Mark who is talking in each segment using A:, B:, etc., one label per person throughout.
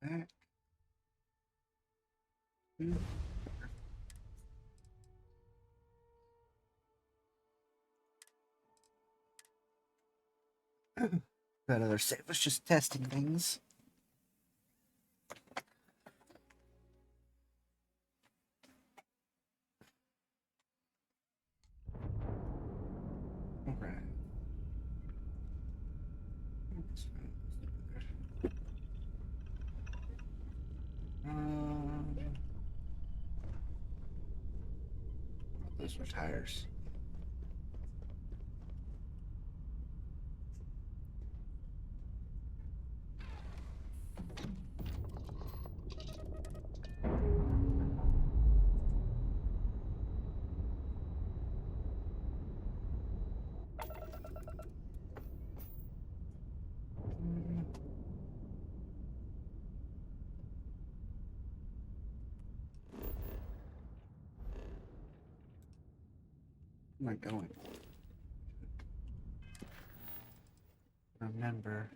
A: Back. Hmm. That other save was just testing things. Alright. Um, those were tires. Where am I going? Remember.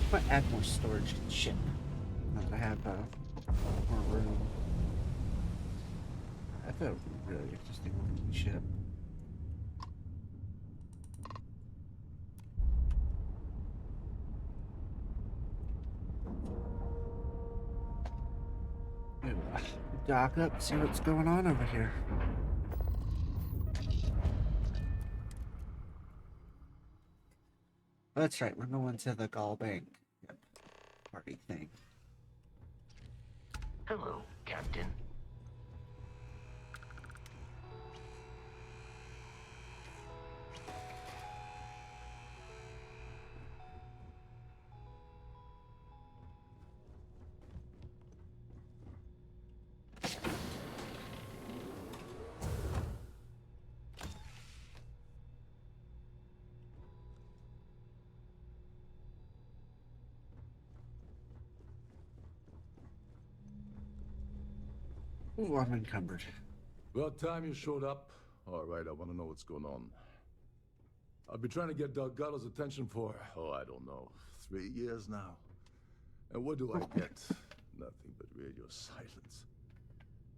A: I might add more storage to the ship. Now that I have more room. I thought it would be really interesting looking ship. Dock up, see what's going on over here. That's right, we're going to the Gall Bank party thing.
B: Hello, Captain.
A: Ooh, I'm encumbered.
C: About time you showed up. All right, I want to know what's going on. I've been trying to get Delgado's attention for, I don't know, 3 years now. And what do I get? Nothing but radio silence.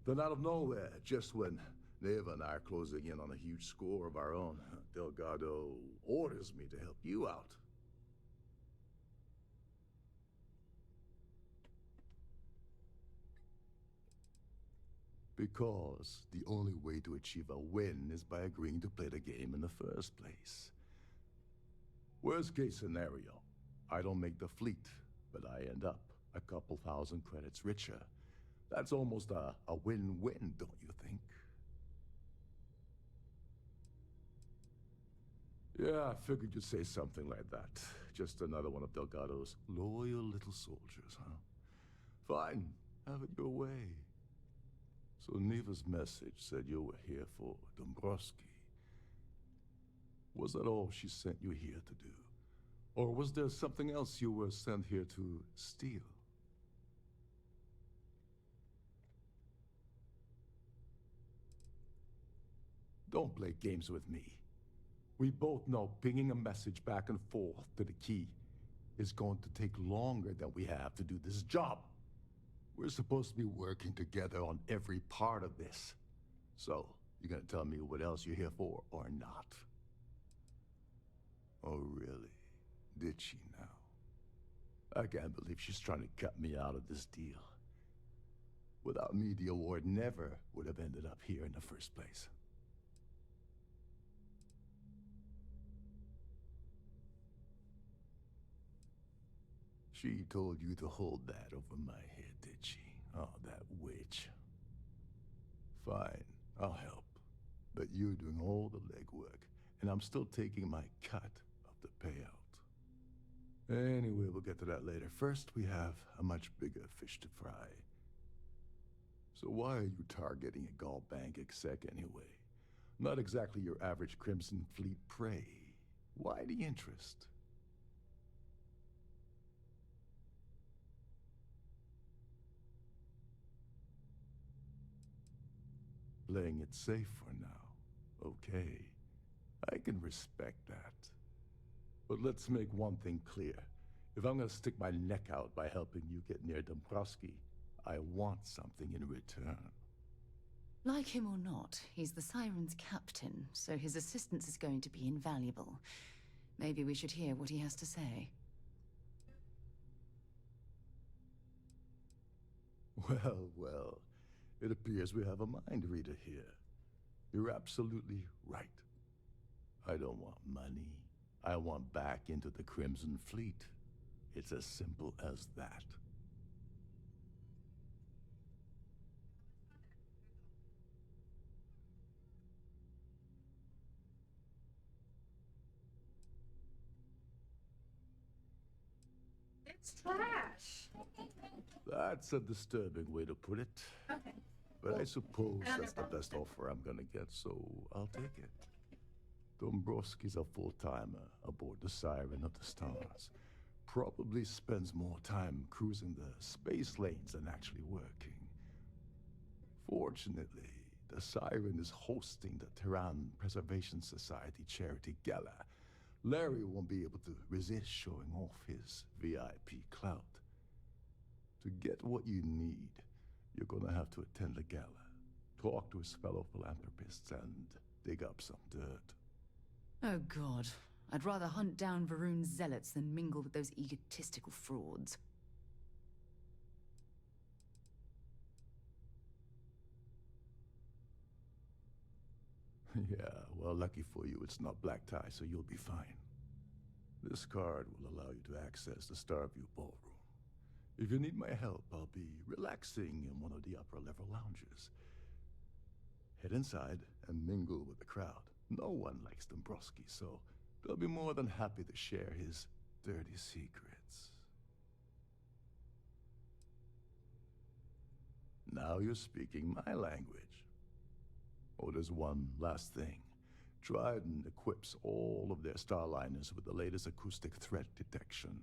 C: Then out of nowhere, just when Neva and I are closing in on a huge score of our own, Delgado orders me to help you out. Because the only way to achieve a win is by agreeing to play the game in the first place. Worst case scenario, I don't make the fleet, but I end up a couple thousand credits richer. That's almost a win-win, don't you think? Yeah, I figured you'd say something like that. Just another one of Delgado's loyal little soldiers, huh? Fine, have it your way. So Neva's message said you were here for Dombrowski. Was that all she sent you here to do? Or was there something else you were sent here to steal? Don't play games with me. We both know pinging a message back and forth to the key is going to take longer than we have to do this job. We're supposed to be working together on every part of this. So, you gonna tell me what else you're here for or not? Oh, really? Did she now? I can't believe she's trying to cut me out of this deal. Without me, the award never would have ended up here in the first place. She told you to hold that over my head, did she? Oh, that witch. Fine, I'll help. But you're doing all the legwork, and I'm still taking my cut of the payout. Anyway, we'll get to that later. First, we have a much bigger fish to fry. So why are you targeting a Gallbank exec anyway? Not exactly your average Crimson Fleet prey. Why the interest? Playing it safe for now. Okay, I can respect that. But let's make one thing clear. If I'm gonna stick my neck out by helping you get near Dombrowski, I want something in return.
B: Like him or not, he's the Siren's captain, so his assistance is going to be invaluable. Maybe we should hear what he has to say.
C: Well, well, it appears we have a mind reader here. You're absolutely right. I don't want money. I want back into the Crimson Fleet. It's as simple as that.
D: It's trash.
C: That's a disturbing way to put it.
D: Okay.
C: But I suppose that's the best offer I'm gonna get, so I'll take it. Dombrowski's a full-timer aboard the Siren of the Stars. Probably spends more time cruising the space lanes than actually working. Fortunately, the Siren is hosting the Terran Preservation Society charity gala. Larry won't be able to resist showing off his VIP clout. To get what you need, you're gonna have to attend the gala, talk to his fellow philanthropists, and dig up some dirt.
B: Oh god, I'd rather hunt down Varun's zealots than mingle with those egotistical frauds.
C: Yeah, well, lucky for you, it's not black tie, so you'll be fine. This card will allow you to access the Starview Ballroom. If you need my help, I'll be relaxing in one of the upper-level lounges. Head inside and mingle with the crowd. No one likes Dombrowski, so they'll be more than happy to share his dirty secrets. Now you're speaking my language. Oh, there's one last thing. Trident equips all of their starliners with the latest acoustic threat detection.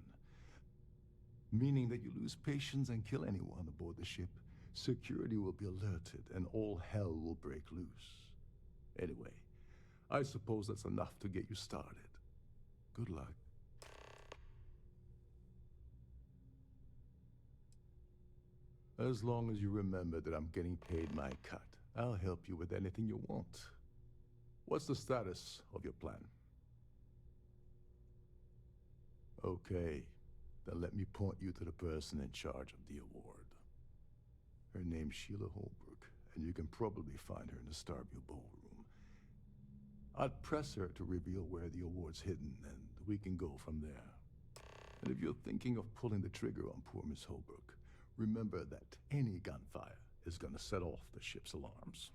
C: Meaning that you lose patience and kill anyone aboard the ship, security will be alerted and all hell will break loose. Anyway, I suppose that's enough to get you started. Good luck. As long as you remember that I'm getting paid my cut, I'll help you with anything you want. What's the status of your plan? Okay, then let me point you to the person in charge of the award. Her name's Sheila Holbrook, and you can probably find her in the Starview Ballroom. I'd press her to reveal where the award's hidden, and we can go from there. And if you're thinking of pulling the trigger on poor Miss Holbrook, remember that any gunfire is gonna set off the ship's alarms.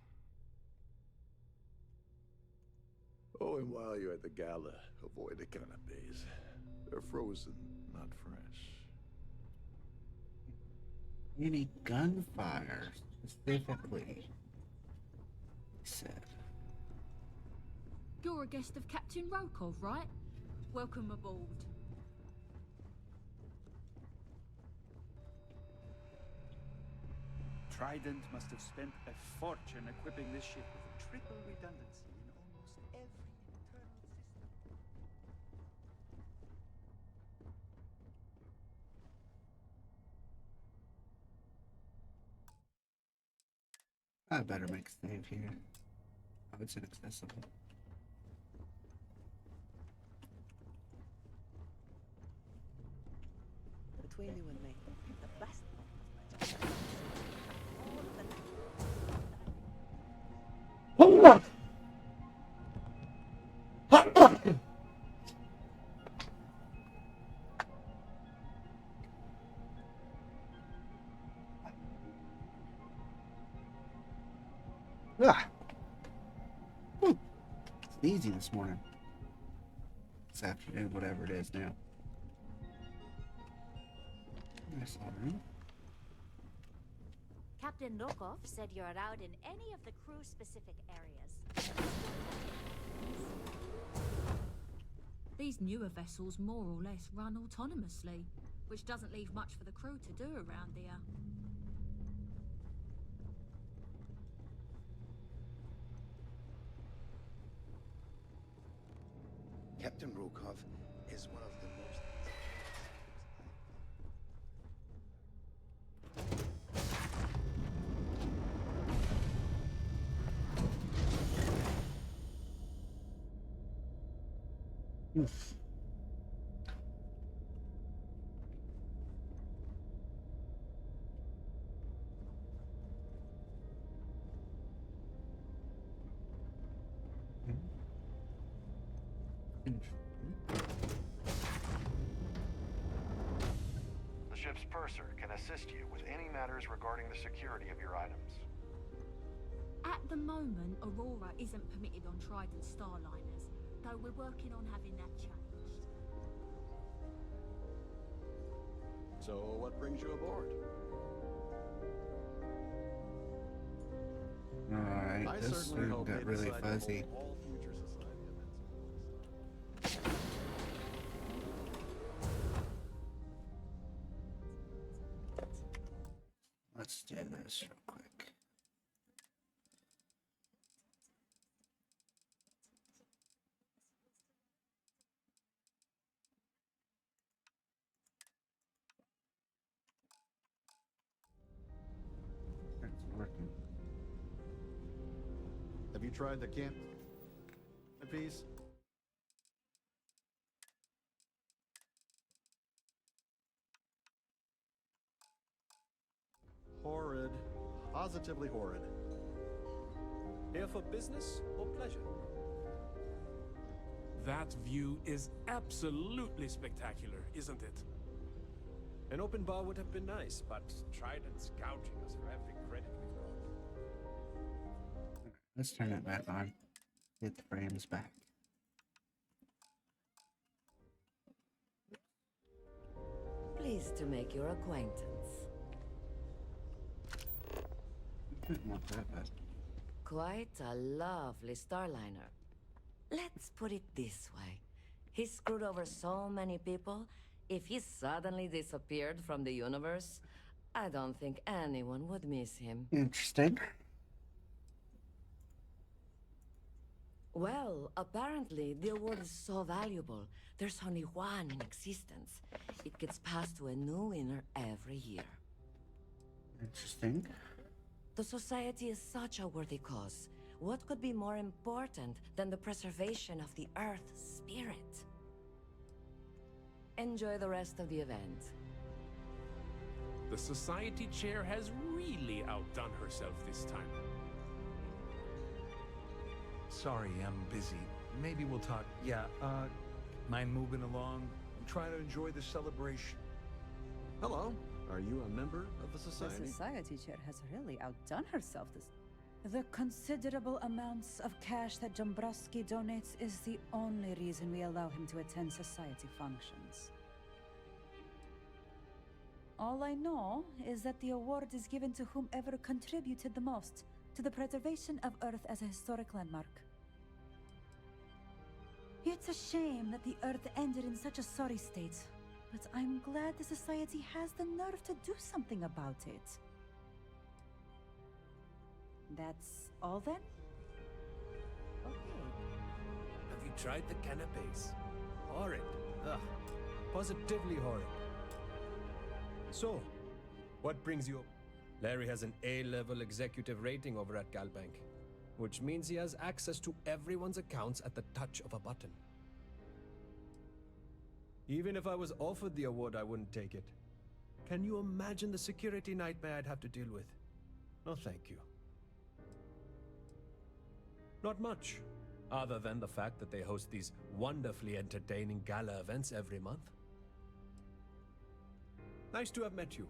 C: Oh, and while you're at the gala, avoid the canapes. They're frozen, not fresh.
A: Any gunfire, specifically, he said.
D: You're a guest of Captain Rokov, right? Welcome aboard.
E: Trident must have spent a fortune equipping this ship with a triple redundancy in almost every internal system.
A: I better make a save here. Oh, it's inaccessible.
F: Between you and me, the best thing all of the
A: Ah. Whew. It's easy this morning. This afternoon, whatever it is now. Nice, all right.
D: Captain
G: Captain Lokov said you're allowed in any of the crew-specific areas.
D: These newer vessels more or less run autonomously, which doesn't leave much for the crew to do around here.
H: Captain Rokov is one of the most...
A: Oof.
I: The ship's purser can assist you with any matters regarding the security of your items.
D: At the moment, Aurora isn't permitted on Trident Starliners, though we're working on having that changed.
H: So, what brings you aboard?
A: Alright, this room got really fuzzy.
H: All future society events.
A: Let's do this real quick. It's working.
H: Have you tried the camp piece? Horrid. Positively horrid.
J: Here for business or pleasure?
K: That view is absolutely spectacular, isn't it?
J: An open bar would have been nice, but Trident's gouging us for every credit we've got.
A: Let's turn it back on. Get the frames back.
L: Pleased to make your acquaintance.
A: Didn't want that, but
L: Quite a lovely Starliner. Let's put it this way. He screwed over so many people. If he suddenly disappeared from the universe, I don't think anyone would miss him.
A: interesting.
L: Well, apparently the award is so valuable. There's only one in existence. It gets passed to a new winner every year.
A: Interesting.
L: The society is such a worthy cause. What could be more important than the preservation of the Earth's spirit? Enjoy the rest of the event.
K: The society chair has really outdone herself this time.
M: Sorry, I'm busy. Maybe we'll talk. Yeah, mind moving along? I'm trying to enjoy the celebration.
H: Hello. Are you a member of the society?
F: The society chair has really outdone herself The considerable amounts of cash that Dombrowski donates is the only reason we allow him to attend society functions. All I know is that the award is given to whomever contributed the most to the preservation of Earth as a historic landmark. It's a shame that the Earth ended in such a sorry state, but I'm glad the society has the nerve to do something about it. That's all then?
L: Okay.
J: Have you tried the canapes? Horrid. Ugh. Positively horrid. So, what brings you up? Larry has an A-level executive rating over at Galbank, which means he has access to everyone's accounts at the touch of a button. Even if I was offered the award, I wouldn't take it. Can you imagine the security nightmare I'd have to deal with? No, thank you. Not much, other than the fact that they host these wonderfully entertaining gala events every month. Nice to have met you.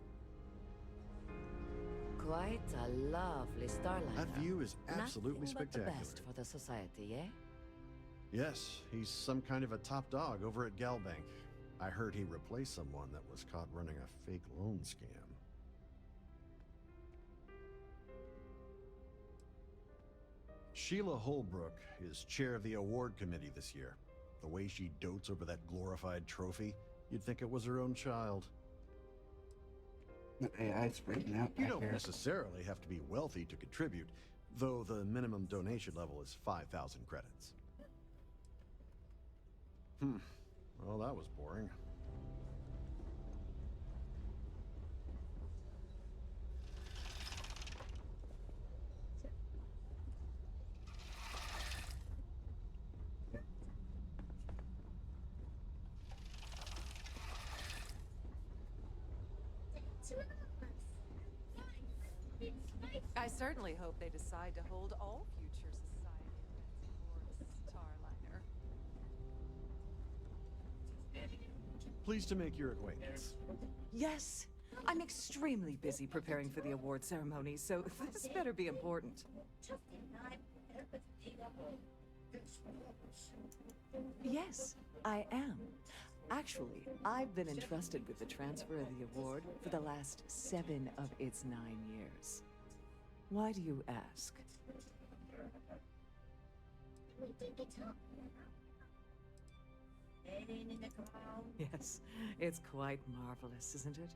L: Quite a lovely Starliner.
H: That view is absolutely
L: Nothing but
H: spectacular.
L: the best for the society, eh?
H: Yes, he's some kind of a top dog over at Galbank. I heard he replaced someone that was caught running a fake loan scam. Sheila Holbrook is chair of the award committee this year. The way she dotes over that glorified trophy, you'd think it was her own child.
A: That AI's freaking out
H: You
A: back
H: don't
A: here.
H: necessarily have to be wealthy to contribute, though the minimum donation level is 5,000 credits. Well, that was boring.
N: I certainly hope they decide to hold all future society events aboard Starliner.
H: Pleased to make your acquaintance.
N: Yes, I'm extremely busy preparing for the award ceremony, so this better be important. Yes, I am. Actually, I've been entrusted with the transfer of the award for the last 7 of its 9 years. Why do you ask? Yes, it's quite marvelous, isn't it?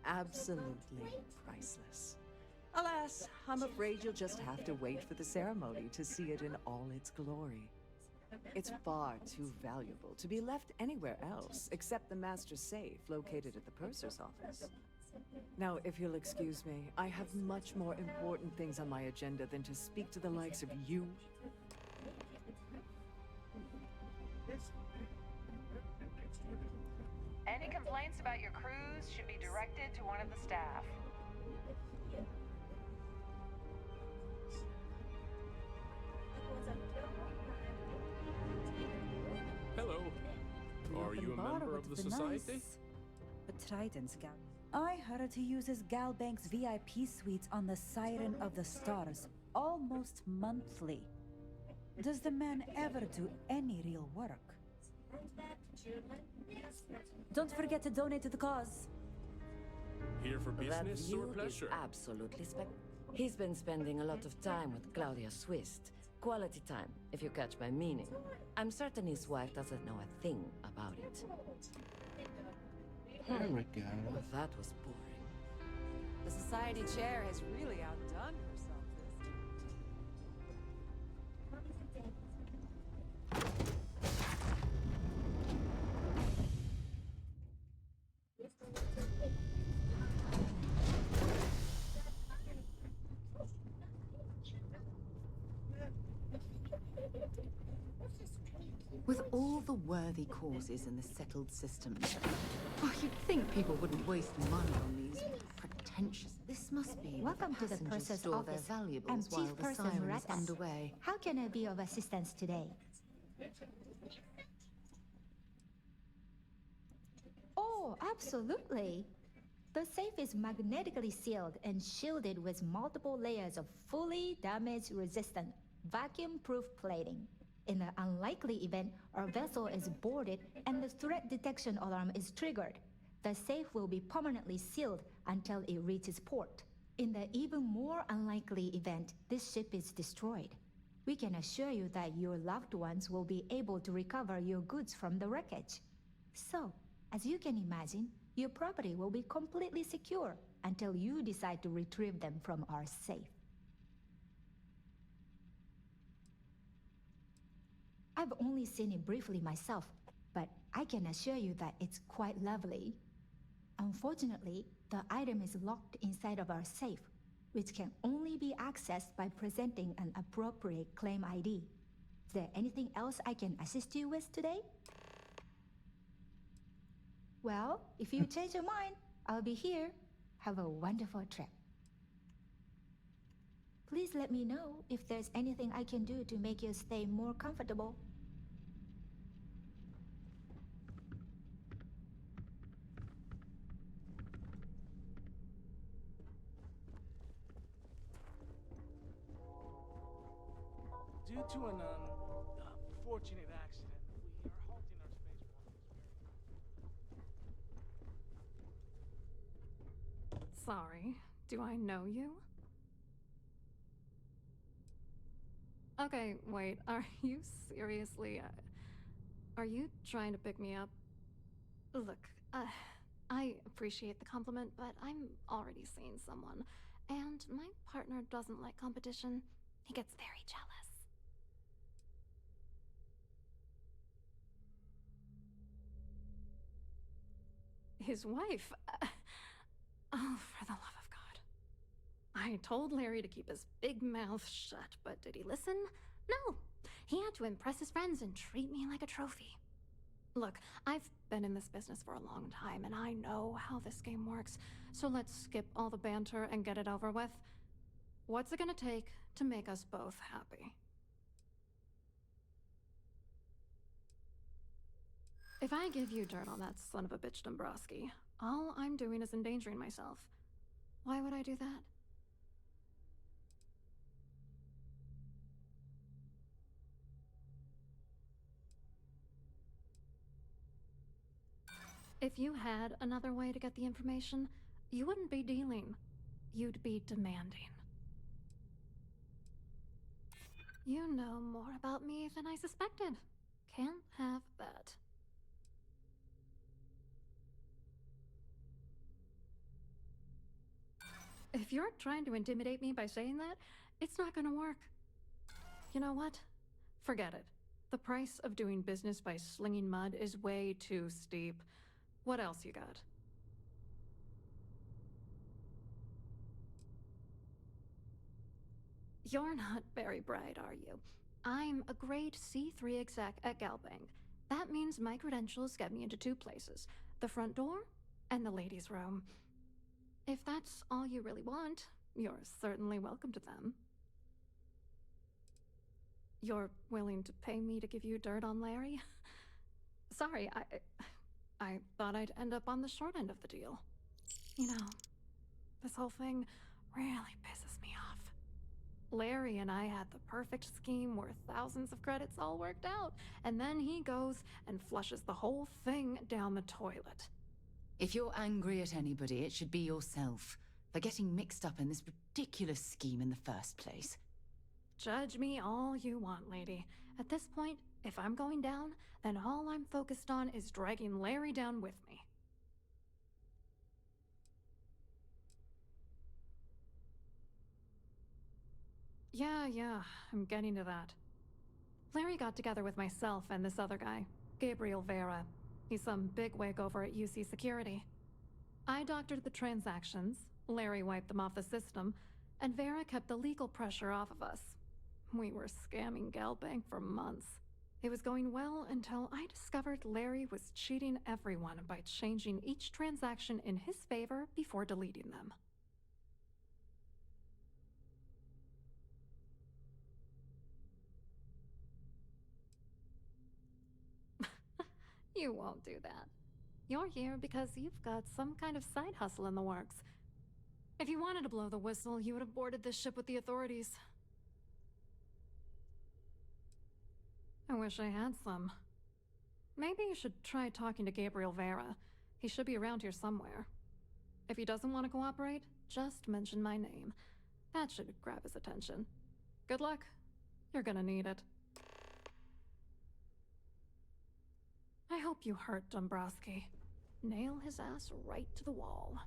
N: Absolutely priceless. Alas, I'm afraid you'll just have to wait for the ceremony to see it in all its glory. It's far too valuable to be left anywhere else except the master safe located at the purser's office. Now, if you'll excuse me, I have much more important things on my agenda than to speak to the likes of you.
O: Any complaints about your cruise should be directed to one of the staff.
K: Hello. Are you a member of the society?
F: The Trident's gal. I heard he uses Galbank's VIP suites on the Siren of the Stars almost monthly. Does the man ever do any real work? Don't forget to donate to the cause.
K: Here for
L: That
K: business
L: view
K: or pleasure?
L: is absolutely He's been spending a lot of time with Claudia Swist. Quality time, if you catch my meaning. I'm certain his wife doesn't know a thing about it.
A: There we go.
L: Well, that was boring.
N: The society chair has really outdone herself this time.
B: With all the worthy causes in the settled systems, you'd think people wouldn't waste money on these pretentious... This must be
P: Welcome to the
B: passengers
P: purser's
B: store their
P: office.
B: valuables
P: I'm
B: while
P: Chief
B: the
P: Person
B: siren is
P: Ratas.
B: underway.
P: How can I be of assistance today? Oh, absolutely. The safe is magnetically sealed and shielded with multiple layers of fully damage-resistant, vacuum-proof plating. In the unlikely event our vessel is boarded and the threat detection alarm is triggered, the safe will be permanently sealed until it reaches port. In the even more unlikely event this ship is destroyed, we can assure you that your loved ones will be able to recover your goods from the wreckage. So, as you can imagine, your property will be completely secure until you decide to retrieve them from our safe. I've only seen it briefly myself, but I can assure you that it's quite lovely. Unfortunately, the item is locked inside of our safe, which can only be accessed by presenting an appropriate claim ID. Is there anything else I can assist you with today? Well, if you change your mind, I'll be here. Have a wonderful trip. Please let me know if there's anything I can do to make your stay more comfortable.
Q: Due to an unfortunate accident, we are halting our spacewalk this very moment.
R: Sorry, do I know you? Okay, wait. Are you seriously... are you trying to pick me up? Look, I appreciate the compliment, but I'm already seeing someone. And my partner doesn't like competition. He gets very jealous. His wife? Oh, for the love of God. I told Larry to keep his big mouth shut, but did he listen? No. He had to impress his friends and treat me like a trophy. Look, I've been in this business for a long time, and I know how this game works, so let's skip all the banter and get it over with. What's it gonna take to make us both happy? If I give you dirt on that son of a bitch Dombrowski, all I'm doing is endangering myself. Why would I do that? If you had another way to get the information, you wouldn't be dealing. You'd be demanding. You know more about me than I suspected. Can't have that. If you're trying to intimidate me by saying that, it's not gonna work. You know what? Forget it. The price of doing business by slinging mud is way too steep. What else you got? You're not very bright, are you? I'm a grade C3 exec at Galbank. That means my credentials get me into two places, the front door and the ladies' room. If that's all you really want, you're certainly welcome to them. You're willing to pay me to give you dirt on Larry? Sorry, I thought I'd end up on the short end of the deal. You know, this whole thing really pisses me off. Larry and I had the perfect scheme worth thousands of credits all worked out, and then he goes and flushes the whole thing down the toilet.
B: If you're angry at anybody, it should be yourself for getting mixed up in this ridiculous scheme in the first place.
R: Judge me all you want, lady. At this point, if I'm going down, then all I'm focused on is dragging Larry down with me. Yeah, I'm getting to that. Larry got together with myself and this other guy, Gabriel Vera. He's some bigwig over at UC Security. I doctored the transactions, Larry wiped them off the system, and Vera kept the legal pressure off of us. We were scamming Galbank for months. It was going well until I discovered Larry was cheating everyone by changing each transaction in his favor before deleting them. You won't do that. You're here because you've got some kind of side hustle in the works. If you wanted to blow the whistle, you would have boarded this ship with the authorities. I wish I had some. Maybe you should try talking to Gabriel Vera. He should be around here somewhere. If he doesn't want to cooperate, just mention my name. That should grab his attention. Good luck. You're gonna need it. I hope you hurt Dombrowski. Nail his ass right to the wall.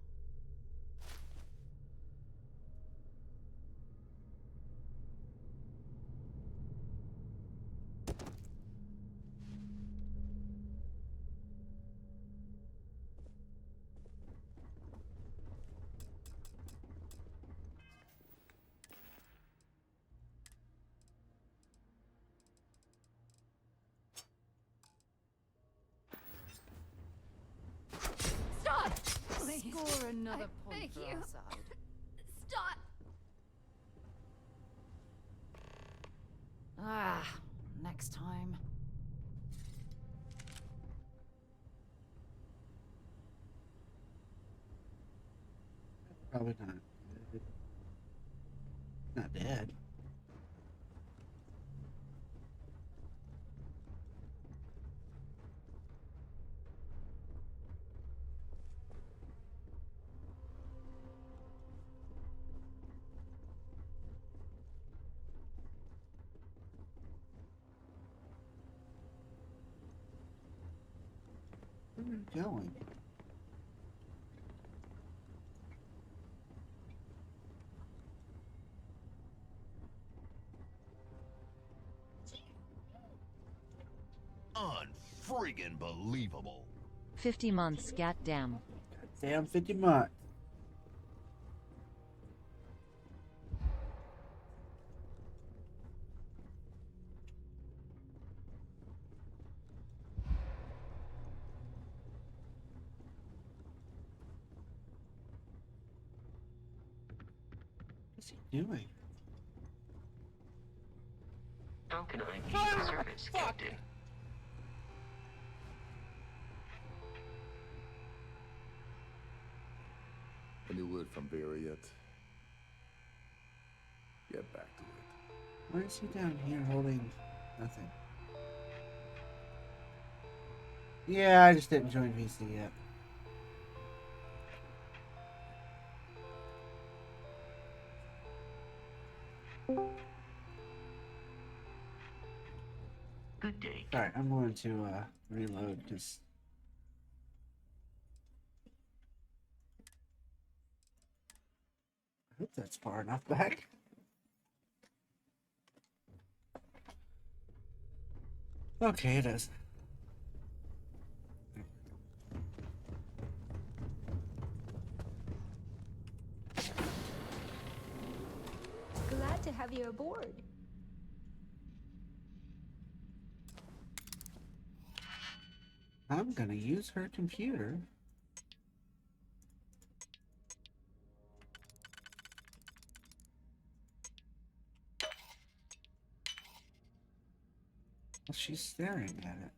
R: Stop! Please.
B: Score another
R: I
B: point
R: beg
B: for
R: you.
B: our side.
R: Stop!
B: Next time.
A: Probably not. Not dead. you going?
H: Unfriggin' believable.
S: 50 months, goddamn.
A: Damn 50 months. What's he doing?
T: How can I be of service, Captain?
C: Any word from Vera yet? Get back to it.
A: Why is he down here holding nothing? Yeah, I just didn't join VC yet.
T: Good day.
A: Alright, I'm going to reload because I hope that's far enough back. Okay, it is.
P: Glad to have you aboard.
A: I'm gonna use her computer. Well, she's staring at it.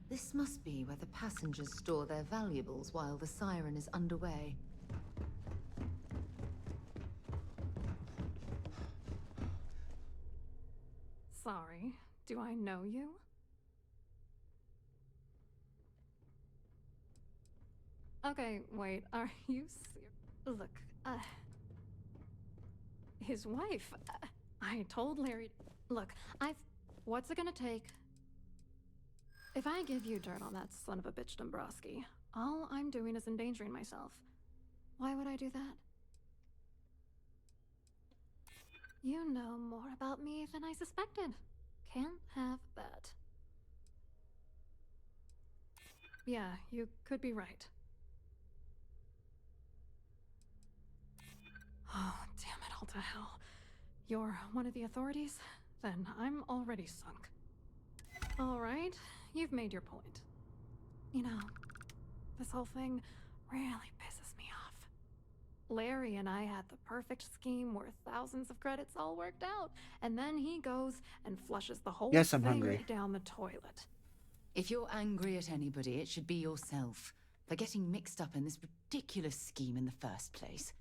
B: This must be where the passengers store their valuables while the siren is underway.
R: Sorry, do I know you? Okay, wait, are you serious? Look, his wife. I told Larry. Look, what's it gonna take? If I give you dirt on that son of a bitch Dombrowski, all I'm doing is endangering myself. Why would I do that? You know more about me than I suspected. Can't have that. Yeah, you could be right. Oh, damn it all to hell. You're one of the authorities? Then I'm already sunk. Alright, you've made your point. You know, this whole thing really pisses me off. Larry and I had the perfect scheme worth thousands of credits all worked out, and then he goes and flushes the whole
A: Yes, I'm
R: thing
A: hungry.
R: down the toilet.
B: If you're angry at anybody, it should be yourself for getting mixed up in this ridiculous scheme in the first place.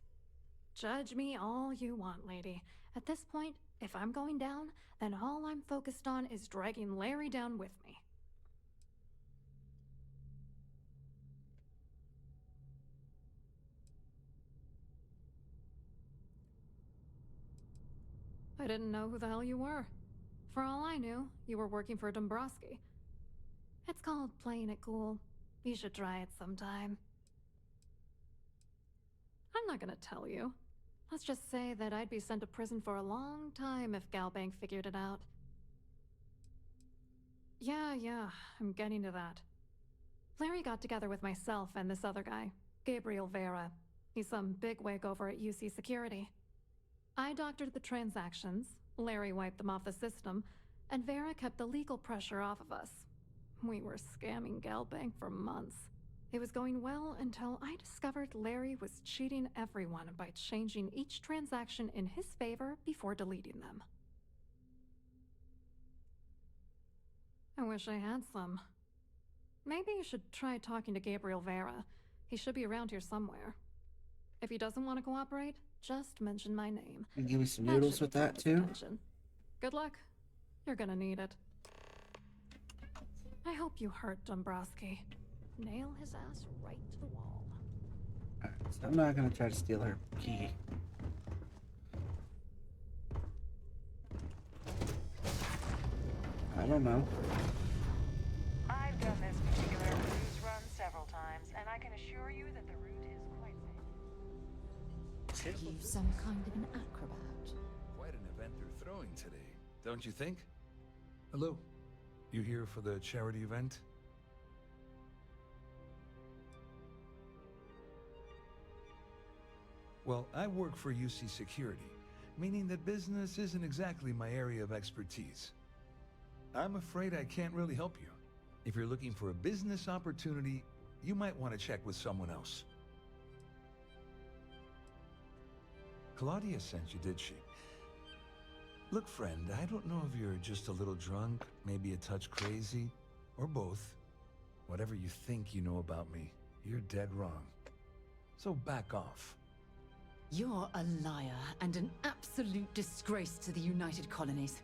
R: Judge me all you want, lady. At this point, if I'm going down, then all I'm focused on is dragging Larry down with me. I didn't know who the hell you were. For all I knew, you were working for Dombrowski. It's called playing it cool. You should try it sometime. I'm not gonna tell you. Let's just say that I'd be sent to prison for a long time if Galbank figured it out. Yeah, I'm getting to that. Larry got together with myself and this other guy, Gabriel Vera. He's some bigwig over at UC Security. I doctored the transactions, Larry wiped them off the system, and Vera kept the legal pressure off of us. We were scamming Galbank for months. It was going well until I discovered Larry was cheating everyone by changing each transaction in his favor before deleting them. I wish I had some. Maybe you should try talking to Gabriel Vera. He should be around here somewhere. If he doesn't want to cooperate, just mention my name.
A: You give me some noodles with that too?
R: Good luck. You're gonna need it. I hope you hurt Dombrowski. Nail his ass right to the wall.
A: Alright, so I'm not gonna try to steal her key. I don't know.
O: I've done this particular cruise run several times, and I can assure you that the route is quite safe.
B: You some kind of an acrobat.
M: Quite an event they're throwing today, don't you think? Hello. You here for the charity event? Well, I work for UC Security, meaning that business isn't exactly my area of expertise. I'm afraid I can't really help you. If you're looking for a business opportunity, you might want to check with someone else. Claudia sent you, did she? Look, friend, I don't know if you're just a little drunk, maybe a touch crazy, or both. Whatever you think you know about me, you're dead wrong. So back off.
B: You're a liar and an absolute disgrace to the United Colonies.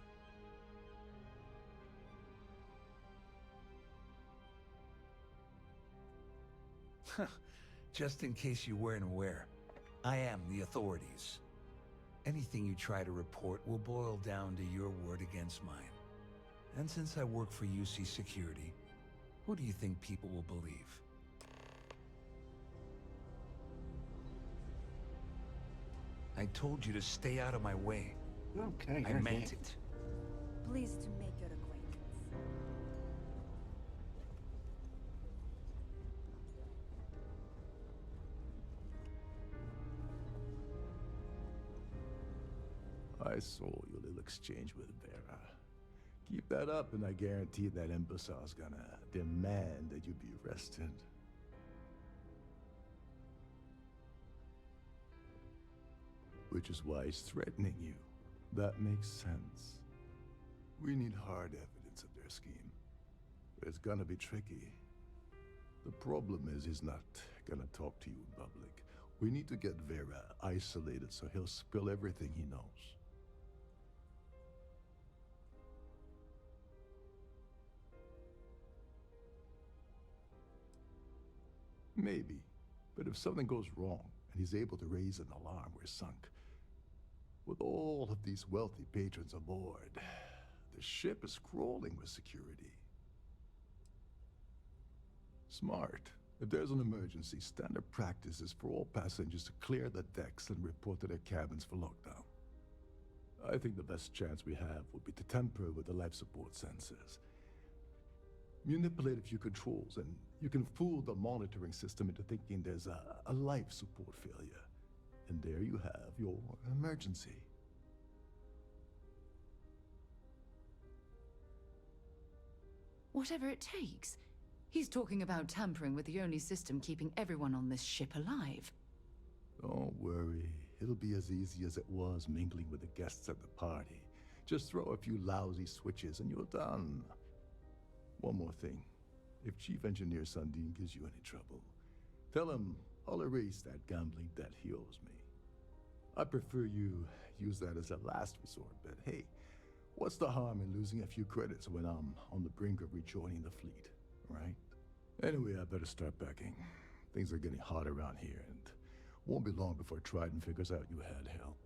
M: Just in case you weren't aware, I am the authorities. Anything you try to report will boil down to your word against mine. And since I work for UC Security, who do you think people will believe? I told you to stay out of my way.
A: Okay,
M: I meant it.
F: Pleased to make your acquaintance.
C: I saw your little exchange with Vera. Keep that up, and I guarantee that imbecile's gonna demand that you be arrested. Which is why he's threatening you. That makes sense. We need hard evidence of their scheme. But it's gonna be tricky. The problem is he's not gonna talk to you in public. We need to get Vera isolated so he'll spill everything he knows. Maybe. But if something goes wrong and he's able to raise an alarm, we're sunk. With all of these wealthy patrons aboard, the ship is crawling with security. Smart. If there's an emergency, standard practice is for all passengers to clear the decks and report to their cabins for lockdown. I think the best chance we have would be to tamper with the life support sensors. Manipulate a few controls, and you can fool the monitoring system into thinking there's a life support failure. And there you have your emergency.
B: Whatever it takes. He's talking about tampering with the only system keeping everyone on this ship alive.
C: Don't worry. It'll be as easy as it was mingling with the guests at the party. Just throw a few lousy switches and you're done. One more thing. If Chief Engineer Sundin gives you any trouble, tell him I'll erase that gambling debt he owes me. I prefer you use that as a last resort, but hey, what's the harm in losing a few credits when I'm on the brink of rejoining the fleet, right? Anyway, I better start packing. Things are getting hot around here, and won't be long before Trident figures out you had help.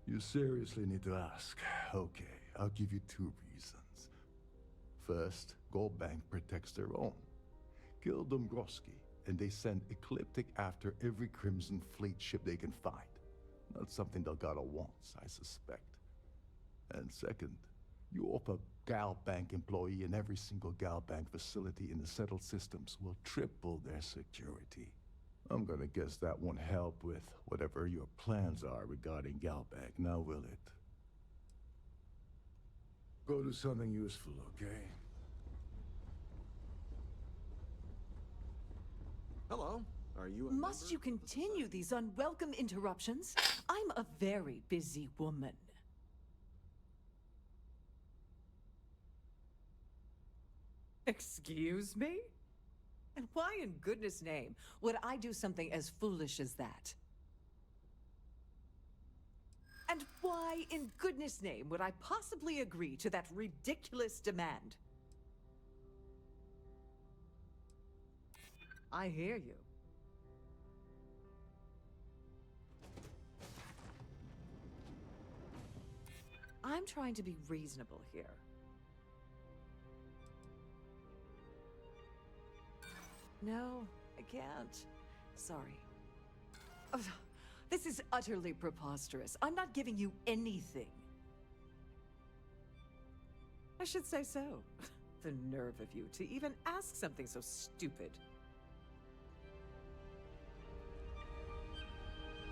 C: You seriously need to ask. Okay, I'll give you 2 reasons. First, Galbank protects their own. Kill Dombrowski, and they send Ecliptic after every Crimson Fleet ship they can find. Not something Delgado wants, I suspect. And second, You offer Gal Bank employee in every single Gal Bank facility in the settled systems will triple their security. I'm gonna guess that won't help with whatever your plans are regarding Gal Bank, now will it? Go do something useful, okay?
H: Hello. Are you a
N: Must you continue these unwelcome interruptions? I'm a very busy woman. Excuse me? And why in goodness name would I do something as foolish as that? And why in goodness name would I possibly agree to that ridiculous demand? I hear you. I'm trying to be reasonable here. No, I can't. Sorry. Ugh, this is utterly preposterous. I'm not giving you anything. I should say so. The nerve of you to even ask something so stupid.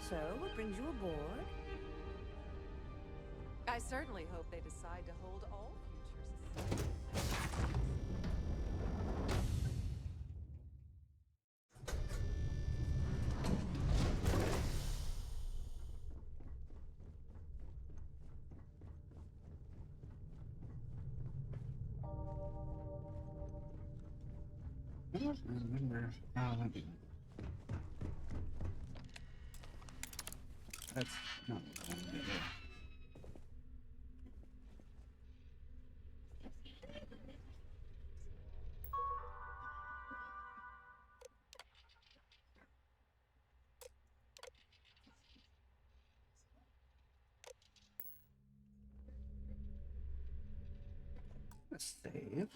U: So, what brings you aboard?
N: I certainly hope they decide to hold all future
A: I don't remember. Oh, that'd be... That's not what I want to do. Let's save.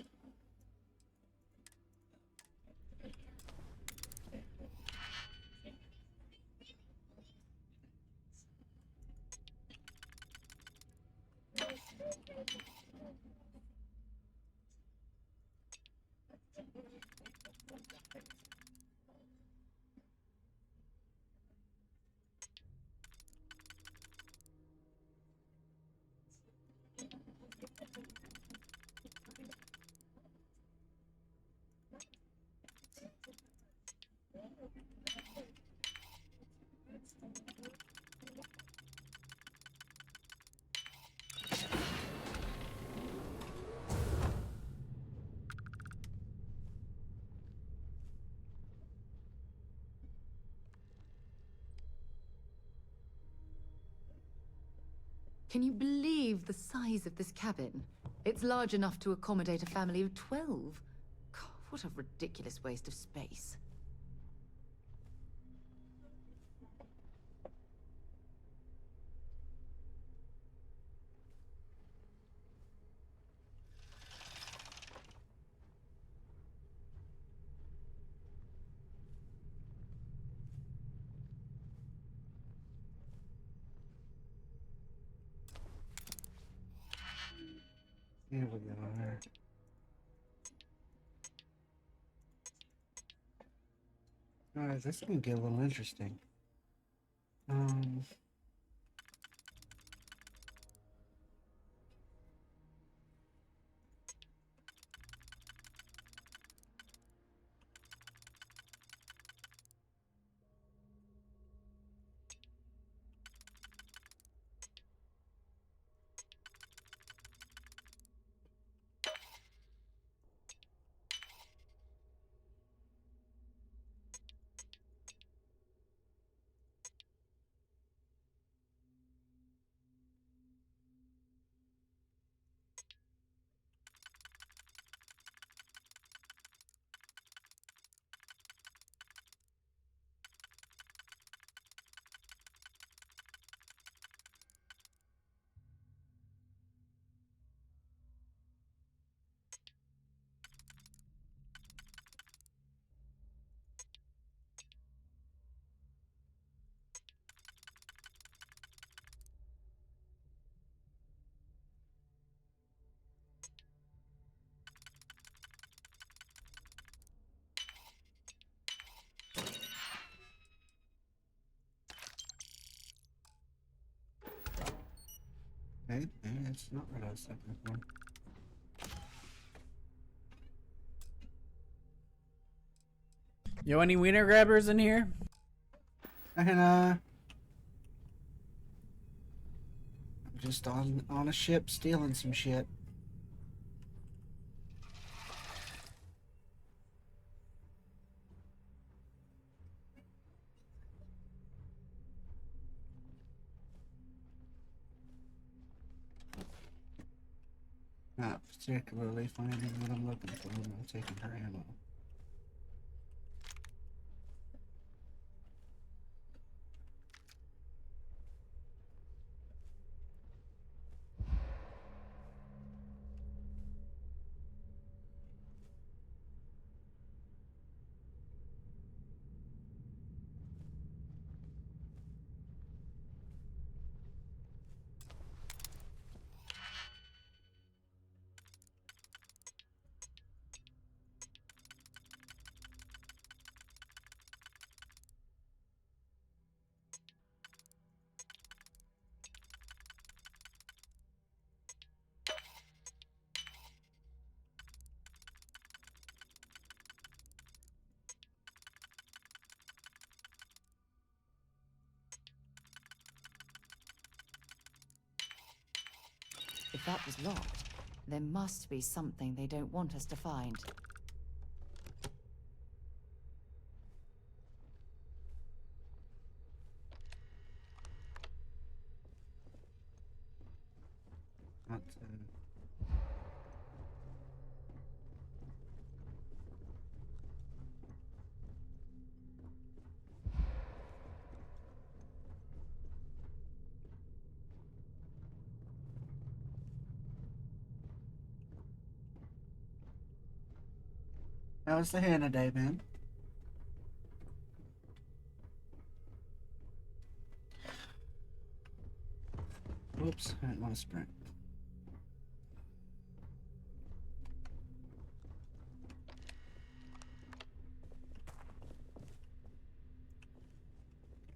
B: Can you believe the size of this cabin? It's large enough to accommodate a family of 12. God, what a ridiculous waste of space.
A: Here we are. Alright, this is gonna get a little interesting. Okay, maybe it's not what I was looking for.
E: Yo, any wiener grabbers in here?
A: And I'm just on a ship stealing some shit. Not particularly finding what I'm looking for. I'm taking her ammo.
B: If that was locked, there must be something they don't want us to find.
A: Not How was the Hannah day, man? Whoops, I didn't want to sprint.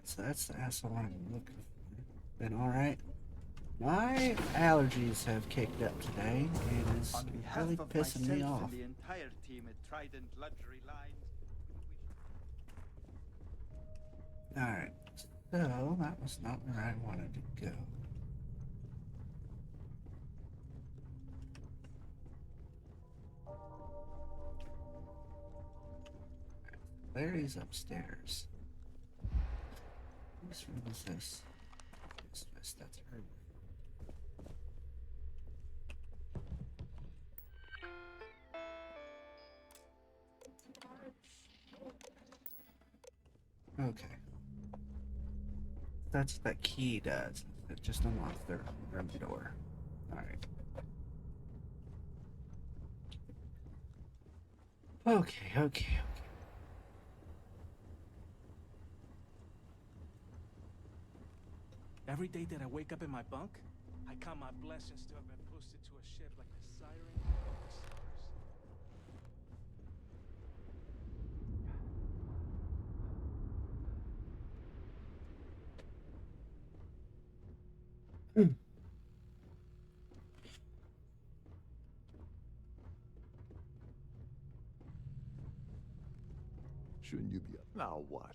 A: So that's the asshole I'm looking for. Been alright? My allergies have kicked up today, and it's really pissing me off.
V: The entire team at Trident Luxury Lines.
A: Alright, so that was not where I wanted to go. Larry's upstairs. Whose room is this? That's her. Okay. That's what that key does. It just unlocks their room door. Alright. Okay.
Q: Every day that I wake up in my bunk, I count my blessings to have been posted to a ship like the Siren of the Stars.
C: Shouldn't you be up? Now what?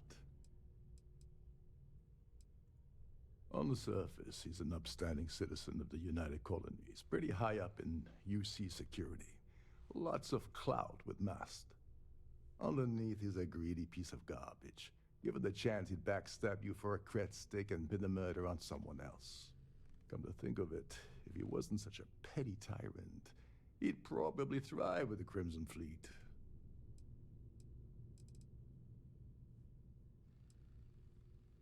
C: On the surface, he's an upstanding citizen of the United Colonies, pretty high up in UC security. Lots of clout with Mast. Underneath, he's a greedy piece of garbage. Given the chance, he'd backstab you for a cret stick and pin the murder on someone else. Come to think of it, if he wasn't such a petty tyrant, he'd probably thrive with the Crimson Fleet.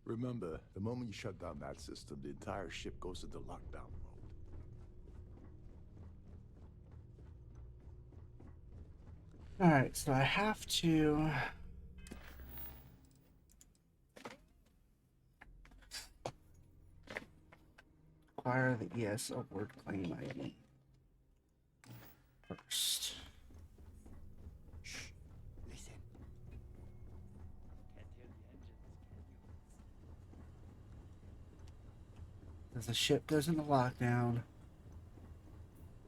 C: Remember, the moment you shut down that system, the entire ship goes into lockdown mode.
A: Alright, so I have to... acquire the ESL word claim ID first.
V: Listen. Can't hear the engines, can you?
A: As the ship goes into lockdown,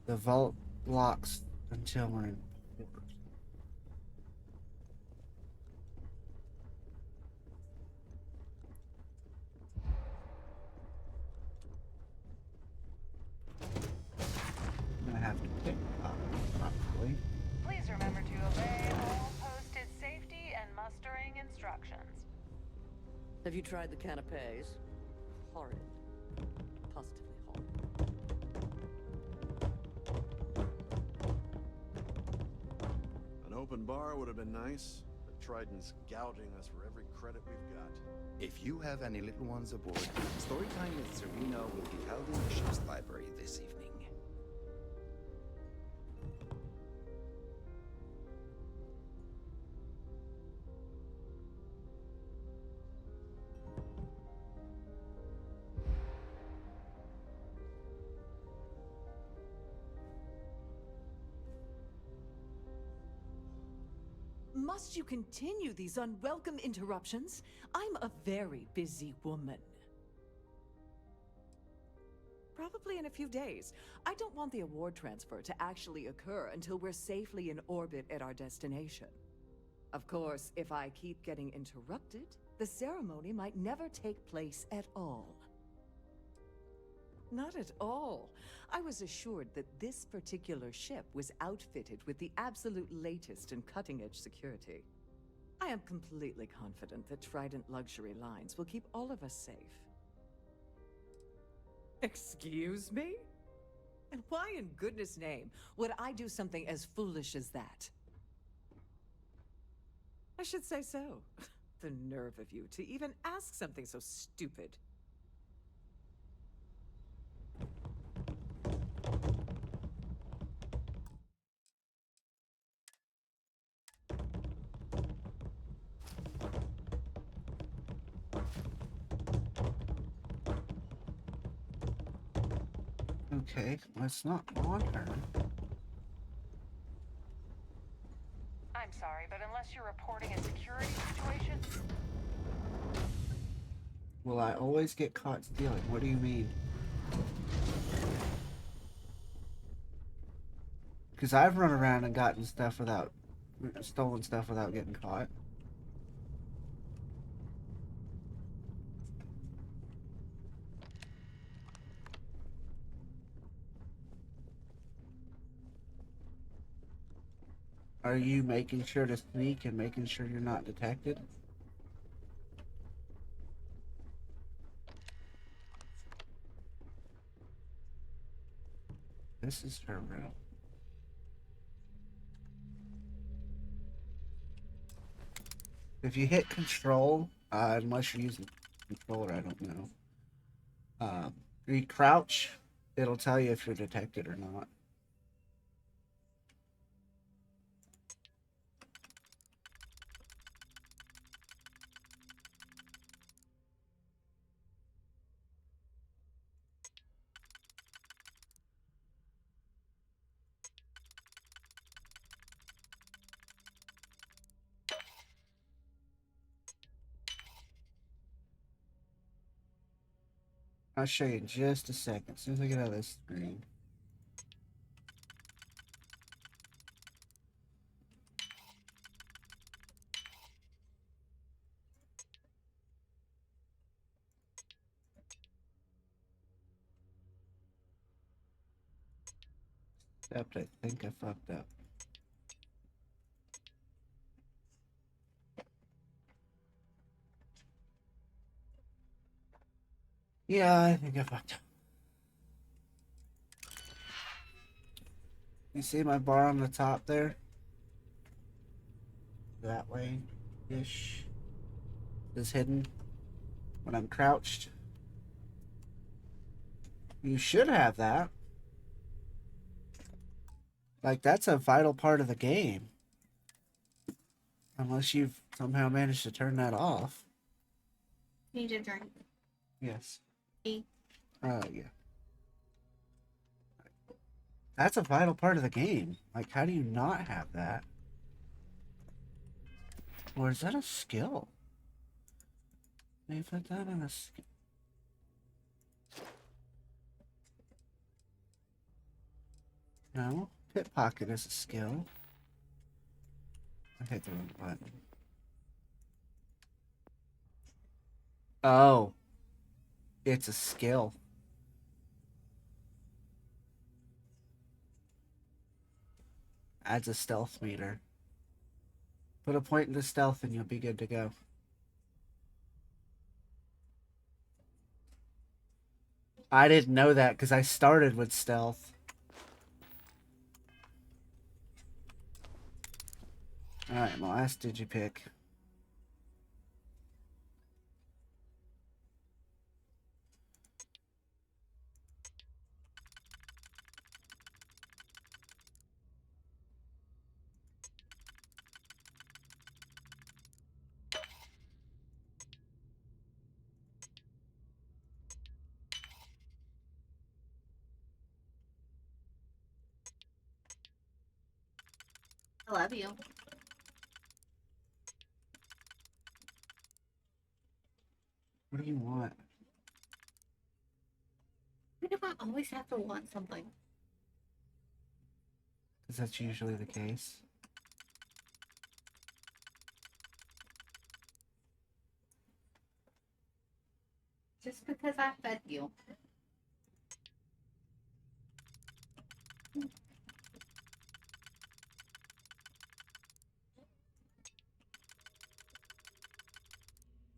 A: The vault locks until we're in port. I'm gonna have to pick up, probably.
O: Please remember to obey all posted safety and mustering instructions.
G: Have you tried the canapes? Horrid. Positively horrid.
H: An open bar would have been nice, but Trident's gouging us for every credit we've got.
I: If you have any little ones aboard, storytime with Serena will be held in the ship's library this evening.
N: Must you continue these unwelcome interruptions? I'm a very busy woman. Probably in a few days. I don't want the award transfer to actually occur until we're safely in orbit at our destination. Of course, if I keep getting interrupted, the ceremony might never take place at all. Not at all. I was assured that this particular ship was outfitted with the absolute latest and cutting-edge security. I am completely confident that Trident Luxury Lines will keep all of us safe. Excuse me? And why in goodness name would I do something as foolish as that? I should say so. The nerve of you to even ask something so stupid.
A: Okay, well, it's not on her.
O: I'm sorry, but unless you're reporting a security situation...
A: Will I always get caught stealing? What do you mean? Because I've run around and gotten stuff without... stolen stuff without getting caught. Are you making sure to sneak and making sure you're not detected? This is her room. If you hit control, unless you're using controller, I don't know. You crouch, it'll tell you if you're detected or not. I'll show you in just a second, as soon as I get out of this screen. Except I think I fucked up. Yeah, I think I fucked up. You see my bar on the top there? That way-ish. Is hidden when I'm crouched. You should have that. Like, that's a vital part of the game. Unless you've somehow managed to turn that off.
W: Need a drink.
A: Yes.
W: E.
A: Yeah. That's a vital part of the game. Like, how do you not have that? Or is that a skill? They put that on a skill. No, pickpocket is a skill. I hit the wrong button. Oh, it's a skill. Adds a stealth meter. Put a point into stealth and you'll be good to go. I didn't know that because I started with stealth. Alright, my last digipick.
W: I love you.
A: What do you want?
W: Why do I always have to want something?
A: Because that's usually the case.
W: Just because I fed you.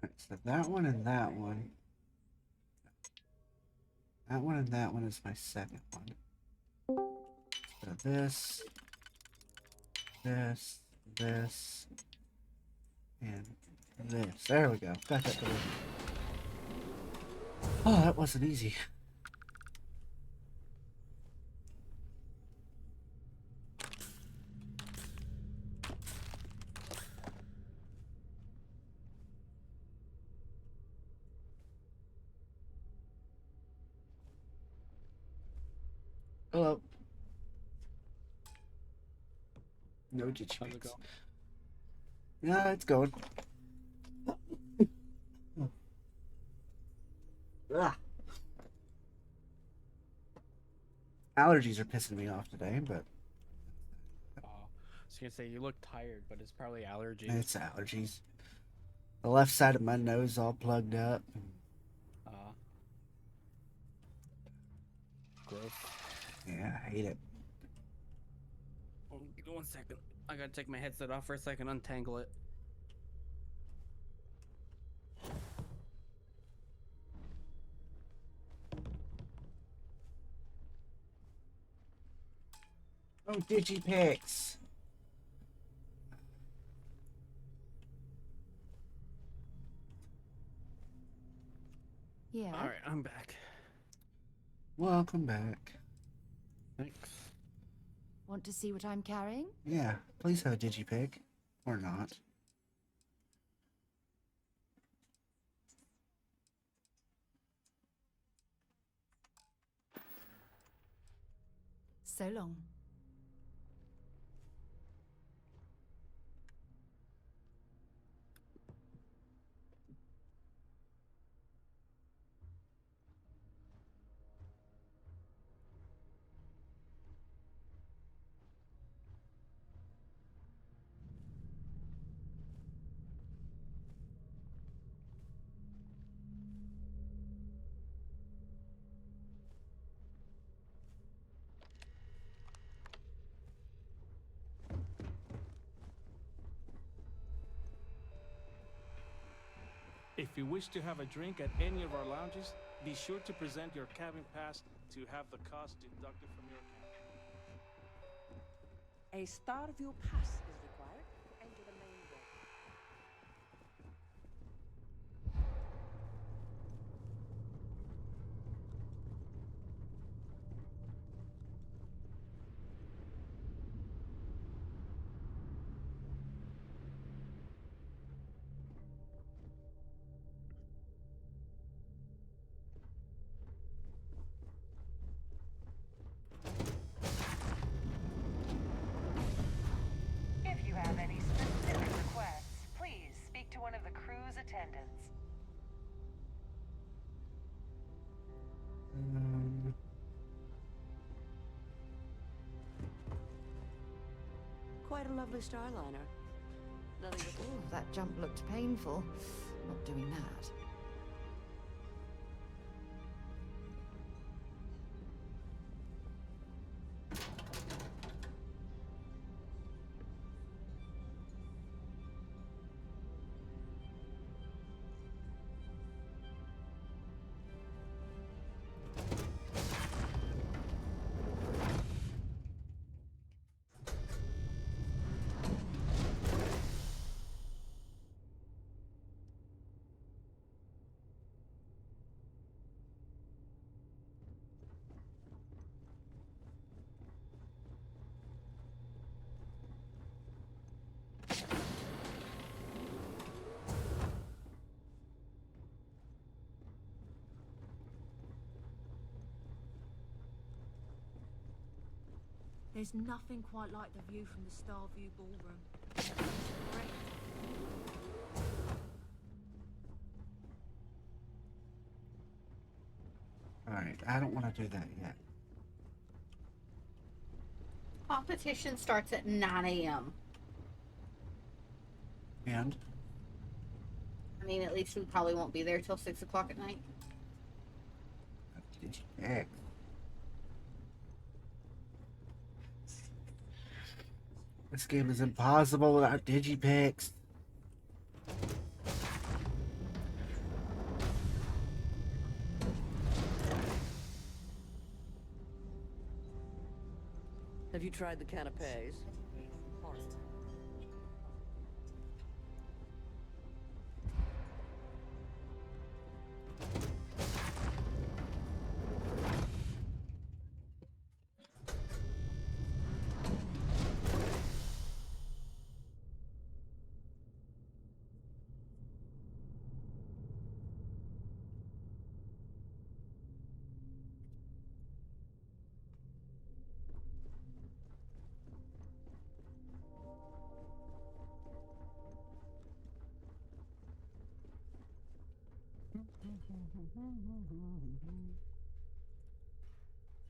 A: Alright, so that one and that one. That one and that one is my second one. So this, this, and this. There we go. Got that delivered. Oh, that wasn't easy. Hello. No digipicks. Yeah, it's going. Ugh. Allergies are pissing me off today, but
E: I was gonna say you look tired, but it's probably allergies.
A: it's allergies. The left side of my nose all plugged up.
E: Gross.
A: Yeah, I hate it.
E: Oh, give me 1 second. I gotta take my headset off for a second, untangle it.
A: Oh, digipicks.
B: Yeah.
E: All right, I'm back.
A: Welcome back.
E: Thanks.
B: Want to see what I'm carrying?
A: Yeah, please have a digipick. Or not.
B: So long.
Q: If you wish to have a drink at any of our lounges, be sure to present your cabin pass to have the cost deducted from your account.
U: A Starview pass is required to enter the main door.
G: a lovely starliner. Nothing but...
B: Ooh, that jump looked painful. Not doing that.
D: There's nothing quite like the view from the Starview Ballroom.
A: Alright, I don't want to do that yet.
W: Competition starts at 9 a.m.
A: And?
W: I mean, at least we probably won't be there till 6 o'clock at night.
A: Heck. This game is impossible without digipicks.
G: Have you tried the canapes? Horrid.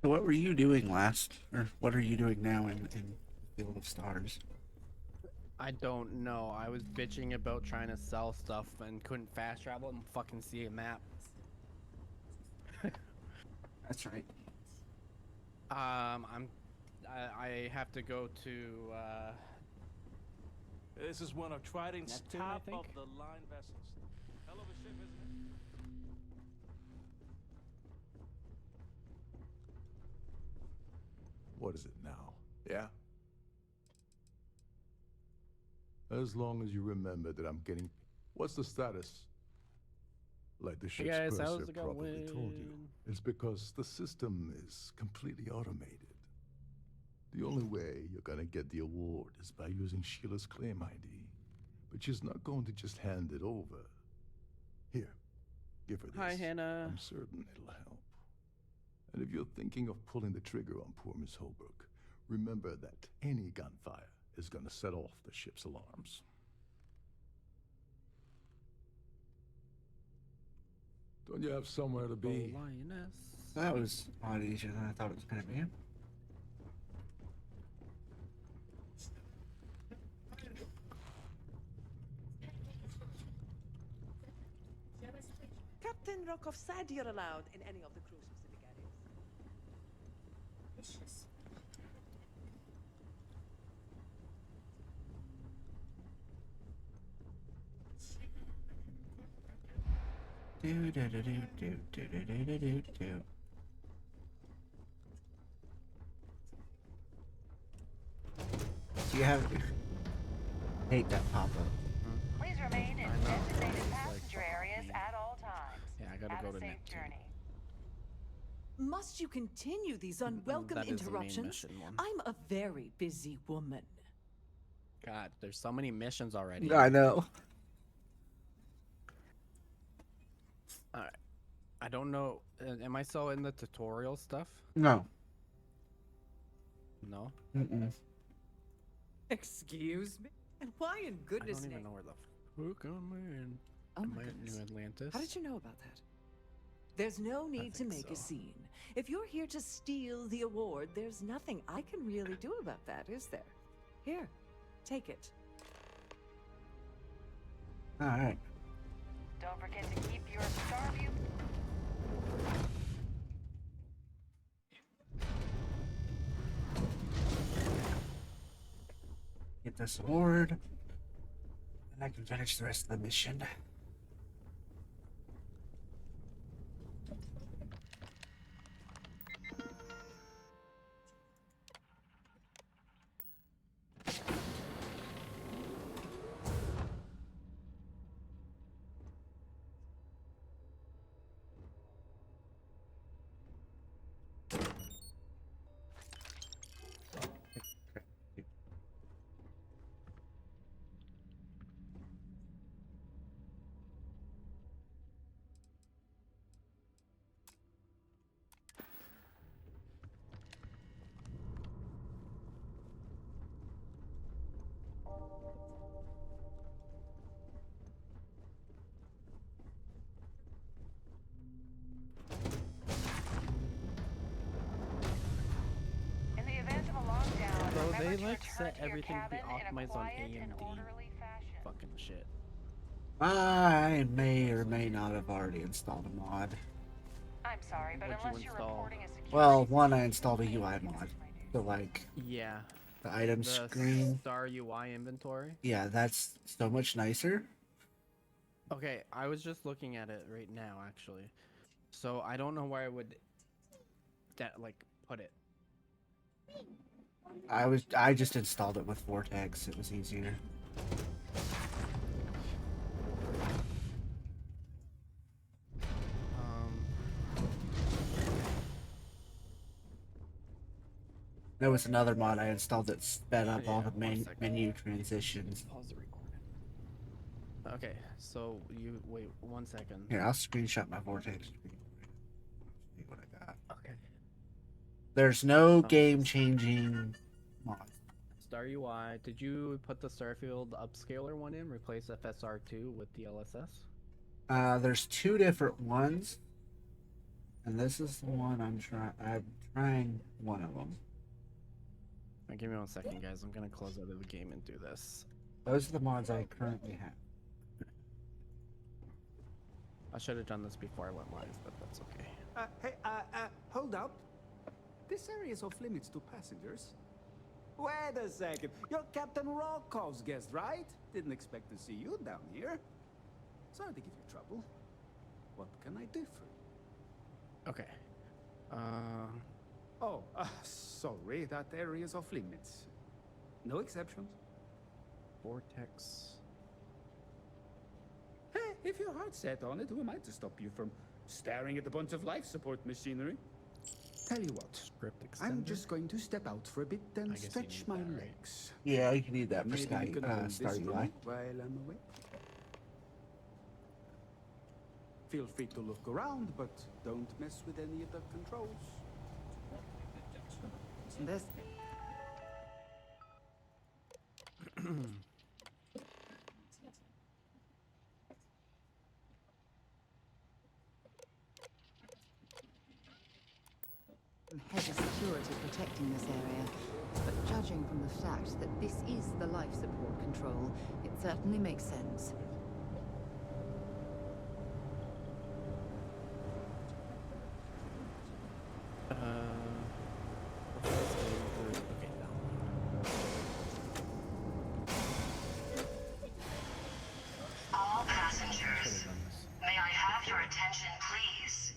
A: So what were you doing last, or what are you doing now in Field of Stars?
E: I don't know. I was bitching about trying to sell stuff and couldn't fast travel and fucking see a map.
A: That's right.
E: I have to go to
Q: This is one of Trident's
E: Neptune, I
Q: top
E: think?
Q: of the line vessels. Hell of a ship, isn't it?
C: What is it now? Yeah? As long as you remember that I'm getting... What's the status? Like the
E: Hey
C: ship's
E: guys, how's
C: purser
E: it
C: probably told you.
E: going?
C: It's because the system is completely automated. The only way you're gonna get the award is by using Sheila's claim ID. But she's not going to just hand it over. Here, give her this.
E: Hi, Hannah.
C: I'm certain it'll help. And if you're thinking of pulling the trigger on poor Miss Holbrook, remember that any gunfire is gonna set off the ship's alarms. Don't you have somewhere to be?
E: Lioness.
A: That was a lot easier than I thought it was going to be.
N: Captain Rokov said you're allowed in any of the cruises in the galleys.
A: Do do do do do do do do do do. Do you have? Hate that pop up.
O: Please remain in
E: I know.
O: designated
E: It's like,
O: passenger
E: fuck
O: areas
E: me.
O: at all times.
E: Yeah, I gotta
O: Have
E: go
O: a
E: to
O: safe
E: Neptune.
O: journey.
N: Must you continue these unwelcome
E: That is the main
N: interruptions?
E: mission one.
N: I'm a very busy woman.
E: God, there's so many missions already.
A: I know.
E: Alright. I don't know. Am I still in the tutorial stuff?
A: No.
E: No?
A: Mm-mm.
N: Excuse me? And why in
E: I
N: goodness
E: don't even
N: name?
E: know where the fuck am I in.
N: Oh
E: Am
N: my
E: I in
N: goodness.
E: New Atlantis?
N: How did you know about that? There's no need to
E: think
N: make a
E: so.
N: scene. If you're here to steal the award, there's nothing I can really do about that, is there? Here, Take it.
A: All right.
O: Don't forget to keep your Starview.
A: Get this award, and I can finish the rest of the mission.
O: In the event of a lockdown,
E: Bro,
O: remember
E: they
O: to
E: like
O: return
E: set
O: to your
E: everything to be
O: cabin in a
E: optimized on
O: quiet and
E: AMD.
O: orderly fashion.
E: Fucking shit.
A: I may or may not have already installed a mod.
O: I'm sorry, but
E: What'd you
O: unless you're
E: install?
O: reporting a security
A: Well, one, I installed a UI mod. So, like,
E: Yeah.
A: the item
E: The
A: screen.
E: Star UI inventory.
A: Yeah, that's so much nicer.
E: Okay, I was just looking at it right now, actually. So I don't know where I would, put it.
A: I just installed it with Vortex. It was easier. There was another mod I installed that sped up all the menu transitions.
E: Pause the recording. Okay, so you wait 1 second.
A: Here, I'll screenshot my Vortex screen. See what I got.
E: Okay.
A: There's no game-changing mod.
E: Star UI. Did you put the Starfield upscaler one in? Replace FSR2 with DLSS?
A: There's two different ones, and this is the one I'm trying one of them.
E: Now, give me 1 second, guys. I'm gonna close out of the game and do this.
A: Those are the mods I currently have.
E: I should have done this before I went live, but that's okay.
V: Hey, hold up. This area is off limits to passengers. Wait a second. You're Captain Rocko's guest, right? Didn't expect to see you down here. Sorry to give you trouble. What can I do for you?
E: Okay.
V: Oh, sorry. That area is off limits. No exceptions.
E: Vortex.
V: Hey, if your heart's set on it, who am I to stop you from staring at a bunch of life support machinery? Tell you what, I'm just going to step out for a bit and stretch my legs.
A: Yeah, you can need that for
V: Maybe you can hold
A: Star
V: this for
A: UI.
V: me while I'm away. Feel free to look around, but don't mess with any of the controls.
B: This. Heavy security protecting this area, but judging from the fact that this is the life support control, it certainly makes sense.
T: All passengers, may I have your attention, please?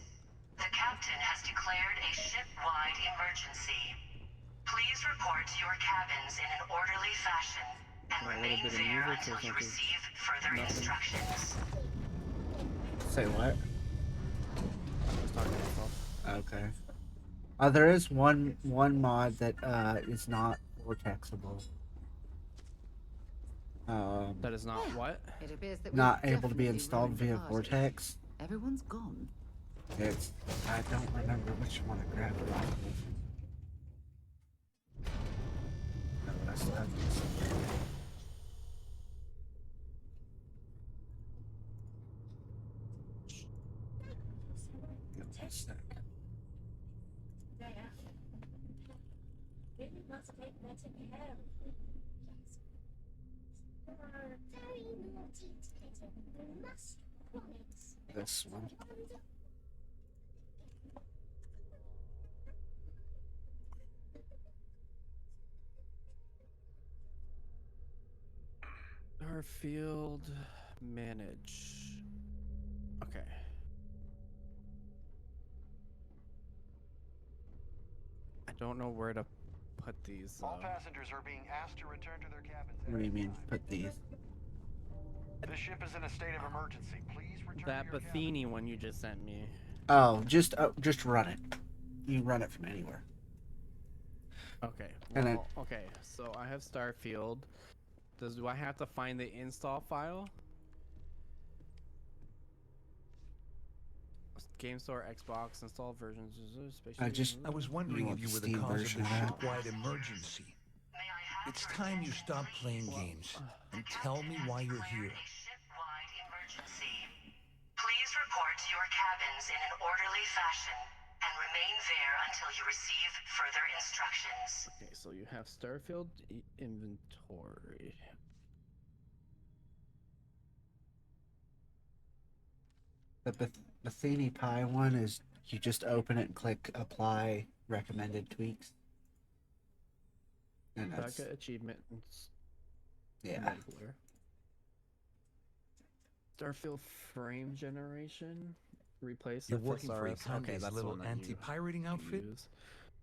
T: The captain has declared a ship-wide emergency. Please report to your cabins in an orderly fashion and remain there until you receive further instructions.
A: Say what?
E: I was talking to myself.
A: Okay. There is one mod that is not vortexable.
E: That is not what?
B: It appears that
A: Not
B: we've
A: able to be
B: definitely
A: installed
B: ruined the
A: via
B: party.
A: Vortex.
B: Everyone's gone.
A: I don't remember which one I grabbed it off of. No, but I still have this. Give me a sec. This one.
E: Starfield manage. Okay. I don't know where to put these.
J: All passengers are being asked to return to their cabins.
A: What do you mean, put these?
J: The ship is in a state of emergency. Please return
E: That
J: to your
E: Bethany one you just sent me.
A: Oh, just run it. You can run it from anywhere.
E: Okay.
A: And then-
E: Well, okay. So I have Starfield. Do I have to find the install file? Game Store, Xbox, install versions.
M: I was wondering if you were the cause of the ship-wide emergency. It's time you stop playing games and tell me why you're here.
T: Please report to your cabins in an orderly fashion and remain there until you receive further instructions.
E: Okay, so you have Starfield inventory.
A: The Bethany Pie one is you just open it and click apply recommended tweaks. And that's,
E: Becca achievement.
A: yeah.
E: Enabler. Starfield frame generation. Replace
M: You're
E: the
M: working for
E: thesaurus. Okay,
M: Ikande's
E: that's
M: little
E: the one that you
M: anti-pirating outfit?
E: use.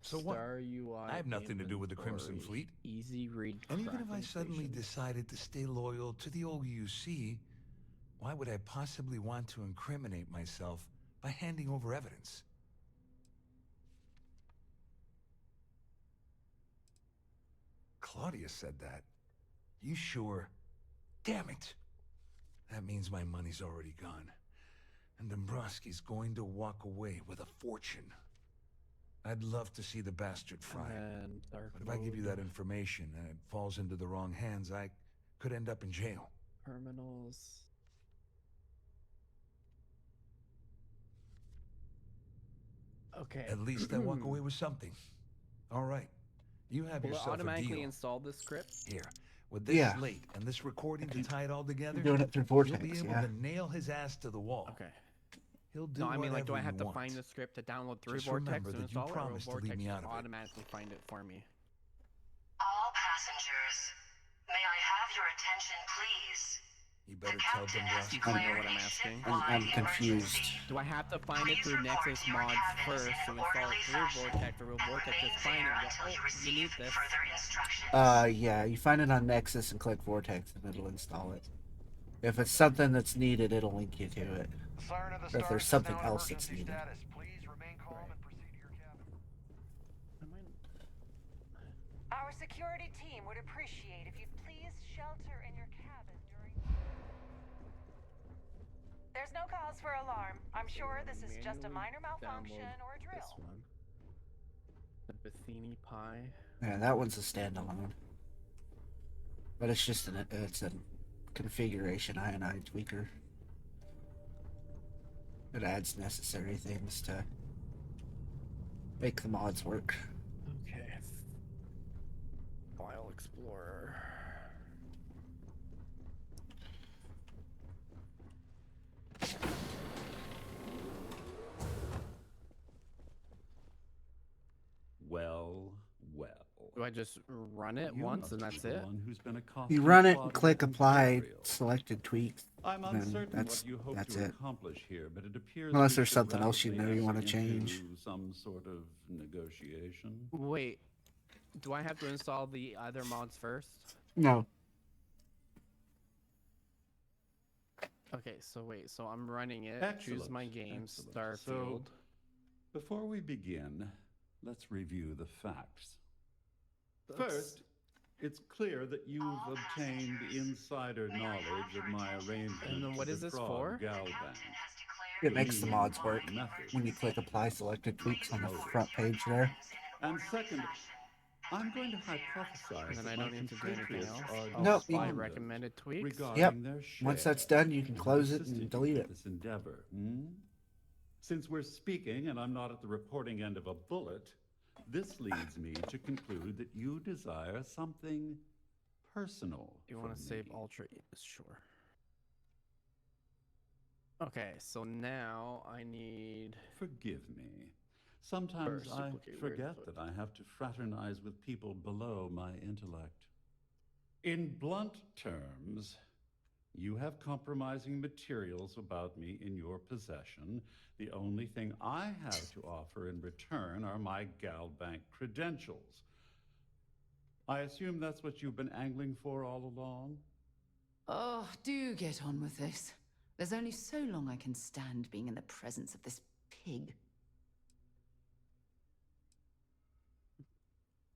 M: So what?
E: Star UI
M: I have nothing to do with the Crimson
E: inventory.
M: Fleet.
E: Easy read.
M: And even if I
E: crafting
M: suddenly
E: station.
M: decided to stay loyal to the OUC, why would I possibly want to incriminate myself by handing over evidence? Claudia said that. You sure? Damn it! That means my money's already gone. And Dombrowski's going to walk away with a fortune. I'd love to see the bastard fried. But if I give you that information and it falls into the wrong hands, I could end up in jail.
E: Terminals. Okay.
M: At least I walk away with something. All right. You have
E: Will it
M: yourself a
E: automatically
M: deal.
E: install this script?
M: Here, with this
A: Yeah.
M: slate and this recording to tie it all together,
A: You're doing it through
M: you'll
A: Vortex,
M: be able
A: yeah.
M: to nail his ass to the wall.
E: Okay.
M: He'll do
E: No, I mean, like, do I
M: whatever
E: have
M: you
E: to
M: want.
E: find the script to download through
M: Just
E: Vortex
M: remember
E: to
M: that you
E: install it, or will
M: promised to leave
E: Vortex
M: me
E: just
M: out of it.
E: automatically find it for me?
T: All passengers, may I have your attention, please?
M: You better tell Dombrowski.
E: I don't know what I'm asking.
A: I'm confused.
E: Do I have to find it through Nexus mods first to install it through Vortex, or will Vortex just find it and go, oh, you need this?
A: Yeah, you find it on Nexus and click Vortex and it'll install it. If it's something that's needed, it'll link you to it. Or if there's something else that's needed.
O: Our security team would appreciate if you'd please shelter in your cabin during... There's no cause for alarm. I'm sure this is just a minor malfunction or a drill.
E: This one. The Bethany Pie.
A: Yeah, that one's a standalone. But it's just it's a configuration INI tweaker. It adds necessary things to make the mods work.
E: Okay. File Explorer.
K: Well, well.
E: Do I just run it
K: You
E: once
K: must
E: and
K: be
E: that's
K: the
E: it?
K: one who's been accosting
A: You run it and
K: Claudia
A: click
K: and
A: apply
K: Gabriel.
A: selected tweaks.
K: I'm
A: and
K: uncertain
A: that's,
K: what you hope
A: that's
K: to
A: it.
K: accomplish here, but it appears
A: Unless
K: we
A: there's
K: should
A: something else you know
K: rapidly
A: you want to
K: enter
A: change.
K: into some sort of negotiation.
E: Wait. Do I have to install the other mods first?
A: No.
E: Okay, so wait. So I'm running it. Choose
K: Excellent,
E: my game,
K: excellent.
E: Starfield.
K: So, before we begin, let's review the facts. First, it's clear that you've obtained insider knowledge of my arrangement
E: And then what
K: to
E: is this
K: defraud
E: for?
K: Galbank.
A: It makes the mods work
K: Methods.
A: when you click apply selected tweaks on the front page there.
K: And second, I'm going to hypothesize
E: And then
K: that
E: I
K: my
E: don't need to do anything
K: compatriots
E: else.
K: are
E: I'll
A: Nope,
E: apply
A: you-
E: recommended tweaks.
K: regarding
A: Yep.
K: their
A: Once
K: share
A: that's done, you can
K: and
A: close it
K: assisted
A: and
K: you
A: delete
K: with
A: it.
K: This endeavor. Since we're speaking and I'm not at the reporting end of a bullet, this leads me to conclude that you desire something personal.
E: You want to
K: from
E: save
K: me.
E: Ultra? Sure. Okay, so now I need.
K: Forgive me. Sometimes
E: First,
K: I
E: duplicate weird
K: forget
E: foot.
K: that I have to fraternize with people below my intellect. In blunt terms, you have compromising materials about me in your possession. The only thing I have to offer in return are my Galbank credentials. I assume that's what you've been angling for all along?
B: Oh, do get on with this. There's only so long I can stand being in the presence of this pig.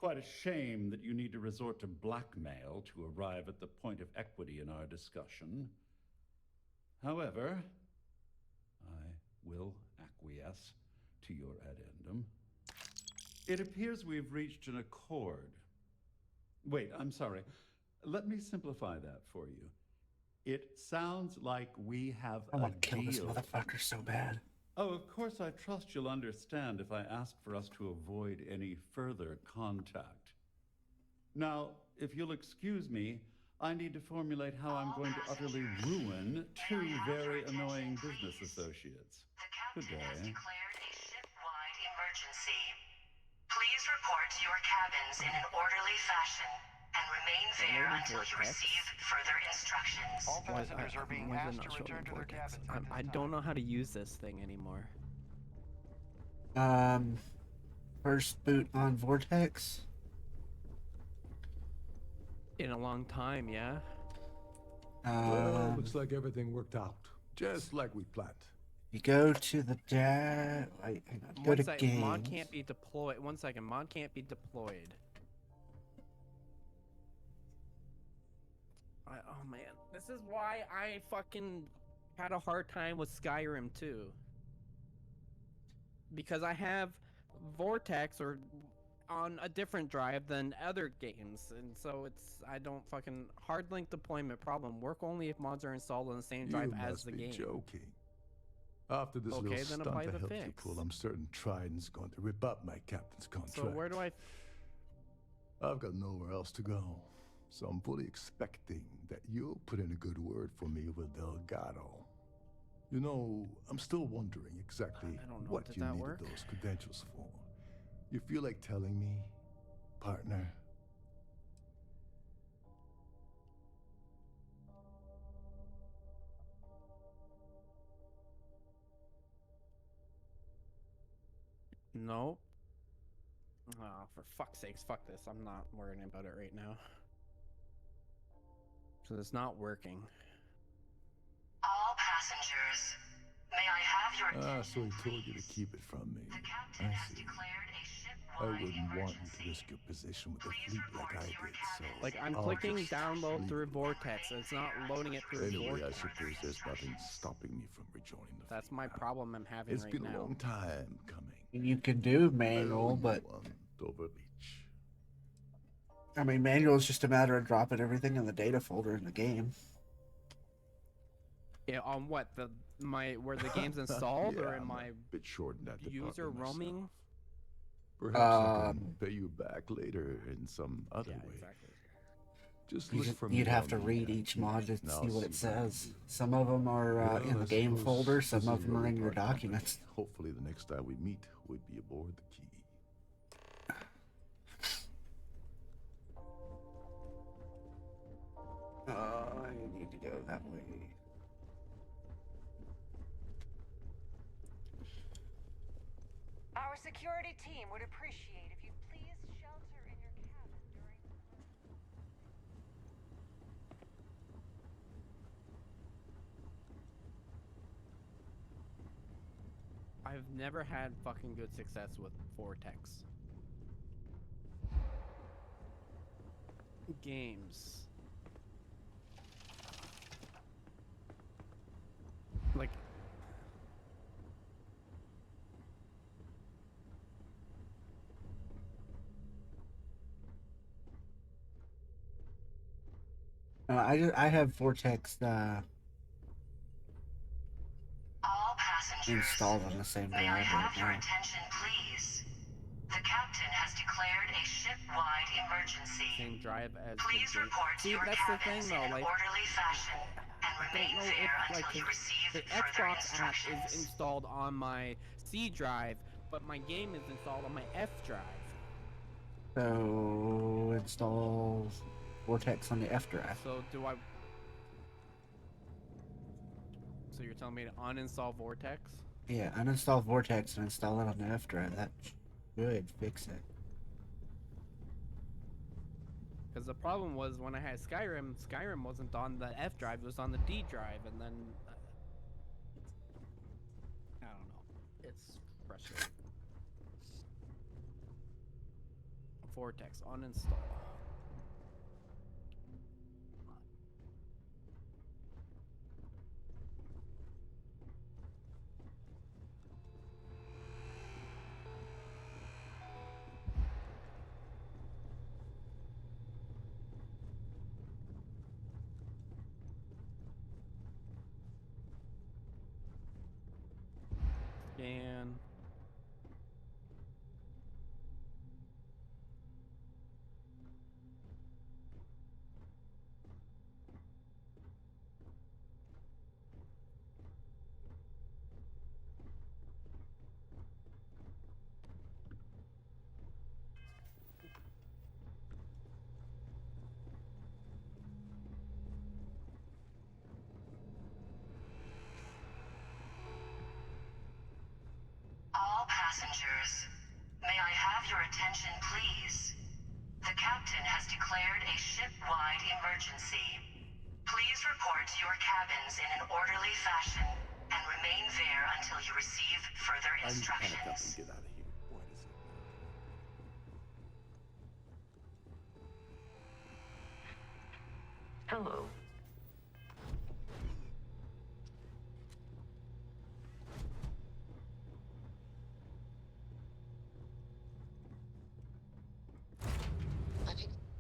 K: Quite a shame that you need to resort to blackmail to arrive at the point of equity in our discussion. However, I will acquiesce to your addendum. It appears we've reached an accord. Wait, I'm sorry. Let me simplify that for you. It sounds like we have
A: I
K: a
A: want to kill this
K: deal.
A: motherfucker so bad.
K: Oh, of course, I trust you'll understand if I ask for us to avoid any further contact. Now, if you'll excuse me, I need to formulate how I'm going to utterly ruin two very annoying business associates. Good day.
T: Declared a ship-wide emergency. Please report to your cabins in an orderly fashion and remain there until you receive further instructions.
J: All passengers are being asked to return to their cabins.
E: I don't know how to use this thing anymore.
A: First boot on Vortex.
E: In a long time, yeah.
C: Well, looks like everything worked out, just like we planned.
A: You go to the hang on, go to games.
E: Mod can't be deployed. 1 second, mod can't be deployed. Oh man, this is why I fucking had a hard time with Skyrim too. Because I have Vortex on a different drive than other games, and so I don't fucking hard link deployment problem. Work only if mods are installed on the same drive as the game.
C: Joking. After this
E: Okay,
C: little
E: then
C: stunt
E: apply
C: I
E: the
C: helped you
E: fix.
C: pull, I'm certain Trident's going to rip up my captain's contract.
E: So where do I?
C: I've got nowhere else to go, so I'm fully expecting that you'll put in a good word for me with Delgado. You know, I'm still wondering exactly what
E: Did
C: you
E: that
C: needed
E: work?
C: those credentials for. You feel like telling me, partner?
E: Nope. Oh, for fuck's sakes, fuck this. I'm not worrying about it right now. So it's not working.
T: All passengers, may I have your
C: So he told you to keep it from me. I see. I wouldn't want you to risk your position with a fleet like I did, so...
E: Like, I'm
C: I'll
E: clicking
C: just
E: download
C: leave
E: through
C: it.
E: Vortex, and it's not loading it through
C: Anyway,
E: Vortex.
C: I suppose there's nothing stopping me from rejoining the
E: That's my problem I'm having
C: It's
E: right
C: been
E: now.
C: a long time coming.
A: You can do manual,
C: I owe you
A: but
C: one, Dover Beach.
A: I mean, manual is just a matter of dropping everything in the data folder in the game.
E: Yeah, on what where the game's installed, or
C: Yeah,
E: in
C: I'm
E: my
C: a bit short in that
E: user
C: department myself.
E: roaming?
C: Perhaps I can pay you back later in some other way.
E: Exactly.
C: Just look for me
A: You'd have to
C: down
A: read
C: there.
A: each mod to
C: And I'll
A: see what it
C: see what I can
A: says.
C: do.
A: Some of them are
C: Well,
A: in the
C: I
A: game
C: suppose
A: folder,
C: this
A: some
C: is
A: of them are
C: really
A: in your
C: part company.
A: documents.
C: Hopefully the next time we meet, we'll be aboard the Key.
A: I need to go that way.
O: Our security team would appreciate if you'd please shelter in your cabin during the...
E: I've never had fucking good success with Vortex. Games. Like...
A: I have Vortex
T: All passengers,
A: installed on the same
T: may I
A: drive
T: have
A: right
T: your
A: now.
T: attention, please? The The captain has declared a ship-wide emergency.
E: Same drive as
T: Please
E: the gate.
T: report to
E: See,
T: your
E: that's the
T: cabins
E: thing though,
T: in an
E: like
T: orderly fashion and
E: I
T: remain
E: don't know
T: there
E: if
T: until
E: like
T: you receive
E: the
T: further
E: Xbox app
T: instructions.
E: is installed on my C drive, but my game is installed on my F drive.
A: So install Vortex on the F drive.
E: So do I? So you're telling me to uninstall Vortex?
A: Yeah, uninstall Vortex and install it on the F drive. That should fix it.
E: Because the problem was when I had Skyrim, Skyrim wasn't on the F drive, it was on the D drive, and then I don't know. It's frustrating. Vortex uninstall. Scan.
T: All passengers, may I have your attention, please? The captain has declared a ship-wide emergency. Please report to your cabins in an orderly fashion and remain there until you receive further
C: I need to pack up and
T: instructions.
C: get out of here. What is it?
O: Hello.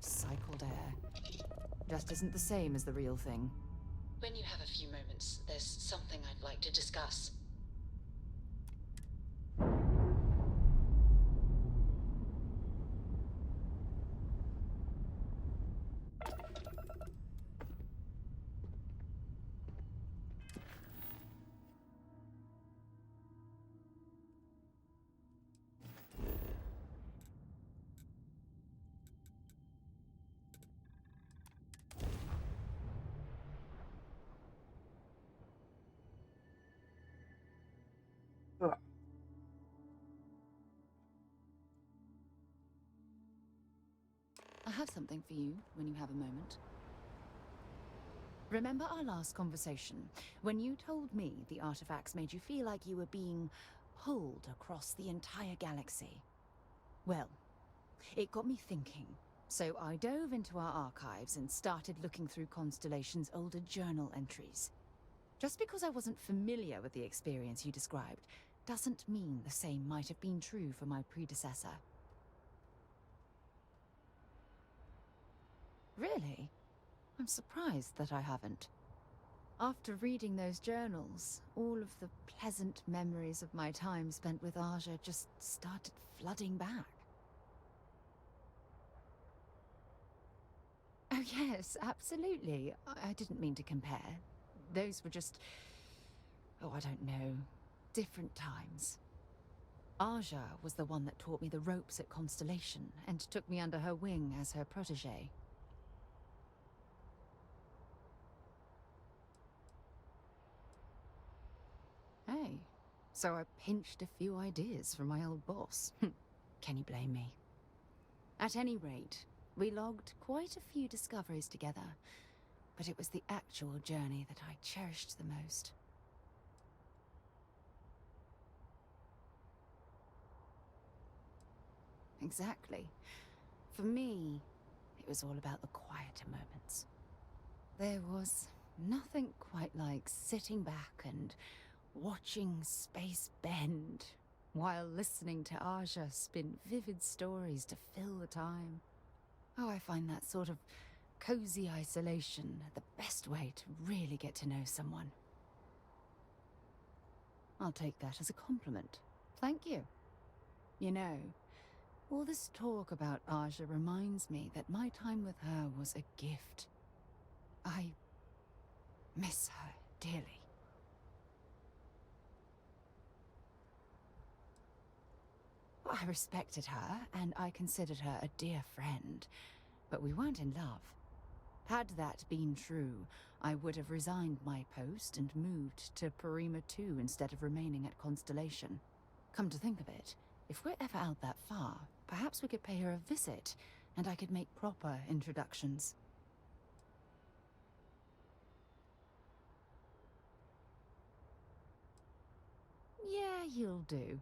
B: Cycled air. Just isn't the same as the real thing.
L: When you have a few moments, there's something I'd like to discuss.
B: I have something for you when you have a moment. Remember our last conversation, when you told me the artifacts made you feel like you were being pulled across the entire galaxy? Well, it got me thinking, so I dove into our archives and started looking through Constellation's older journal entries. Just because I wasn't familiar with the experience you described, doesn't mean the same might have been true for my predecessor. Really? I'm surprised that I haven't. After reading those journals, all of the pleasant memories of my time spent with Aja just started flooding back. Oh yes, absolutely. I didn't mean to compare. Those were just... oh, I don't know. Different times. Aja was the one that taught me the ropes at Constellation and took me under her wing as her protege. Hey, so I pinched a few ideas from my old boss. Can you blame me? At any rate, we logged quite a few discoveries together, but it was the actual journey that I cherished the most. Exactly. For me, it was all about the quieter moments. There was nothing quite like sitting back and watching space bend while listening to Aja spin vivid stories to fill the time. Oh, I find that sort of cozy isolation the best way to really get to know someone. I'll take that as a compliment. Thank you. You know, All this talk about Aja reminds me that my time with her was a gift. I miss her dearly. I respected her, and I considered her a dear friend, but we weren't in love. Had that been true, I would have resigned my post and moved to Parima 2 instead of remaining at Constellation. Come to think of it, if we're ever out that far, perhaps we could pay her a visit, and I could make proper introductions. Yeah, you'll do.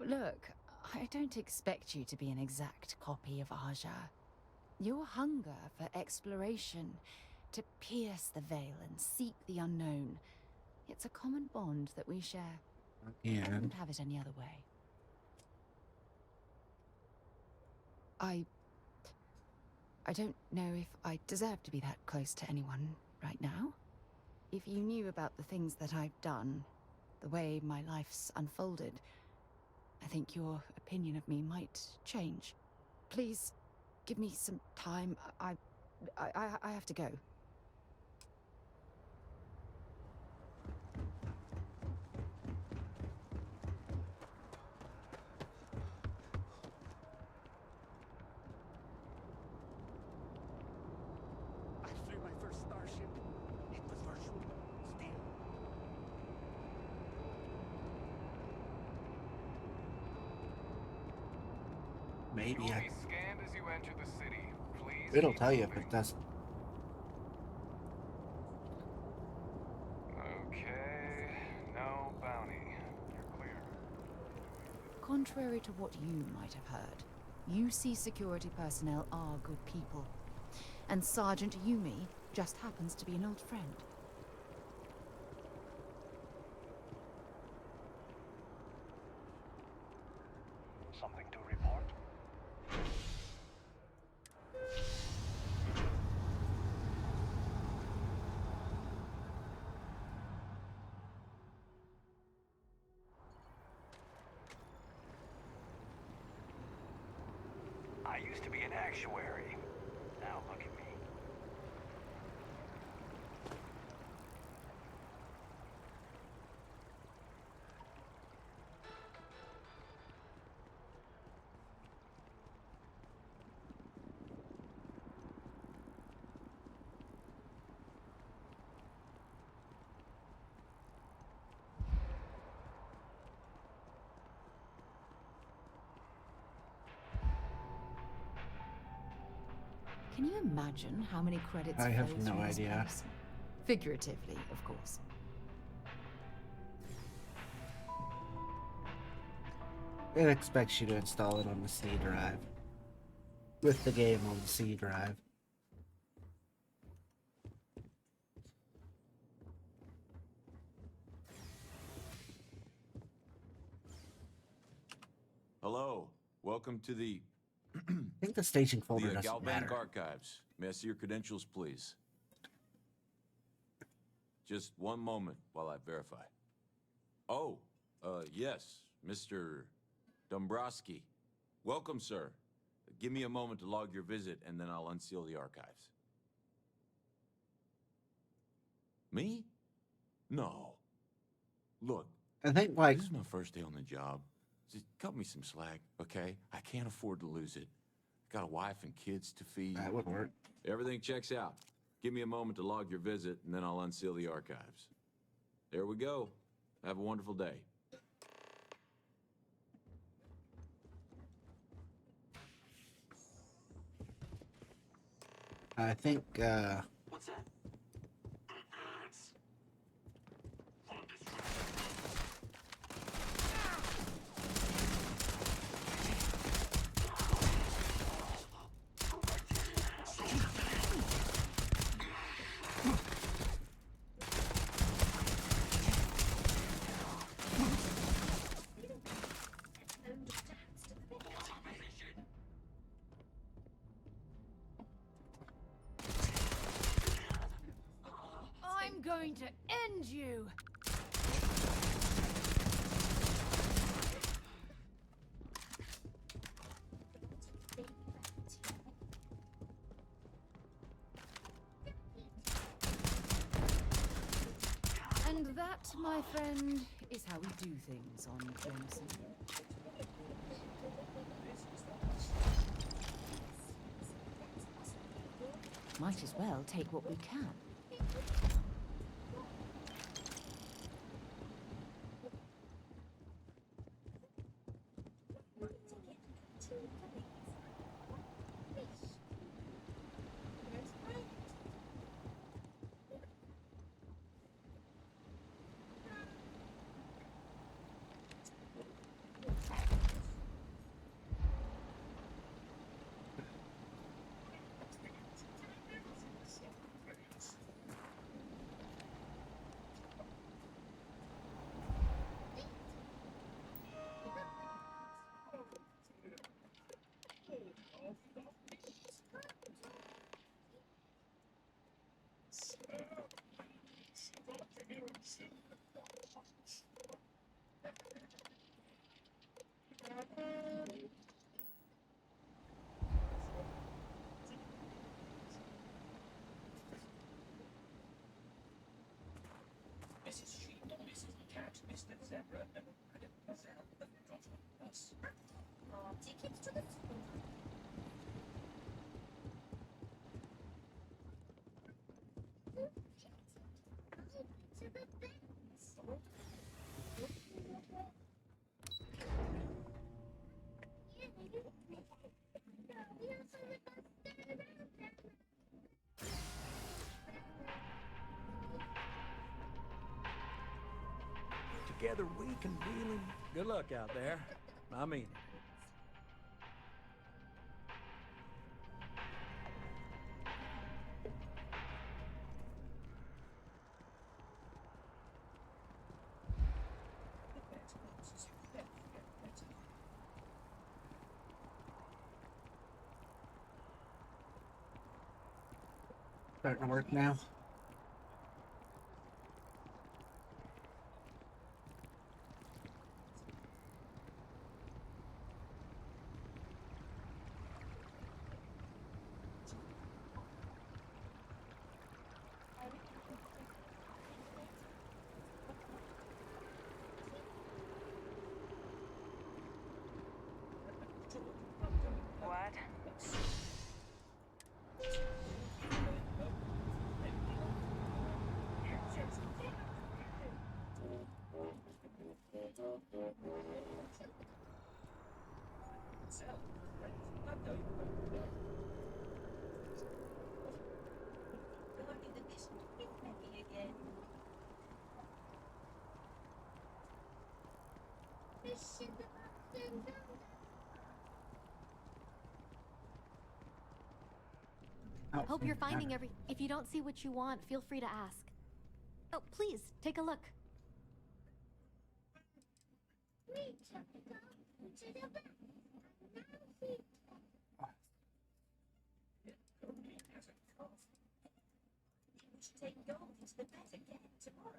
B: Look, I don't expect you to be an exact copy of Aja. Your hunger for exploration, to pierce the veil and seek the unknown, it's a common bond that we share. I wouldn't have it any other way. I don't know if I deserve to be that close to anyone right now. If you knew about the things that I've done, the way my life's unfolded, I think your opinion of me might change. Please, give me some time. I have to go.
Q: I flew my first starship. It was virtual. Still.
A: Maybe
J: You'll
A: I...
J: be scanned as you enter the city. Please
A: It'll
J: keep
A: tell you if
J: moving.
A: it doesn't.
J: Okay, no bounty. You're clear.
B: Contrary to what you might have heard, UC security personnel are good people. And Sergeant Yumi just happens to be an old friend.
J: Something to report? I used to be an actuary. Now look at me.
B: Can you imagine how many credits
A: I have
B: flow
A: no
B: through this
A: idea.
B: place? Figuratively, of course.
A: It expects you to install it on the C drive. With the game on the C drive.
P: Hello. Welcome to the
A: I think the staging folder
P: the
A: doesn't
P: Galbank
A: matter.
P: Archives. May I see your credentials, please? Just one moment while I verify. Oh, yes, Mr. Dombrowski. Welcome, sir. Give me a moment to log your visit, and then I'll unseal the archives. Me? No. Look,
A: I think, like...
P: this is my first day on the job. Just cut me some slack, okay? I can't afford to lose it. Got a wife and kids to feed.
A: That would work.
P: Everything checks out. Give me a moment to log your visit, and then I'll unseal the archives. There we go. Have a wonderful day.
A: I think,
J: What's that?
B: I'm going to end you! And that, my friend, is how we do things on Jameson. Might as well take what we can.
F: Mrs. Sheep, Mrs. Cat, Mr. Zebra, and Madame Gazelle have got on us. Tickets to the school.
R: Together we can really... Good luck out there. I mean it.
A: Starting to work now.
O: What?
S: Hope you're finding every... If you don't see what you want, feel free to ask. Oh, please, take a look.
F: Take gold into the bed again tomorrow.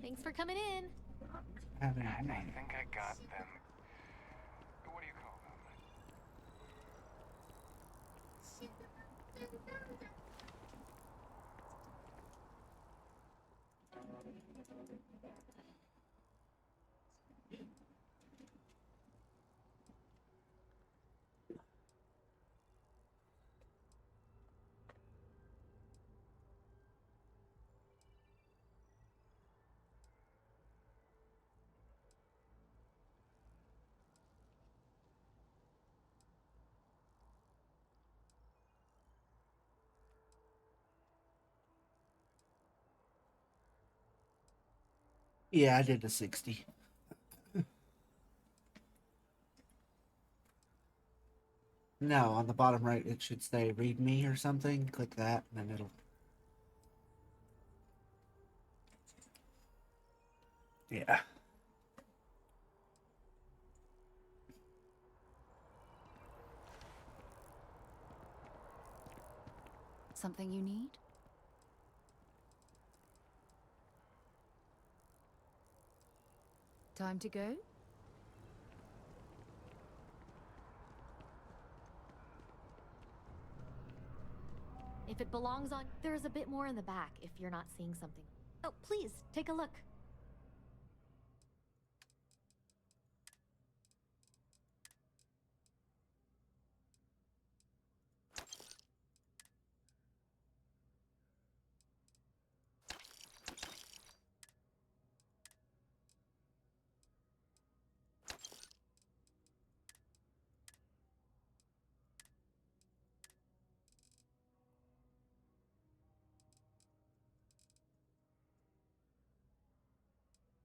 S: Thanks for coming in.
J: I think I got them. What do you call them?
A: Yeah, I did the 60. No, on the bottom right it should say read me or something. Click that and then it'll... Yeah.
B: Something you need? Time to go?
S: If it belongs on, there is a bit more in the back if you're not seeing something. Oh, please, take a look.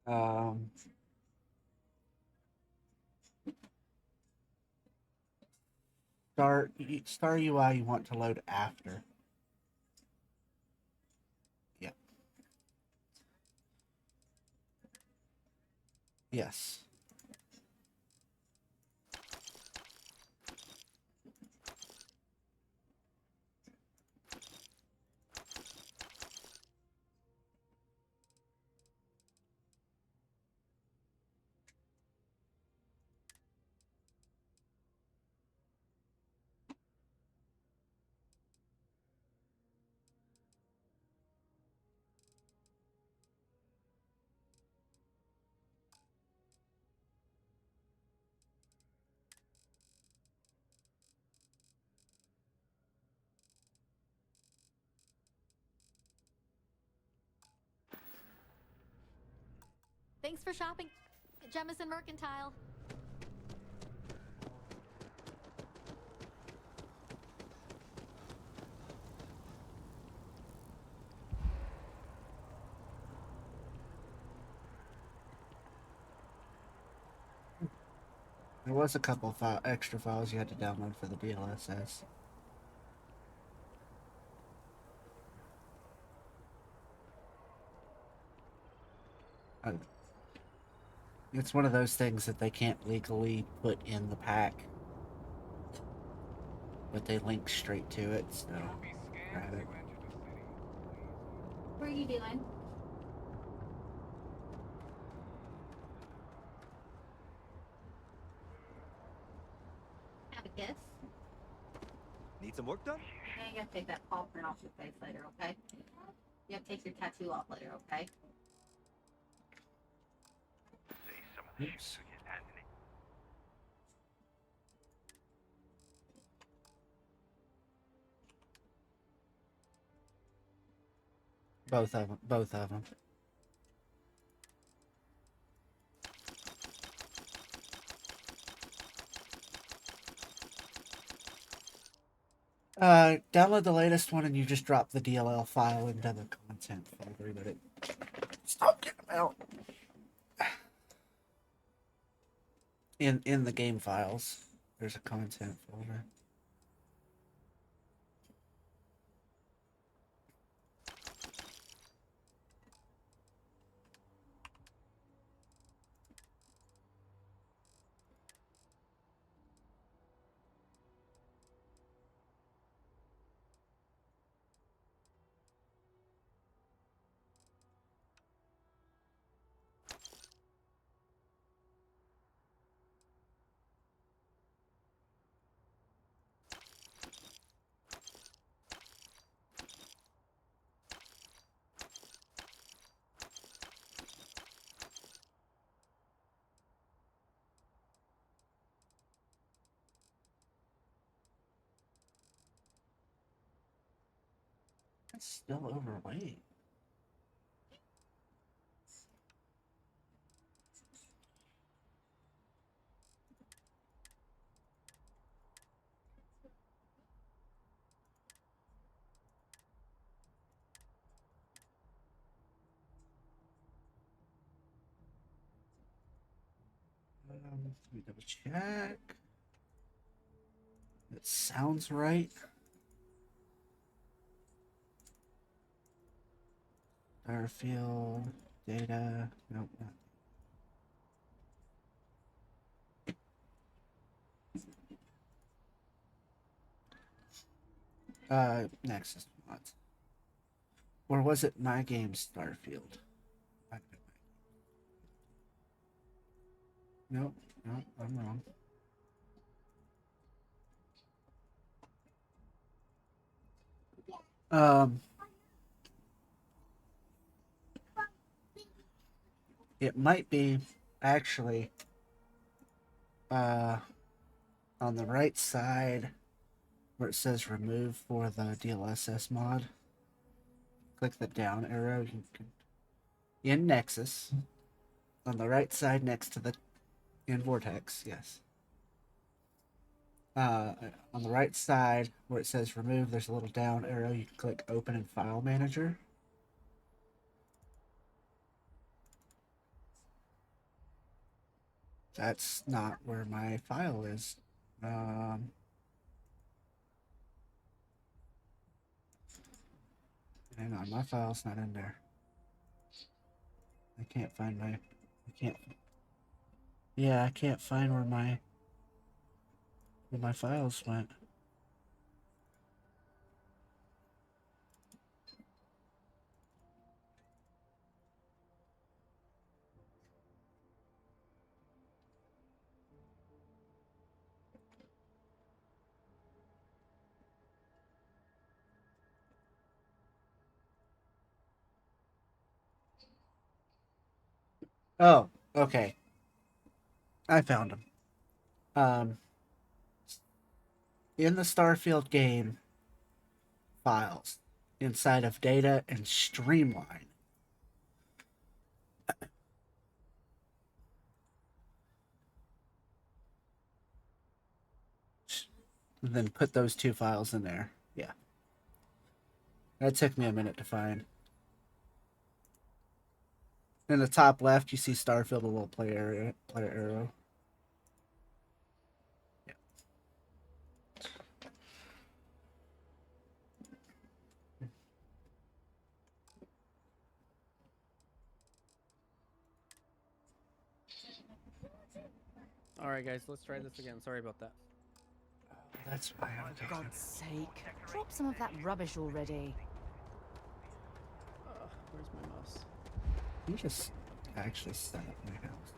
A: Um, Star UI you want to load after. Yeah. Yes.
S: Thanks for shopping, Jemison Mercantile.
A: There was a couple extra files you had to download for the DLSS. It's one of those things that they can't legally put in the pack, but they link straight to it, so grab it.
W: What are you doing? Have a kiss?
H: Need some work done?
W: Yeah, you gotta take that paw print off your face later, okay? You have to take your tattoo off later, okay?
A: Oops. Both of them. Both of them. Download the latest one and you just drop the DLL file into the content folder that it... Stop getting them out! In the game files, there's a content folder. That's still overweight. Let me double check. It sounds right. Starfield data. Nope. Not. Nexus mods. Or was it My Game Starfield? Nope, nope, I'm wrong. Um, it might be actually on the right side where it says remove for the DLSS mod. Click the down arrow. You can in Nexus on the right side next to the in Vortex. Yes. On the right side where it says remove, there's a little down arrow. You can click open in File Manager. That's not where my file is. Hang on, my file's not in there. I can't find my. I can't. Yeah, I can't find where my files went. Oh, okay. I found them. In the Starfield game files, inside of data and streamline, and then put those two files in there. Yeah. That took me a minute to find. In the top left, you see Starfield, a little player arrow. Yeah.
E: All right, guys, let's try this again. Sorry about that.
A: That's why I'm
B: For God's sake, drop some of that rubbish already.
E: Where's my mouse?
A: You just actually set up my house.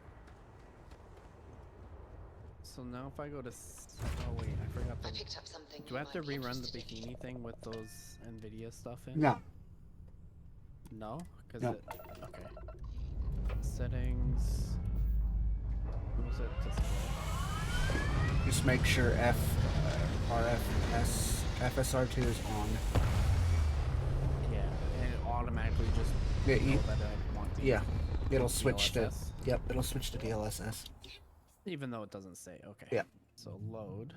E: So now if I go to... Oh, wait, I forgot the...
L: I picked up something.
E: Do I have to rerun the bikini thing with those NVIDIA stuff in?
A: No.
E: No? Because
A: No.
E: it... Okay. Settings... What was it?
A: Just make sure FSR2 is on.
E: Yeah, and it automatically just...
A: Yeah,
E: know that I want to
A: yeah.
E: use
A: It'll switch to...
E: DLSS.
A: Yep, it'll switch to DLSS.
E: Even though it doesn't say. Okay.
A: Yeah.
E: So load.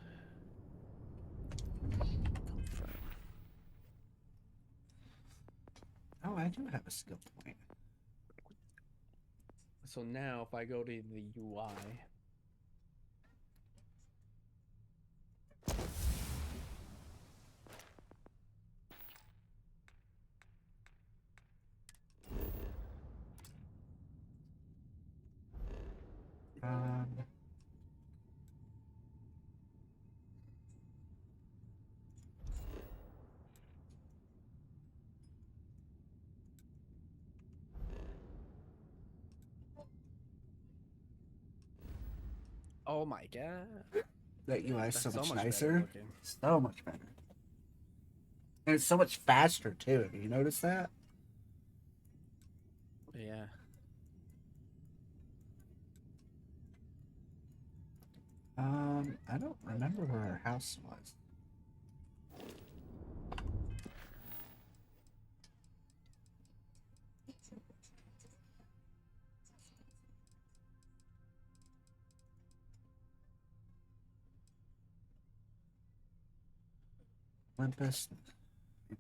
E: Confirm.
A: Oh, I do have a skill point.
E: So now if I go to the UI... Oh my god.
A: That UI is so
E: That's
A: much
E: better
A: nicer.
E: looking.
A: So much better. And it's so much faster, too. Have you noticed that?
E: Yeah.
A: I don't remember where our house was. Olympus. Okay.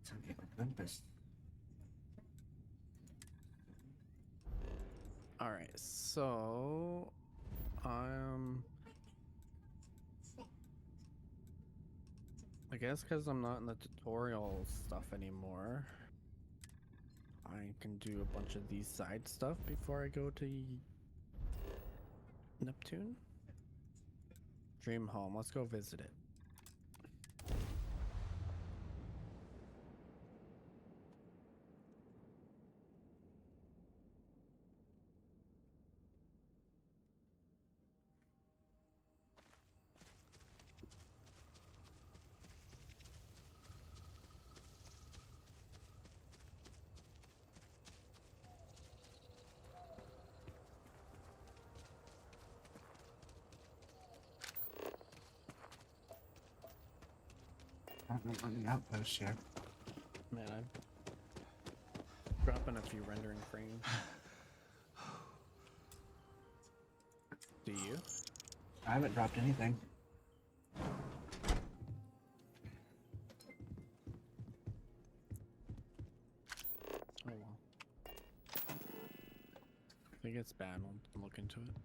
A: So, yeah, Olympus.
E: All right. So, I guess because I'm not in the tutorial stuff anymore, I can do a bunch of these side stuff before I go to Neptune. Dream home. Let's go visit it.
A: on the outpost here.
E: Man, I'm dropping a few rendering frames. Do you?
A: I haven't dropped anything.
E: Oh well. I think it's bad. I'll look into it.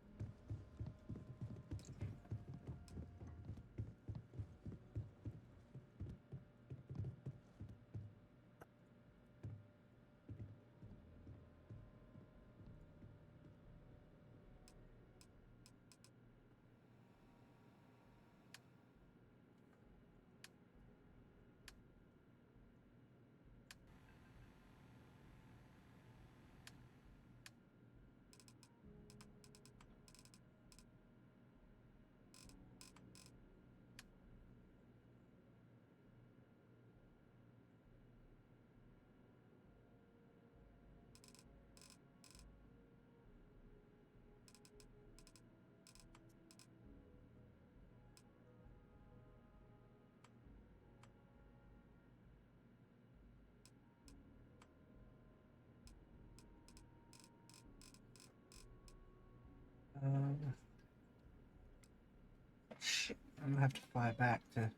A: Shit, I'm gonna have to fly back to.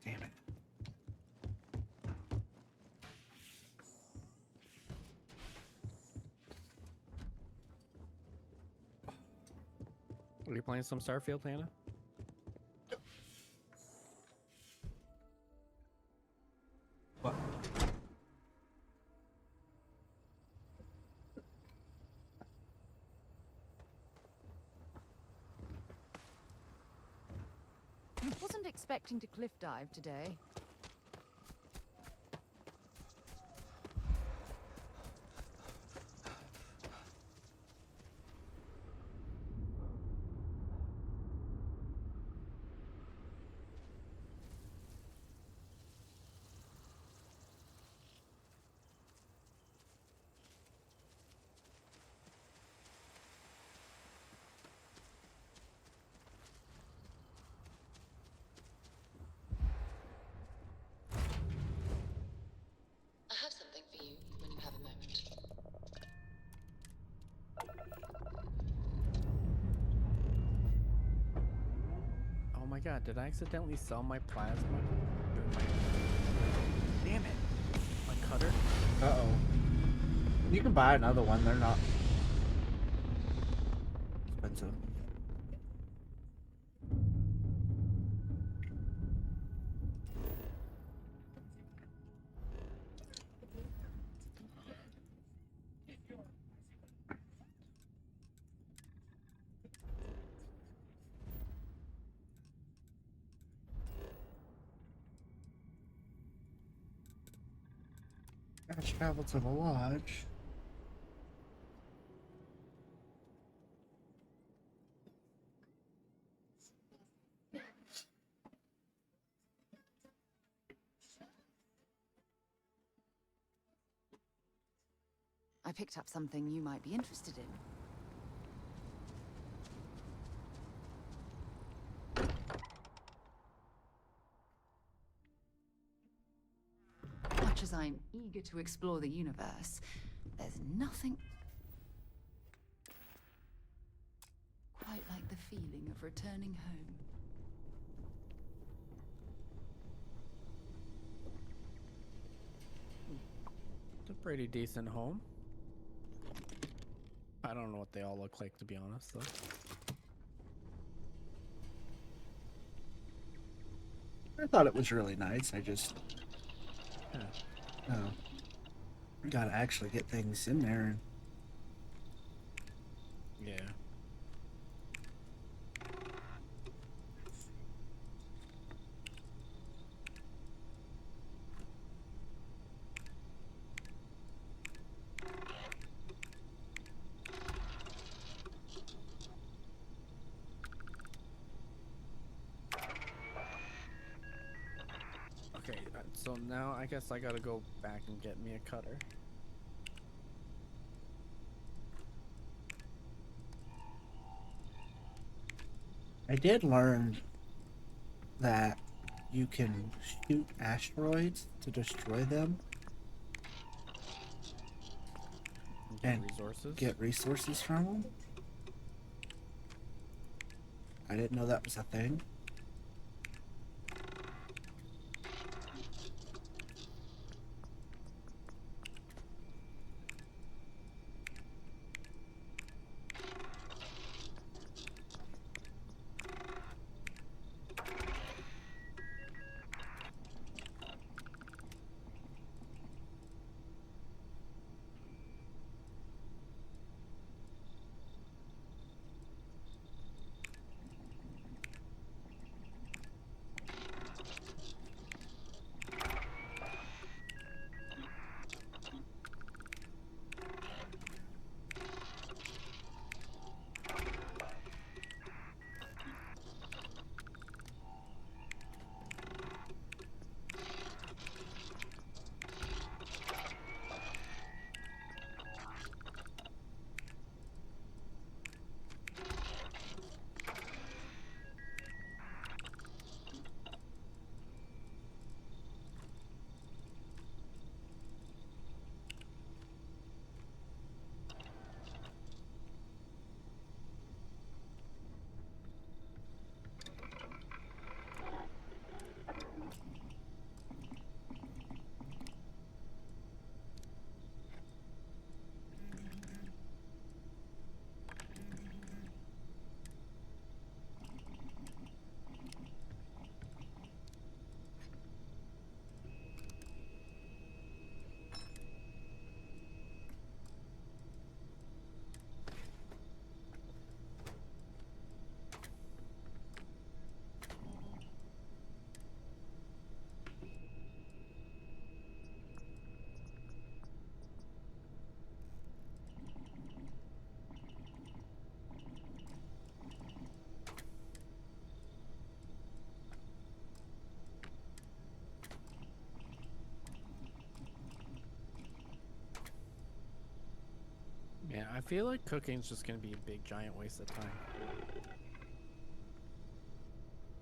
A: Damn it.
E: Are you playing some Starfield, Hannah?
A: What?
B: Wasn't expecting to cliff dive today.
L: I have something for you when you have a moment.
E: Oh my god, did I accidentally sell my plasma? Damn it! My cutter?
A: Uh-oh. You can buy another one, they're not expensive. Gotta travel to the lodge.
B: I picked up something you might be interested in. Much as I'm eager to explore the universe, there's nothing quite like the feeling of returning home.
E: It's a pretty decent home. I don't know what they all look like, to be honest, though.
A: I thought it was really nice. I just gotta actually get things in there.
E: Yeah. Okay, so now I guess I gotta go back and get me a cutter.
A: I did learn that you can shoot asteroids to destroy them
E: Get
A: and
E: resources.
A: get resources from them. I didn't know that was a thing.
E: Yeah, I feel like cooking's just gonna be a big giant waste of time.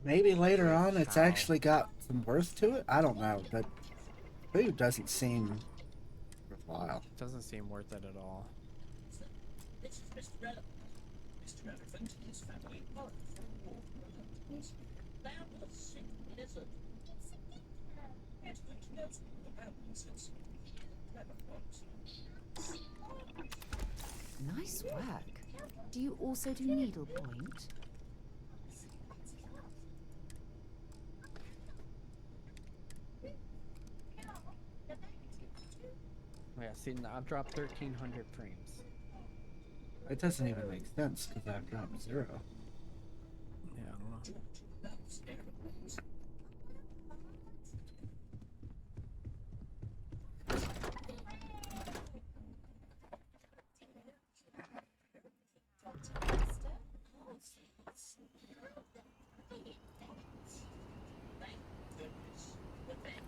A: Maybe later on it's
E: How?
A: actually got some worth to it. I don't know, but food doesn't seem worthwhile.
E: Doesn't seem worth it at all.
F: This is Mr. Elephant. Mr. Elephant and his family are from Wolverhamptons. They are a sick lizard. It's good to know about lizards. Clever ones.
B: Nice work. Do you also do needlepoint?
E: Yeah, see, I've dropped 1,300 frames.
A: It doesn't even make sense because I've dropped 0.
E: Yeah, I don't know.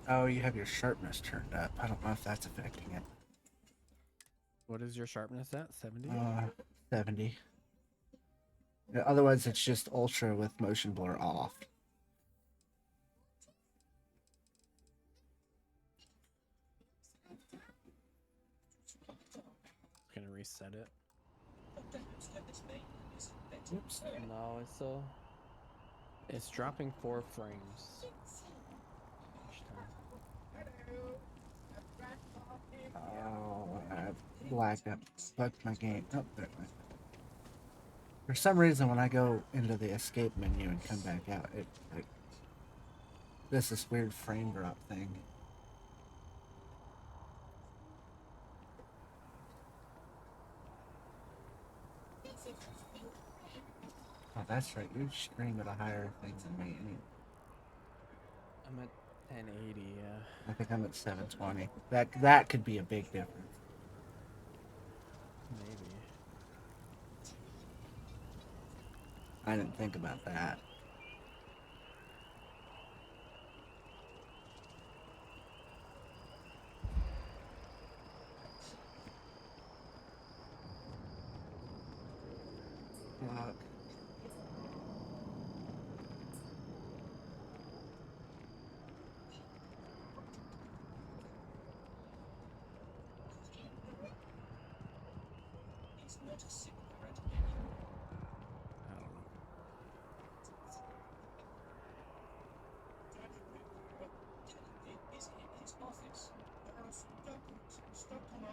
A: Oh, you have your sharpness turned up. I don't know if that's affecting it.
E: What is your sharpness at? 70?
A: 70. Yeah, otherwise, it's just ultra with motion blur off.
E: Gonna reset it.
A: Oops.
E: No, it's still. It's dropping 4 frames. Each time.
A: Oh, I've blacked up, bugged my game. Oh, there it went. For some reason, when I go into the escape menu and come back out, it like does this weird frame drop thing. Oh, that's right. You stream at a higher thing than me.
E: I'm at 1080, yeah.
A: I think I'm at 720. That could be a big difference.
E: Maybe.
A: I didn't think about that. Fuck.
F: not a signaler at any.
E: I don't know.
F: It is in his office. Stop now.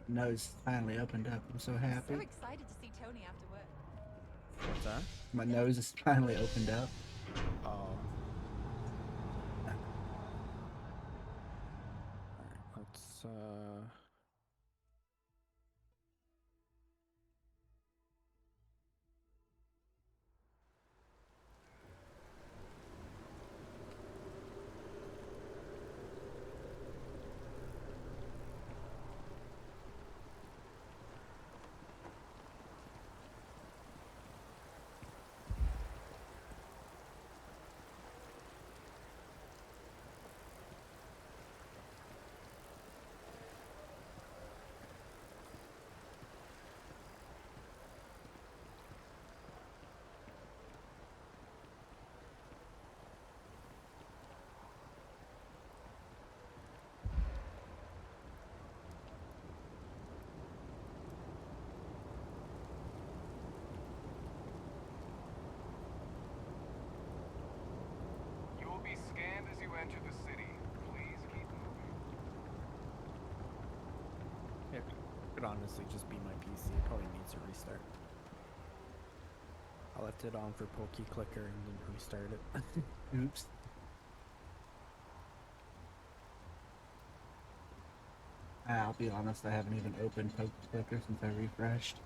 A: Nose finally opened up. I'm so happy.
D: So excited to see Tony after work.
E: What's that?
A: My nose is finally opened up.
E: Oh. Alright, let's
J: You will be scanned as you enter the city. Please keep moving.
E: It could honestly just be my PC. It probably needs a restart. I left it on for Pokey Clicker and didn't restart it.
A: Oops. I'll be honest, I haven't even opened Poke Clicker since I refreshed.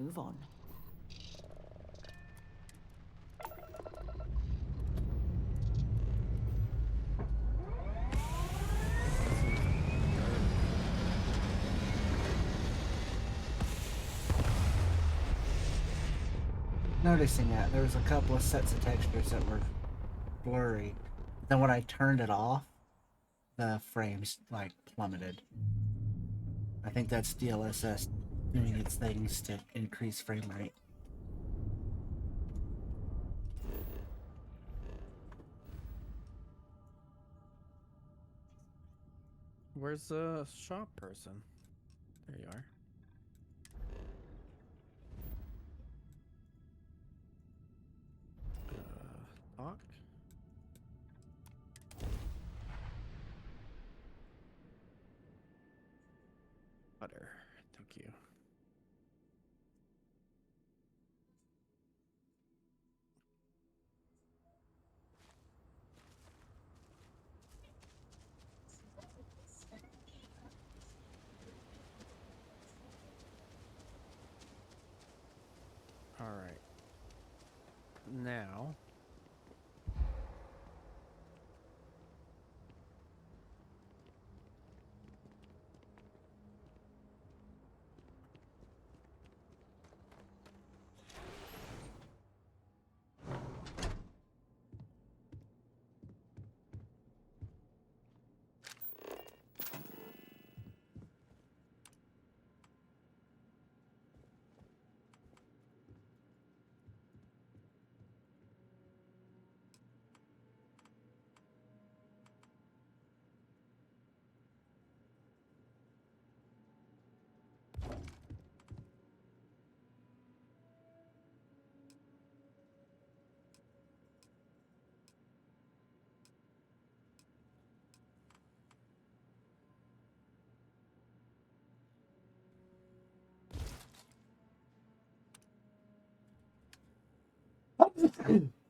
B: Move on.
A: Noticing that there was a couple of sets of textures that were blurry. Then when I turned it off, the frames like plummeted. I think that's DLSS doing its things to increase frame rate.
E: Where's the shop person? There you are. Talk? Butter. Thank you. All right. Now.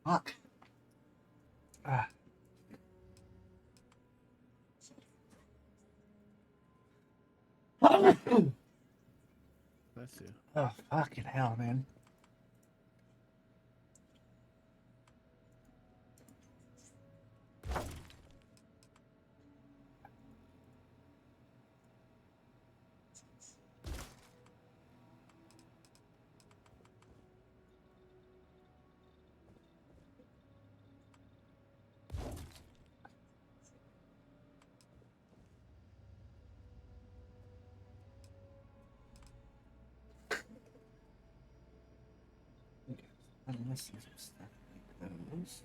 A: Fuck. Ah.
E: Bless you.
A: Oh, fucking hell, man. Unless there's stuff like those.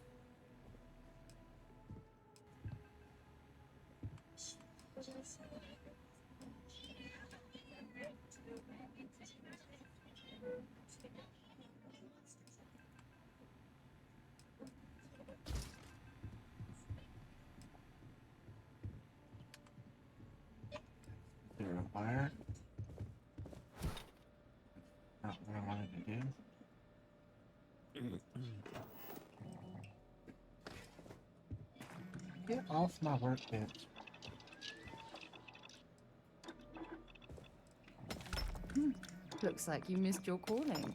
A: There a wire? Not what I wanted to do. Get off my workbench.
B: Looks like you missed your calling.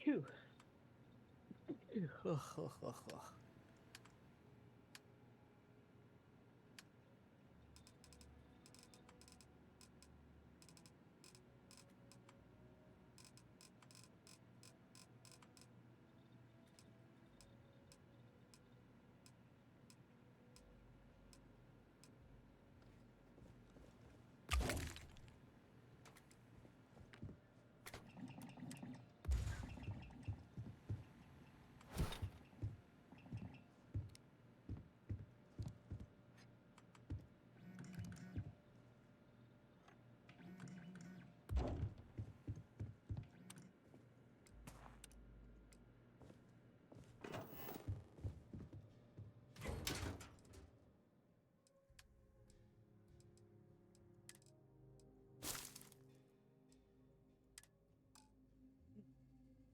E: Phew.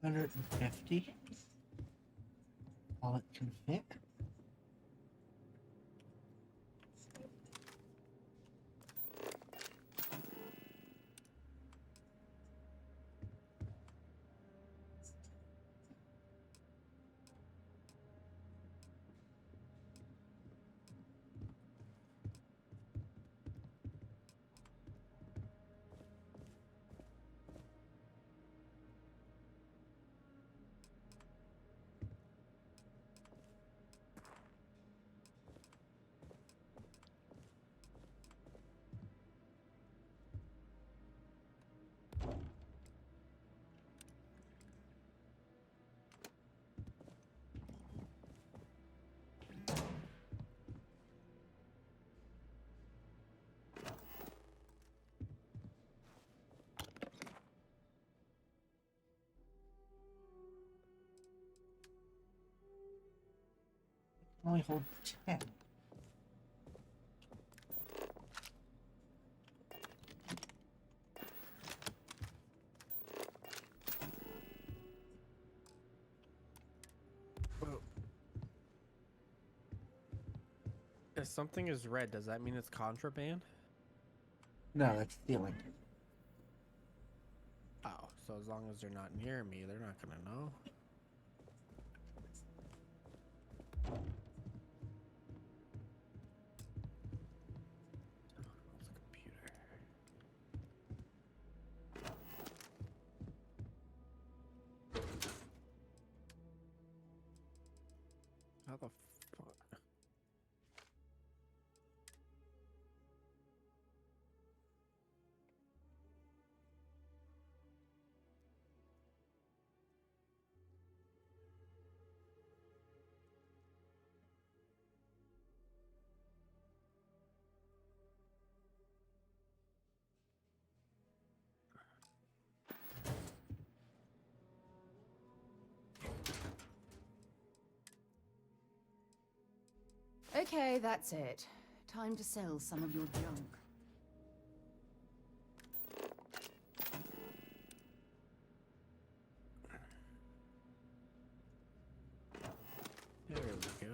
A: 150. All it can fit. Only hold 10.
E: If something is red, does that mean it's contraband?
A: No, that's stealing.
E: Oh, so as long as they're not near me, they're not gonna know. How the fuck?
B: Okay, that's it. Time to sell some of your junk.
E: There we go.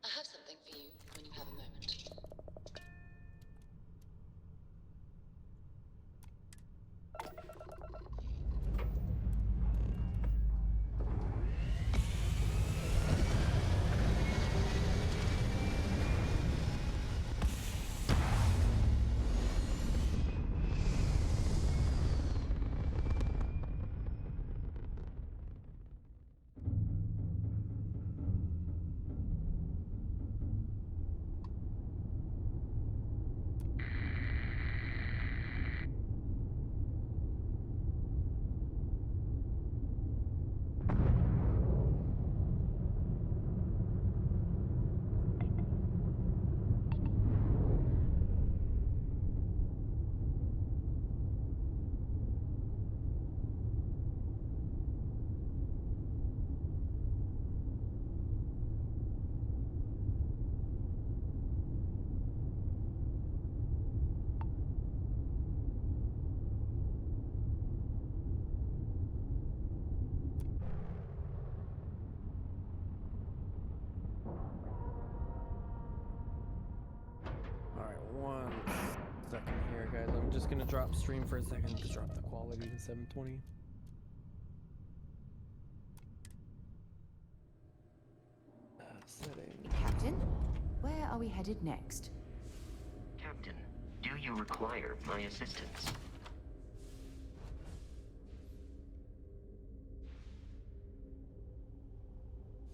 L: I have something for you when you have a moment.
E: Alright, 1 second here, guys. I'm just gonna drop stream for a second to drop the quality to 720. Setting.
B: Captain, where are we headed next?
G: Captain, do you require my assistance?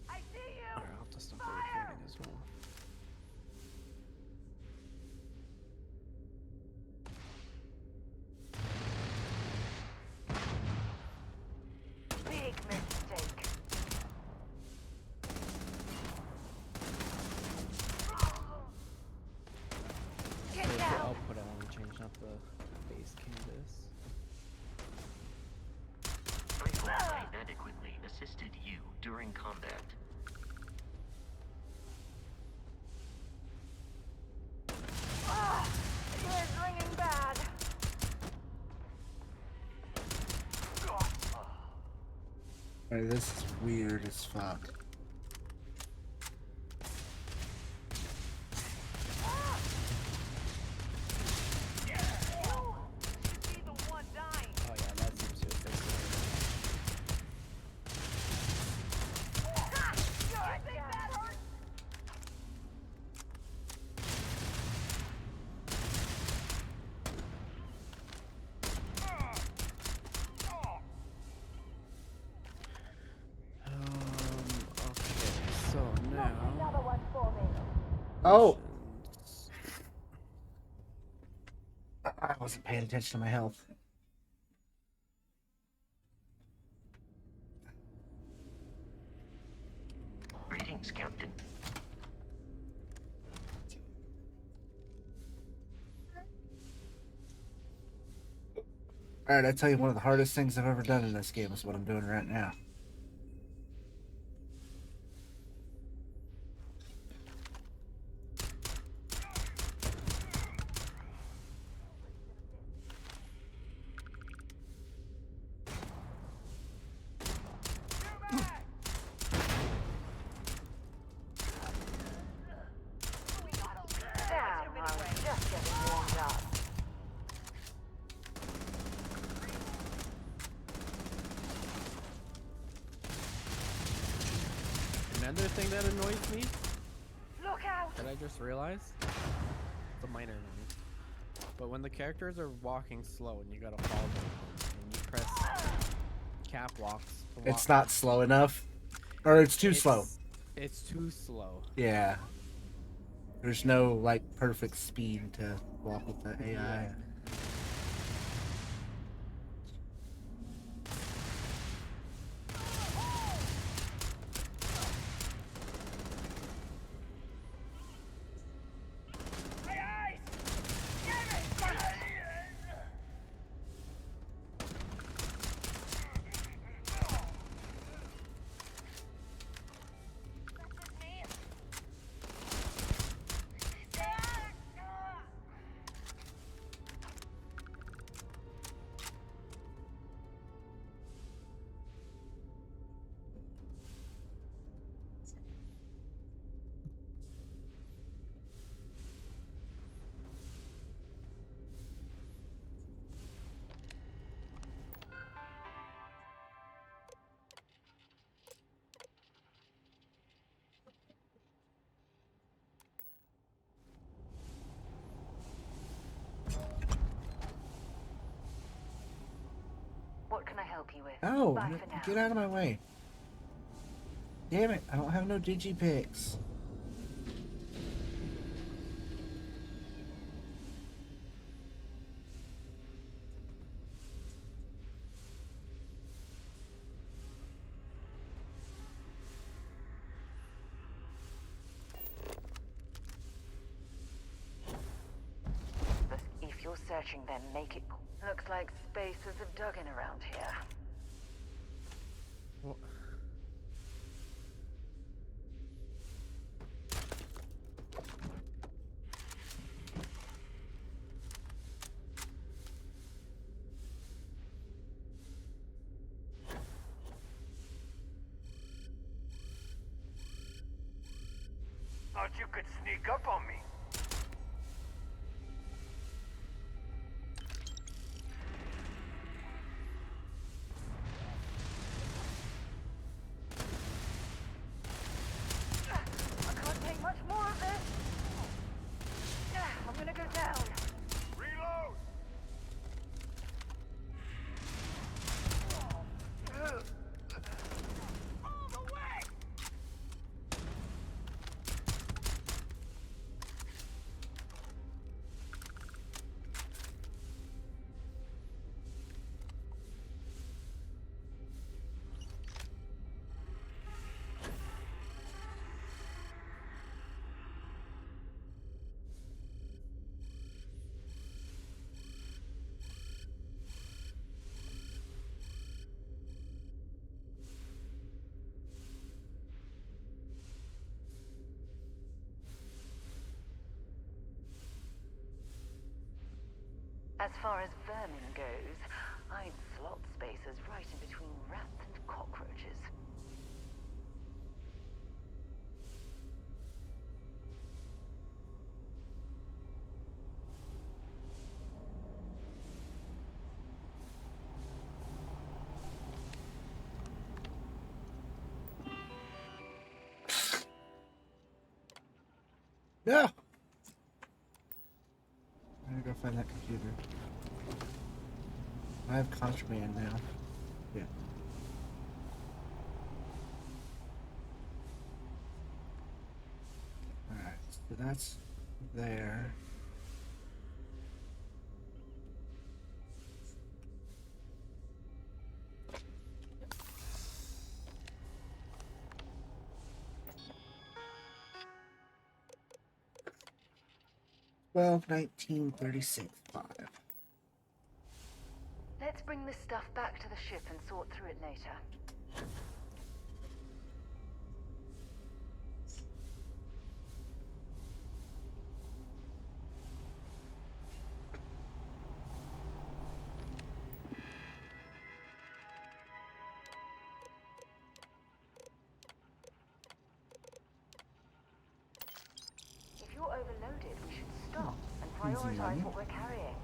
O: I see you!
E: Alright, I'll have to stop the recording as well.
O: Big mistake. Get
E: There's the
O: down!
E: output I want to change, not the base canvas.
G: I hope I adequately assisted you during combat.
O: It is ringing back!
A: Alright, this is weird as fuck.
E: Oh yeah, that seems to fix okay, so now.
A: Oh! I wasn't paying attention to my health.
G: Greetings, Captain.
A: Alright, I tell you, one of the hardest things I've ever done in this game is what I'm doing right now.
E: Another thing that annoys me
O: Look out!
E: that I just realized, it's a minor annoyance, but when the characters are walking slow and you gotta follow them and you press cap locks to walk,
A: It's not slow enough. Or it's too slow.
E: It's too slow.
A: Yeah. There's no, like, perfect speed to walk with the AI.
E: Yeah.
O: What can I help you with?
A: Oh,
O: Bye for now.
A: get out of my way. Damn it, I don't have no digipicks.
O: If you're searching, then make it. Looks like spacers have dug in around here.
E: What?
J: Thought you could sneak up on me.
O: I can't take much more of this. I'm gonna go down.
J: Reload! All the way!
O: As far as vermin goes, I'd slot spacers right in between rats and cockroaches. cockroaches.
A: No! I'm gonna go find that computer. I have contraband now. Yeah. Alright, so that's there. Well, 1936 5.
O: Let's bring this stuff back to the ship and sort through it later. If you're overloaded, we should stop and prioritize what we're carrying.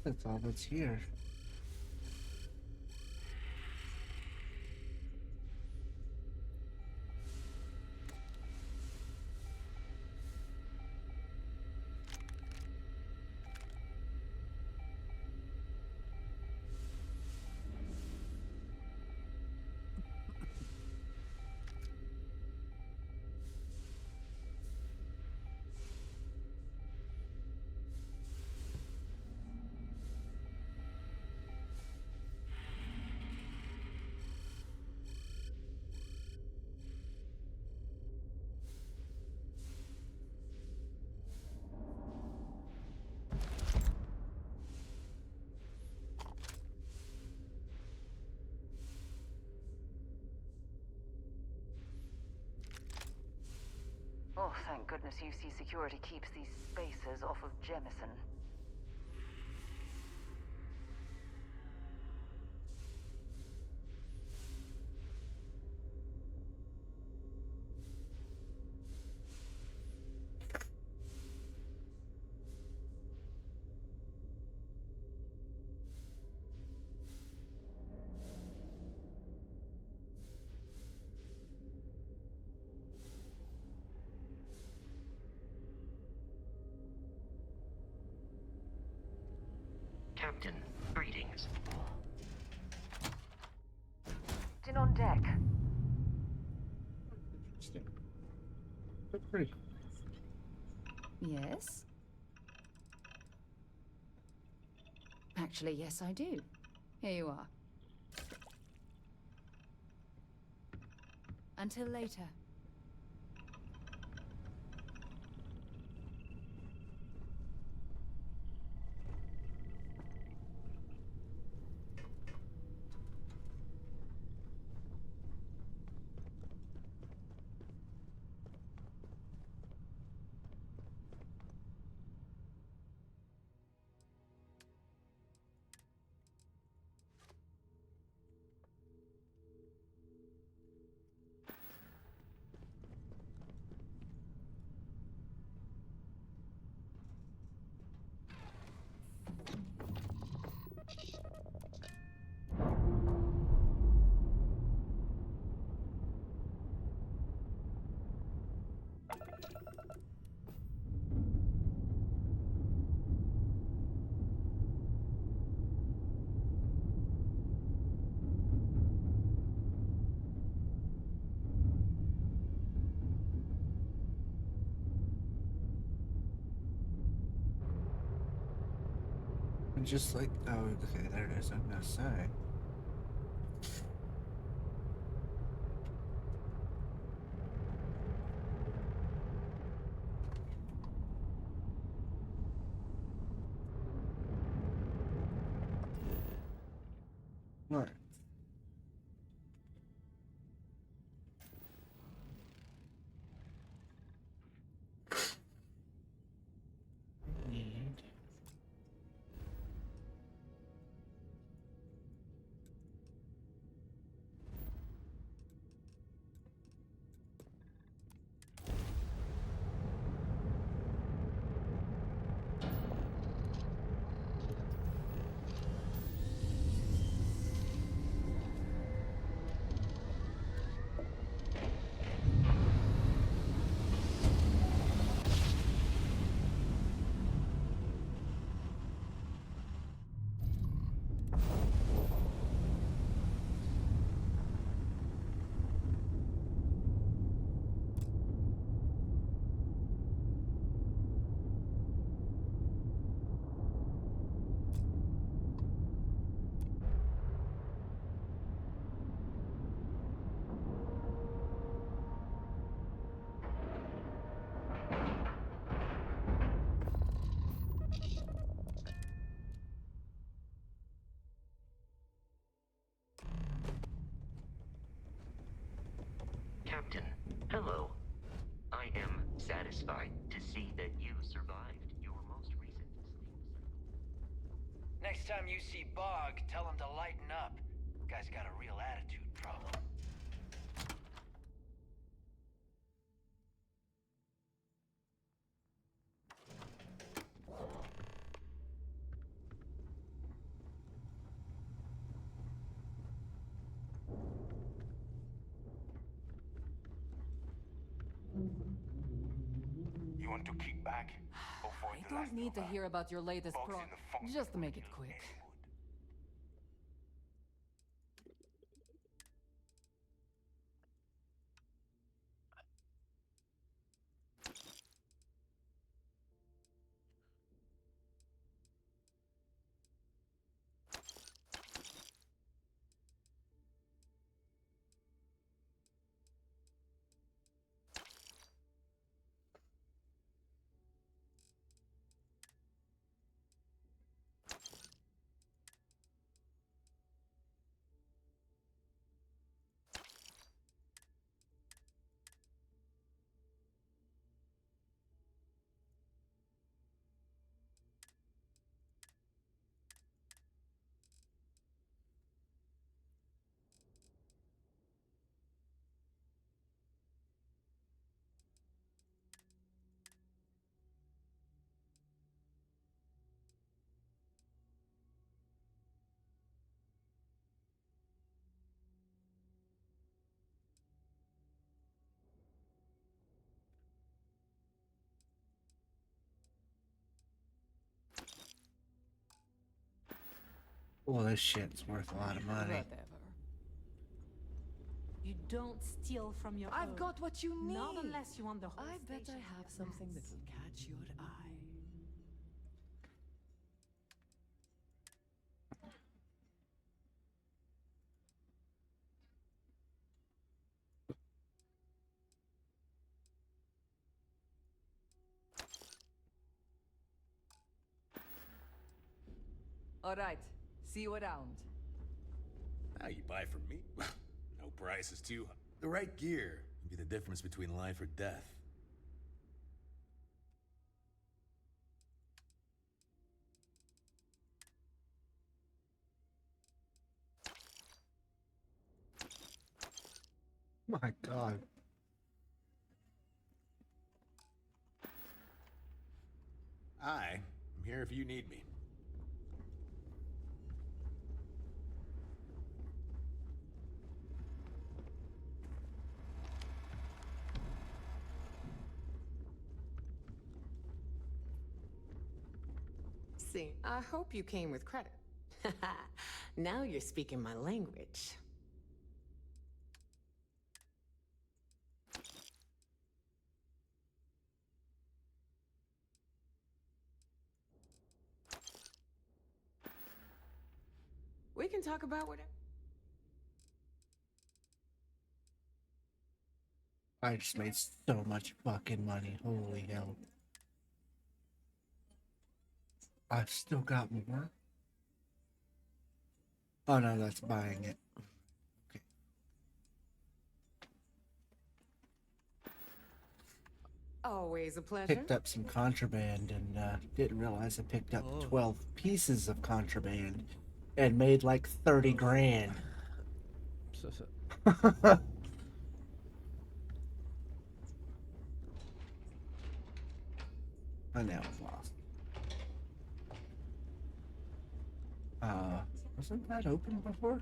A: That's all that's here.
O: Oh, thank goodness UC security keeps these spacers off of Jemison.
G: Captain, greetings.
O: Captain on deck.
A: Interesting. So pretty.
B: Yes? Actually, yes, I do. Here you are. Until later.
A: Just like, oh, okay, there it is. I'm gonna say. All right. Need.
G: Captain, hello. I am satisfied to see that you survived your most recent sleep.
I: Next time you see Bog, tell him to lighten up. Guy's got a real attitude problem.
J: You want to kick back?
N: I don't need to hear about your latest pro. Just make it quick.
A: Well, this shit's worth a lot of money.
N: Whatever.
U: You don't steal from your
N: I've
U: own.
N: got what you need.
U: Not unless you want the whole
N: I bet I
U: station
N: have
U: at
N: something that
U: once.
N: will catch your eye. All right. See you around.
X: Now you buy from me? No price is too high. The right gear would be the difference between life or death.
A: My God.
X: I'm here if you need me.
Y: See, I hope you came with credit. Now you're speaking my language. We can talk about whatever.
A: I just made so much fucking money. Holy hell. I've still got more. Oh no, that's buying it. Okay.
Y: Always a pleasure.
A: Picked up some contraband and didn't realize I picked up 12 pieces of contraband and made like 30 grand. I now I'm lost. Wasn't that open before?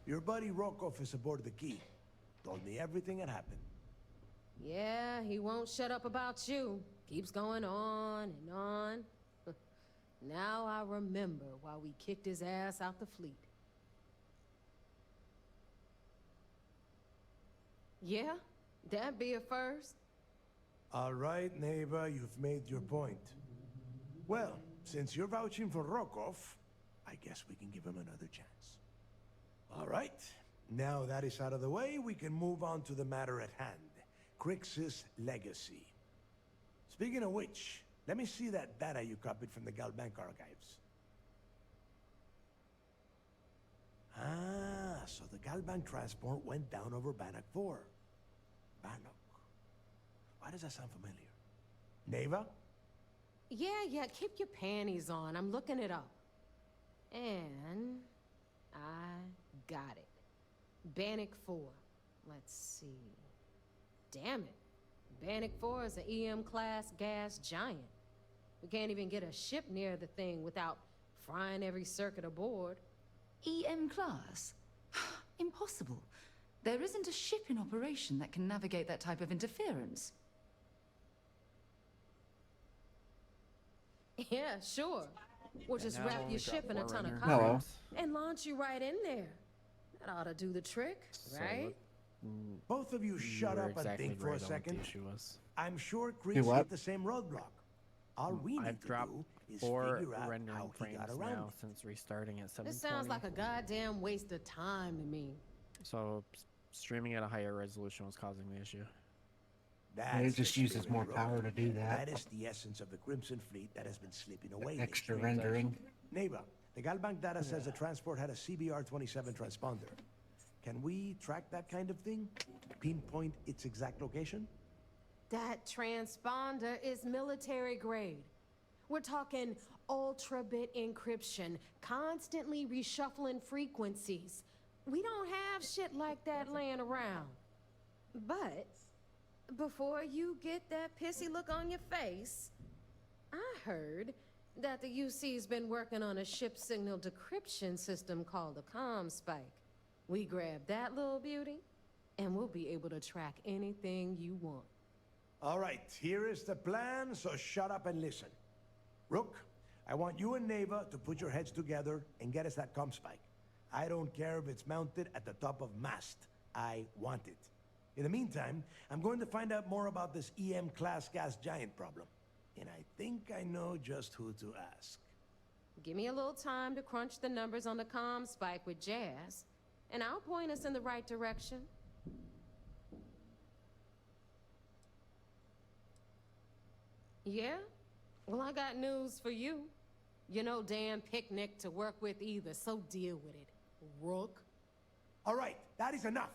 C: Your buddy Rokov is aboard the Key. Told me everything that happened.
Y: Yeah, he won't shut up about you. Keeps going on and on. Now I remember why we kicked his ass out the fleet. Yeah, that'd be a first.
C: All right, neighbor, you've made your point. Well, since you're vouching for Rokov, I guess we can give him another chance. All right, now that is out of the way, we can move on to the matter at hand. Crix's legacy. Speaking of which, let me see that data you copied from the Galbank archives. Ah, so the Galbank transport went down over Bannock 4. Bannock. Why does that sound familiar? Neva?
Y: Yeah, keep your panties on. I'm looking it up. And I got it. Bannock 4. Let's see. Damn it. Bannock 4 is an EM-class gas giant. We can't even get a ship near the thing without frying every circuit aboard.
B: EM class? Impossible. There isn't a ship in operation that can navigate that type of interference.
Y: Yeah, sure. We'll just
E: now
Y: wrap
E: I've only
Y: your
E: got
Y: ship in a
E: 4
Y: ton of
E: render
Y: cotton
E: frames.
Y: and launch you right in there. That ought to do the trick, right?
C: Both of you shut
E: were
C: up
E: exactly
C: and think for
E: right
C: a
E: on what
C: second.
E: the issue was.
C: I'm sure
A: Do
C: Creeks
A: what?
C: hit the same roadblock. All we need
E: I've
C: to
E: dropped
C: do is
E: 4
C: figure out
E: rendering
C: how he
E: frames
C: got around
E: now
C: it.
E: since restarting at 720.
Y: This sounds like a goddamn waste of time to me.
E: So streaming at a higher resolution was causing the issue.
A: And it
C: That's
A: just
C: the
A: uses
C: spirit,
A: more
C: Rook.
A: power to do that.
C: That is the essence of the Crimson Fleet that has been slipping away.
A: Extra
C: lately.
A: rendering.
C: Neighbor, the Galbank data says the transport had a CBR-27 transponder. Can we track that kind of thing? Pinpoint its exact location?
Y: That transponder is military grade. We're talking ultra-bit encryption, constantly reshuffling frequencies. We don't have shit like that laying around. But before you get that pissy look on your face, I heard that the UC's been working on a ship signal decryption system called a ComSpike. We grab that little beauty, and we'll be able to track anything you want.
C: All right, here is the plan, so shut up and listen. Rook, I want you and Neva to put your heads together and get us that ComSpike. I don't care if it's mounted at the top of mast. I want it. In the meantime, I'm going to find out more about this EM-class gas giant problem. And I think I know just who to ask.
Y: Give me a little time to crunch the numbers on the ComSpike with Jazz, and I'll point us in the right direction. Yeah? Well, I got news for you. You're no damn picnic to work with either, so deal with it, Rook.
C: All right, that is enough.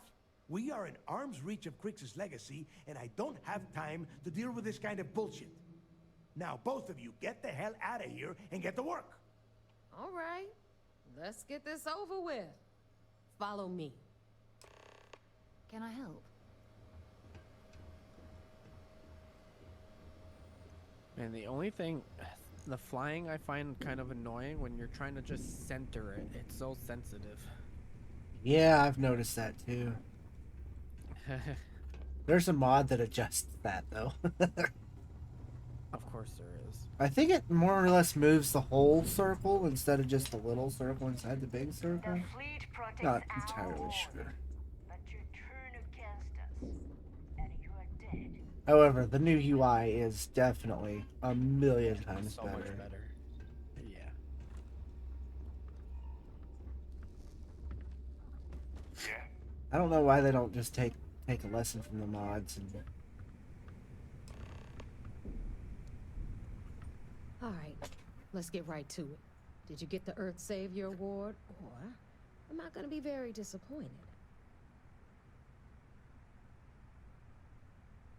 C: We are in arm's reach of Crix's legacy, and I don't have time to deal with this kind of bullshit. Now, both of you, get the hell out of here and get to work.
Y: All right, let's get this over with. Follow me.
B: Can I help?
E: And the only thing, the flying I find kind of annoying when you're trying to just center it. It's so sensitive.
A: Yeah, I've noticed that too. There's a mod that adjusts that though.
E: Of course there is.
A: I think it more or less moves the whole circle instead of just the little circle inside the big circle. Not entirely sure. However, the new UI is definitely a million times
E: So
A: better.
E: much better. Yeah.
A: I don't know why they don't just take a lesson from the mods and.
Y: All right, let's get right to it. Did you get the Earth Savior Award, or am I gonna be very disappointed?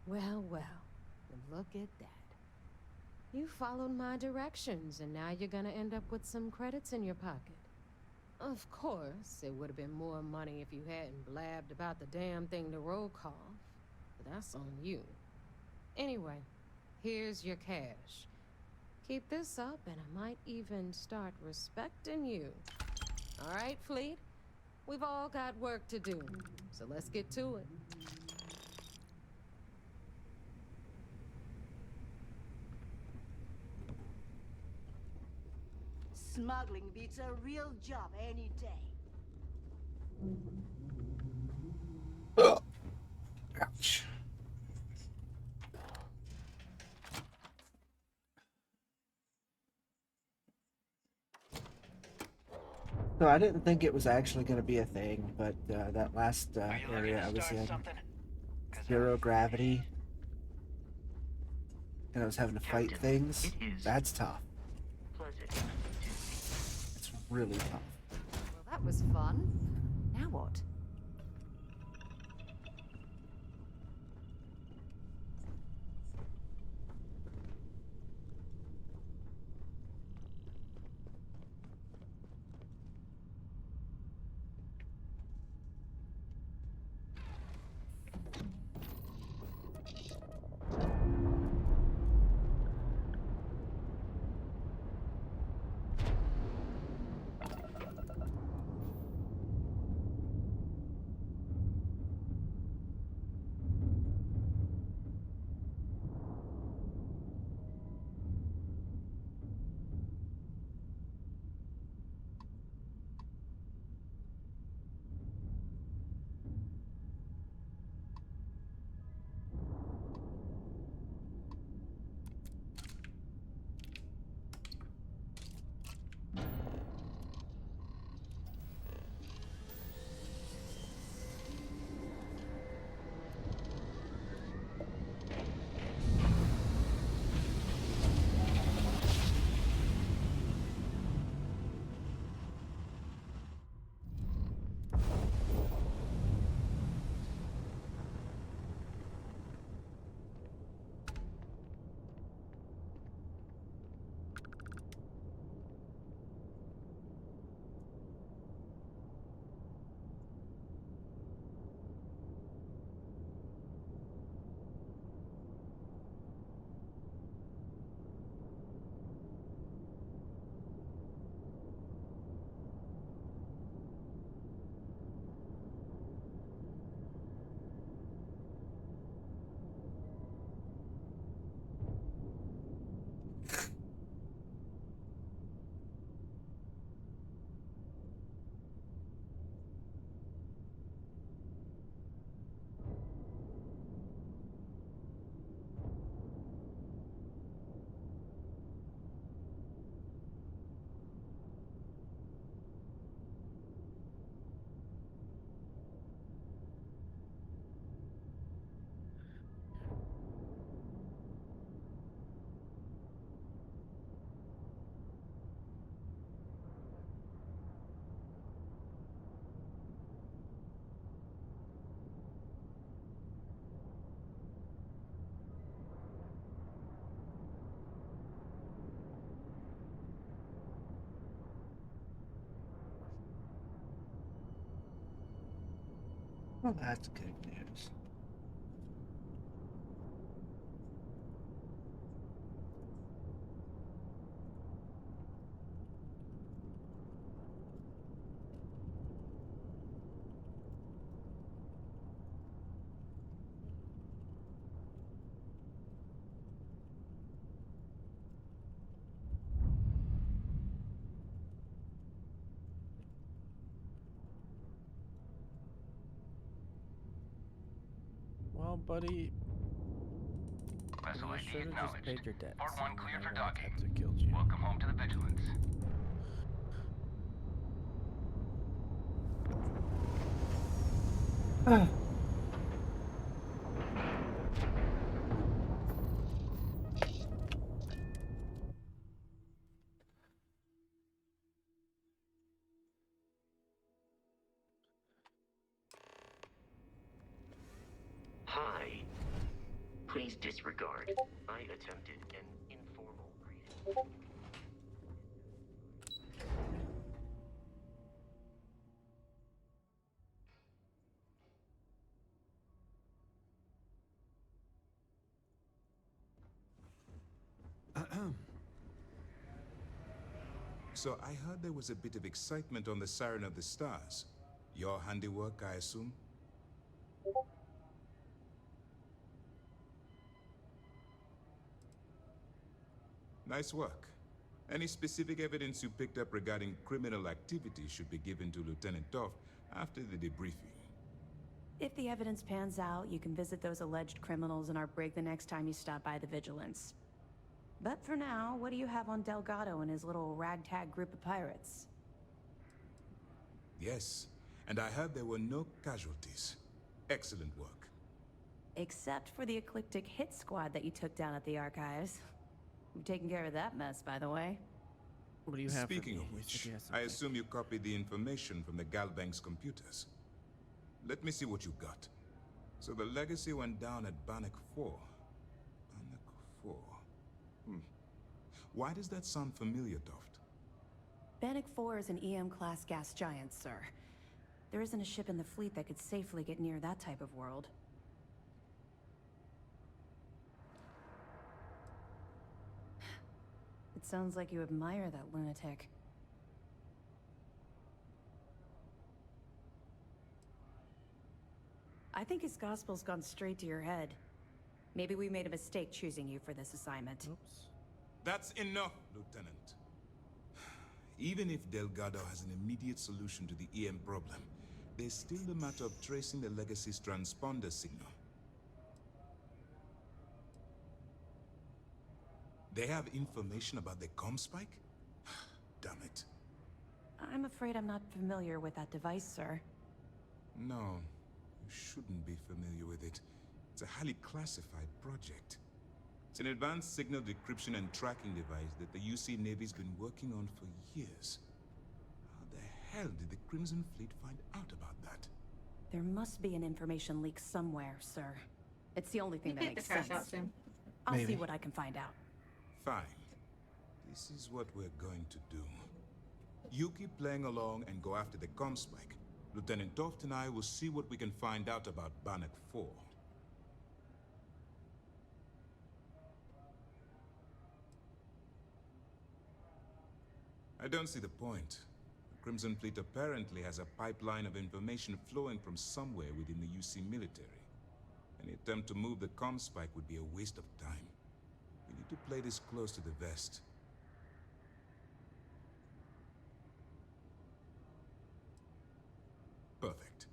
Y: Well, look at that. You followed my directions, and now you're gonna end up with some credits in your pocket. Of course, it would have been more money if you hadn't blabbed about the damn thing to roll call, but that's on you. Anyway, here's your cash. Keep this up, and I might even start respecting you. All right, Fleet? We've all got work to do, so let's get to it.
K: Smuggling beats a real job any day.
A: Ouch. So I didn't think it was actually going to be a thing, but that last area I was in, zero gravity, and I was having to fight things, that's tough. It's really tough.
B: Well, that was fun. Now what?
A: Well, that's good news.
E: Well, buddy,
I: Vessel
E: you
I: ID
E: should have just
I: acknowledged.
E: paid your debts.
I: Port 1
E: and
I: cleared
E: I
I: for
E: wouldn't have
I: docking.
E: had to killed you.
I: Welcome home to the Vigilance.
G: Hi. Please disregard. I attempted an informal greeting.
M: So I heard there was a bit of excitement on the Siren of the Stars. Your handiwork, I assume? Nice work. Any specific evidence you picked up regarding criminal activity should be given to Lieutenant Toft after the debriefing.
P: If the evidence pans out, you can visit those alleged criminals in our brig the next time you stop by the Vigilance. But for now, what do you have on Delgado and his little ragtag group of pirates?
M: Yes, and I heard there were no casualties. Excellent work.
P: Except for the eclectic hit squad that you took down at the archives. You've taken care of that mess, by the way.
E: What do you have
M: Speaking
E: for
M: of
E: me?
M: which, I assume you copied the information from the Galbank's computers. Let me see what you got. So the legacy went down at Bannock 4. Bannock 4. Why does that sound familiar, Toft?
P: Bannock 4 is an EM-class gas giant, sir. There isn't a ship in the fleet that could safely get near that type of world. It sounds like you admire that lunatic. I think his gospel's gone straight to your head. Maybe we made a mistake choosing you for this assignment.
E: Oops.
M: That's enough, Lieutenant. Even if Delgado has an immediate solution to the EM problem, there's still the matter of tracing the Legacy's transponder signal. They have information about the comm spike? Damn it.
P: I'm afraid I'm not familiar with that device, sir.
M: No, you shouldn't be familiar with it. It's a highly classified project. It's an advanced signal decryption and tracking device that the UC Navy's been working on for years. How the hell did the Crimson Fleet find out about that?
P: There must be an information leak somewhere, sir. It's the only thing that makes sense. I'll see what I can find out.
M: Fine. This is what we're going to do. You keep playing along and go after the comm spike. Lieutenant Toft and I will see what we can find out about Bannock 4. I don't see the point. The Crimson Fleet apparently has a pipeline of information flowing from somewhere within the UC military. Any attempt to move the comm spike would be a waste of time. We need to play this close to the vest. Perfect.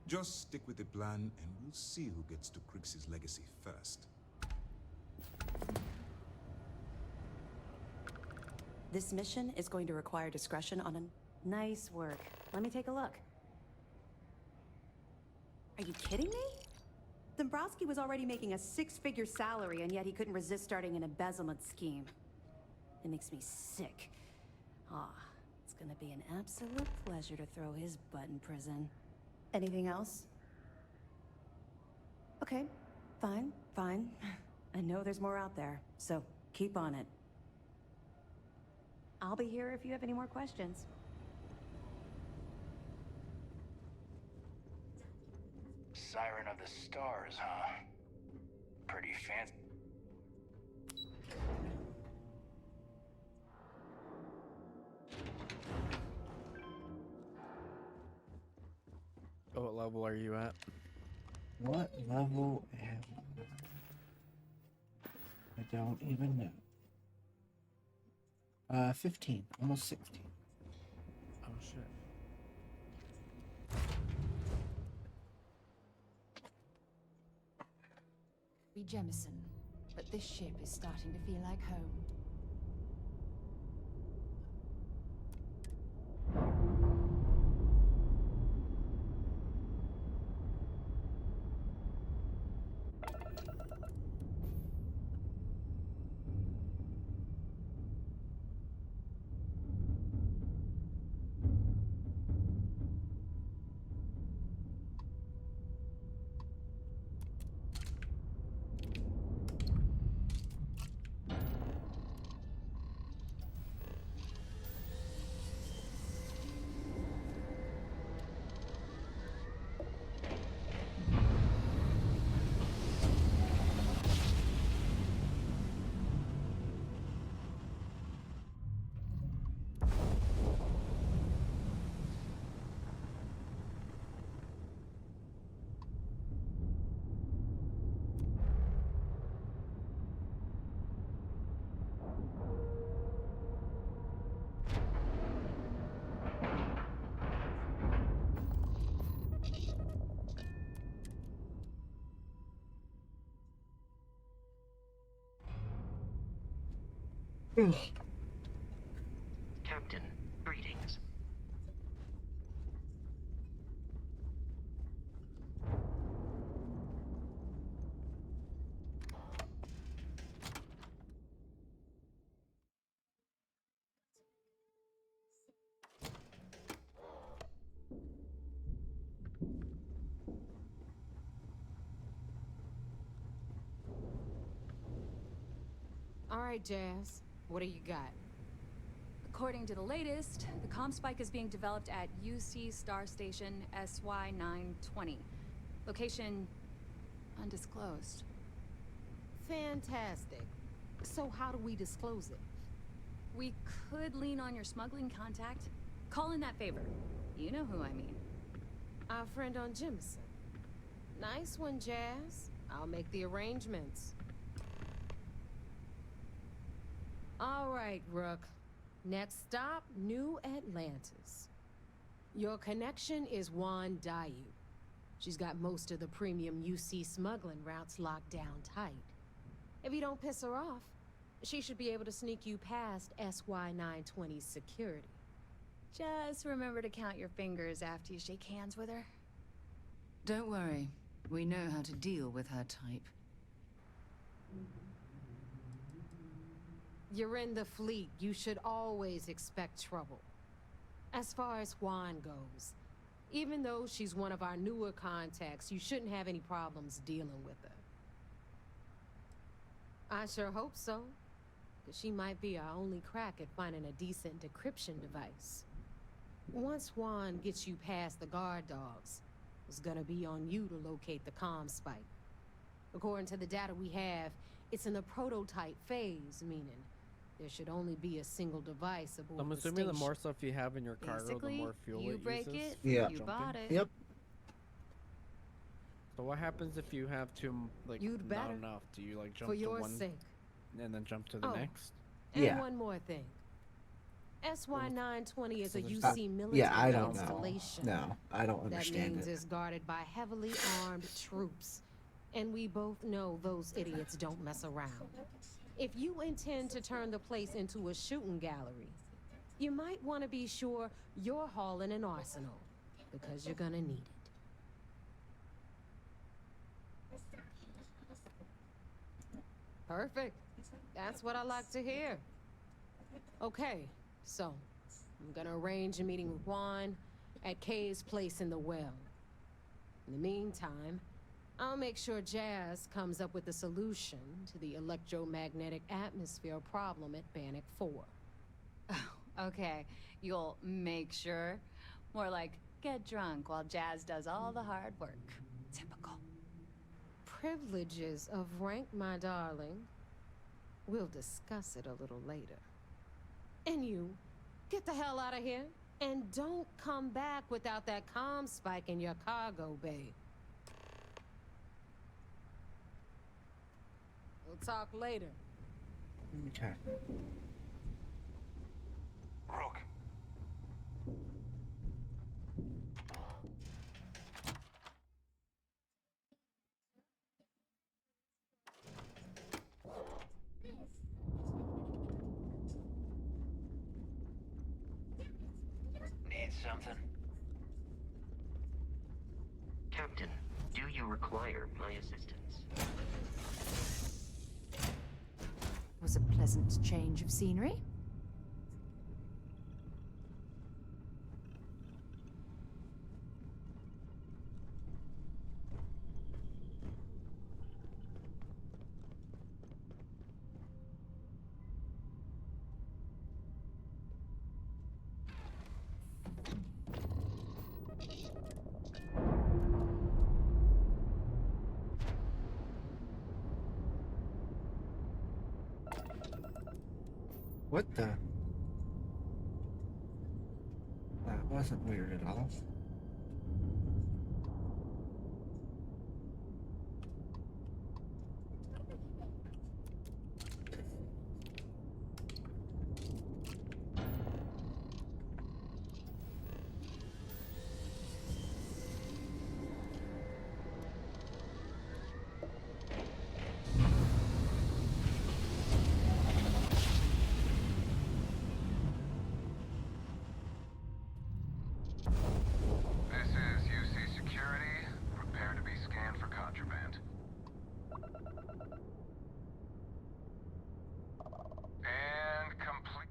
M: Just stick with the plan and we'll see who gets to Crix's legacy first.
P: This mission is going to require discretion on a... Nice work. Let me take a look. Are you kidding me? Dombrowski was already making a 6-figure salary, and yet he couldn't resist starting an embezzlement scheme. It makes me sick. It's gonna be an absolute pleasure to throw his butt in prison. Anything else? Okay, fine. I know there's more out there, so keep on it. I'll be here if you have any more questions.
I: Siren of the Stars, huh? Pretty fancy.
E: What level are you at?
A: What level am I? I don't even know. 15, almost 16.
E: Oh shit.
B: be Jemison, but this ship is starting to feel like home.
G: Captain, greetings.
Y: All right, Jazz. What do you got?
Q: According to the latest, the comm spike is being developed at UC Star Station SY-920. Location undisclosed.
Y: Fantastic. So how do we disclose it?
Q: We could lean on your smuggling contact. Call in that favor. You know who I mean.
Y: Our friend on Jemison. Nice one, Jazz. I'll make the arrangements. All right, Rook. Next stop, New Atlantis. Your connection is Juan Dayu. She's got most of the premium UC smuggling routes locked down tight. If you don't piss her off, she should be able to sneak you past SY-920's security.
Q: Just remember to count your fingers after you shake hands with her.
B: Don't worry. We know how to deal with her type.
Y: You're in the fleet. You should always expect trouble. As far as Juan goes, even though she's one of our newer contacts, you shouldn't have any problems dealing with her. I sure hope so, because she might be our only crack at finding a decent decryption device. Once Juan gets you past the guard dogs, it's gonna be on you to locate the comm spike. According to the data we have, it's in the prototype phase, meaning there should only be a single device aboard
E: I'm
Y: the
E: assuming the
Y: station.
E: more stuff you have in your cargo,
Q: Basically,
E: the more fuel
Q: you
E: it
Q: break
E: uses.
Q: it,
E: for
A: Yeah.
Q: you
E: jumping.
Q: bought it.
A: Yep.
E: So what happens if you have
Y: You'd
E: not
Y: better.
E: enough? Do you like jump
Y: For
E: to
Y: your
E: one
Y: sake.
E: and then jump to the
Y: Oh.
E: next?
Y: And
A: Yeah.
Y: one more thing. SY-920 is a
E: So there's-
Y: UC military
A: Yeah, I don't know.
Y: installation.
A: No, I don't
Y: That
A: understand
Y: means
A: it.
Y: it's guarded by heavily armed troops. And we both know those idiots don't mess around. If you intend to turn the place into a shooting gallery, you might want to be sure you're hauling an arsenal, because you're gonna need it. Perfect. That's what I like to hear. Okay, so I'm gonna arrange a meeting with Juan at Kay's place in the well. In the meantime, I'll make sure Jazz comes up with a solution to the electromagnetic atmosphere problem at Bannock 4.
Q: Okay, you'll make sure. More like get drunk while Jazz does all the hard work. Typical.
Y: Privileges of rank, my darling. We'll discuss it a little later. And you, get the hell out of here. And don't come back without that comm spike in your cargo bay. We'll talk later.
A: Okay.
J: Rook.
I: need something?
G: Captain, do you require my assistance?
B: Was a pleasant change of scenery.
A: What the? That wasn't weird at all.
J: This is UC Security. Prepare to be scanned for contraband. And complete.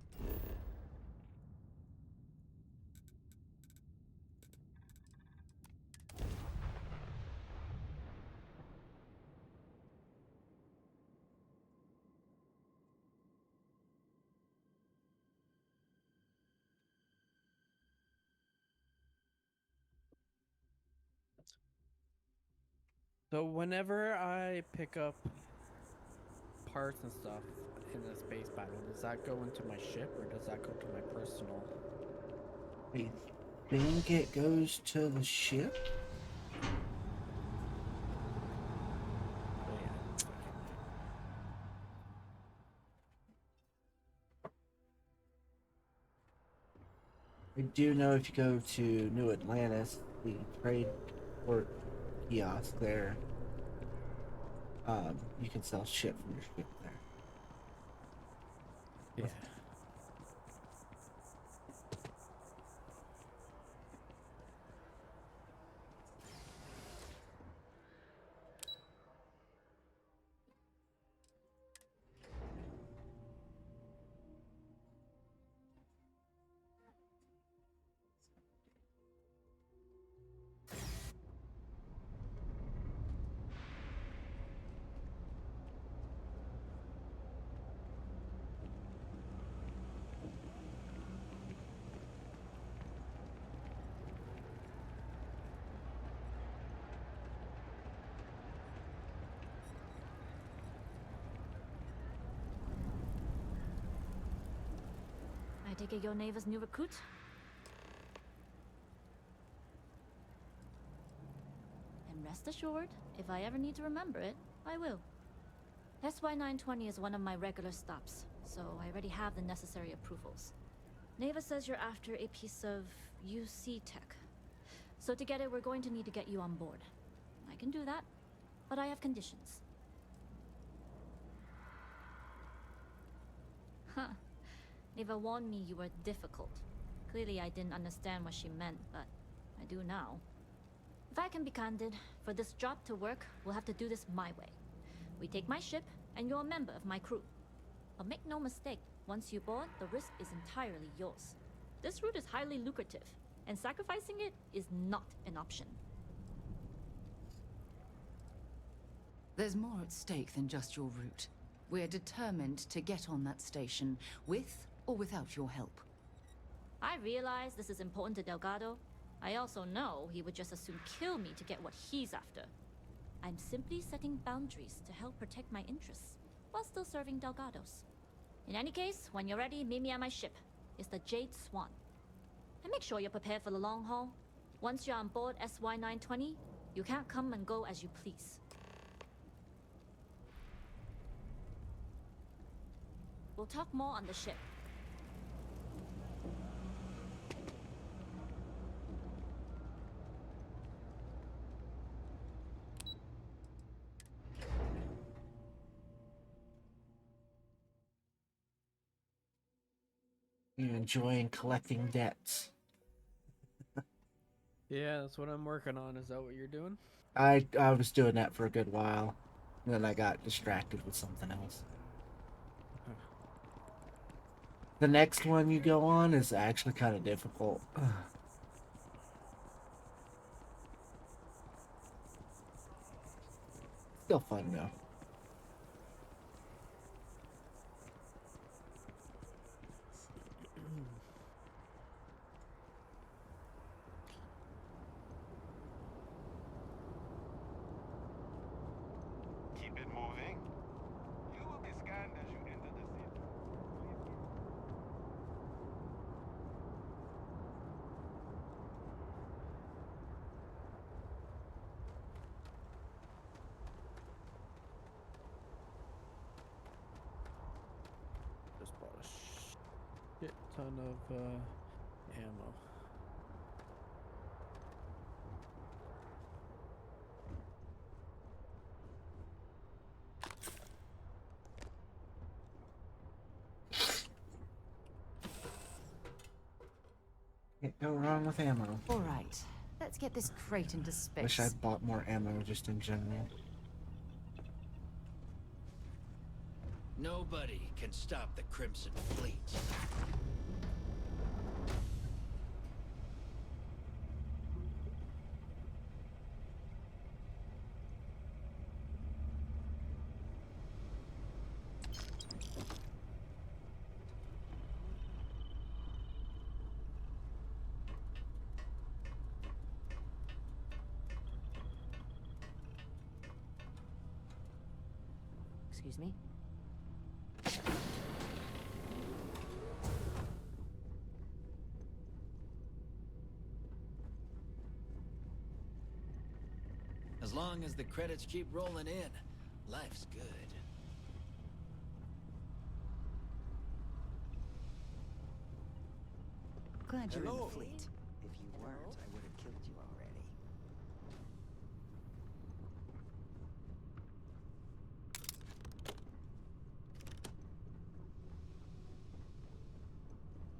E: So whenever I pick up parts and stuff in a space battle, does that go into my ship or does that go to my personal?
A: I think it goes to the ship. I do know if you go to New Atlantis, the trade port kiosk there, you can sell shit from your ship there.
E: Yeah.
H: I take it your Neva's new recruit? And rest assured, if I ever need to remember it, I will. SY920 is one of my regular stops, so I already have the necessary approvals. Neva says you're after a piece of UC tech. So together we're going to need to get you on board. I can do that, but I have conditions. Huh. Neva warned me you were difficult. Clearly I didn't understand what she meant, but I do now. If I can be candid, for this job to work, we'll have to do this my way. We take my ship, and you're a member of my crew. But make no mistake, once you board, the risk is entirely yours. This route is highly lucrative, and sacrificing it is not an option.
B: There's more at stake than just your route. We're determined to get on that station, with or without your help.
H: I realize this is important to Delgado. I also know he would just as soon kill me to get what he's after. I'm simply setting boundaries to help protect my interests, while still serving Delgado's. In any case, when you're ready, meet me at my ship. It's the Jade Swan. And make sure you're prepared for the long haul. Once you're on board SY920, you can't come and go as you please. We'll talk more on the ship.
A: You're enjoying collecting debts.
E: Yeah, that's what I'm working on. Is that what you're doing?
A: I was doing that for a good while, and then I got distracted with something else. The next one you go on is actually kind of difficult. Still fun though.
J: Keep it moving. You will be scanned as you enter the city.
E: Just bought a shit ton of ammo.
A: Can't go wrong with ammo.
B: All right, let's get this crate into space.
A: Wish I'd bought more ammo just in general.
I: Nobody can stop the Crimson Fleet.
B: Excuse me?
I: As long as the credits keep rolling in, life's good.
R: Glad you're in
I: Hello.
R: the fleet. If you weren't, I would have killed you already.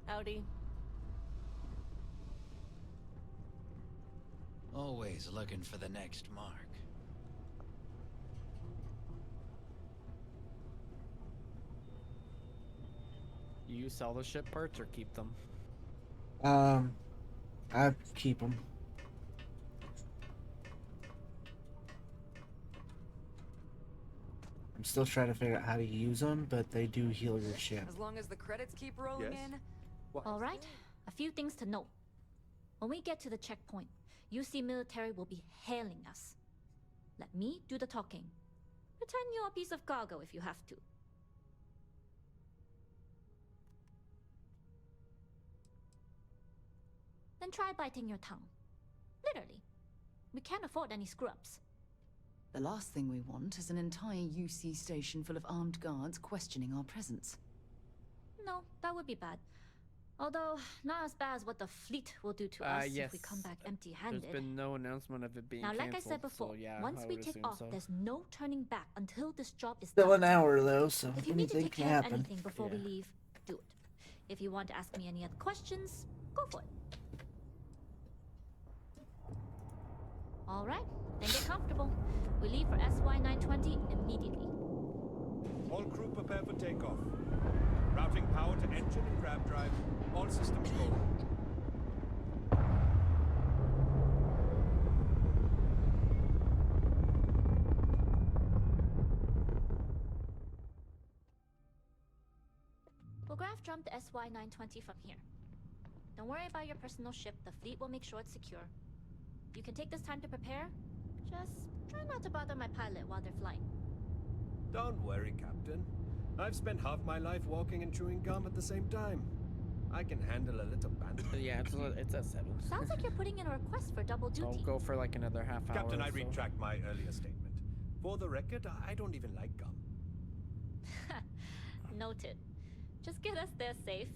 H: Howdy.
I: Always looking for the next mark.
E: You sell the ship parts or keep them?
A: I keep them. I'm still trying to figure out how to use them, but they do heal your ship.
N: As long as the credits keep rolling
A: Yes.
N: in.
H: All right, a few things to note. When we get to the checkpoint, UC military will be hailing us. Let me do the talking. Pretend you're a piece of cargo if you have to. Then try biting your tongue. Literally. We can't afford any screw-ups.
B: The last thing we want is an entire UC station full of armed guards questioning our presence.
H: No, that would be bad. Although, not as bad as what the fleet will do to us
E: Yes.
H: if we come back empty-handed.
E: There's been no announcement of it being
H: Now, like I
E: canceled,
H: said before,
E: so yeah,
H: once
E: I
H: we
E: would
H: take
E: assume
H: off,
E: so.
H: there's no turning back until this job is
A: Still
H: done.
A: an hour though, so
H: If you need to
A: anything
H: take
A: can
H: care of
A: happen.
H: anything before we leave, do it. If you want to ask me any other questions, go for it. All right, then get comfortable. We leave for SY-920 immediately.
S: All crew prepare for takeoff. Routing power to engine and grab drive. All systems go.
H: We'll graph jump the SY-920 from here. Don't worry about your personal ship. The fleet will make sure it's secure. You can take this time to prepare. Just try not to bother my pilot while they're flying.
S: Don't worry, Captain. I've spent half my life walking and chewing gum at the same time. I can handle a little banter.
E: Yeah, it's at 7.
H: Sounds like you're putting in a request for double duty.
E: I'll go for like another half hour.
S: Captain, I
E: or so.
S: retract my earlier statement. For the record, I don't even like gum.
H: Noted. Just get us there safe.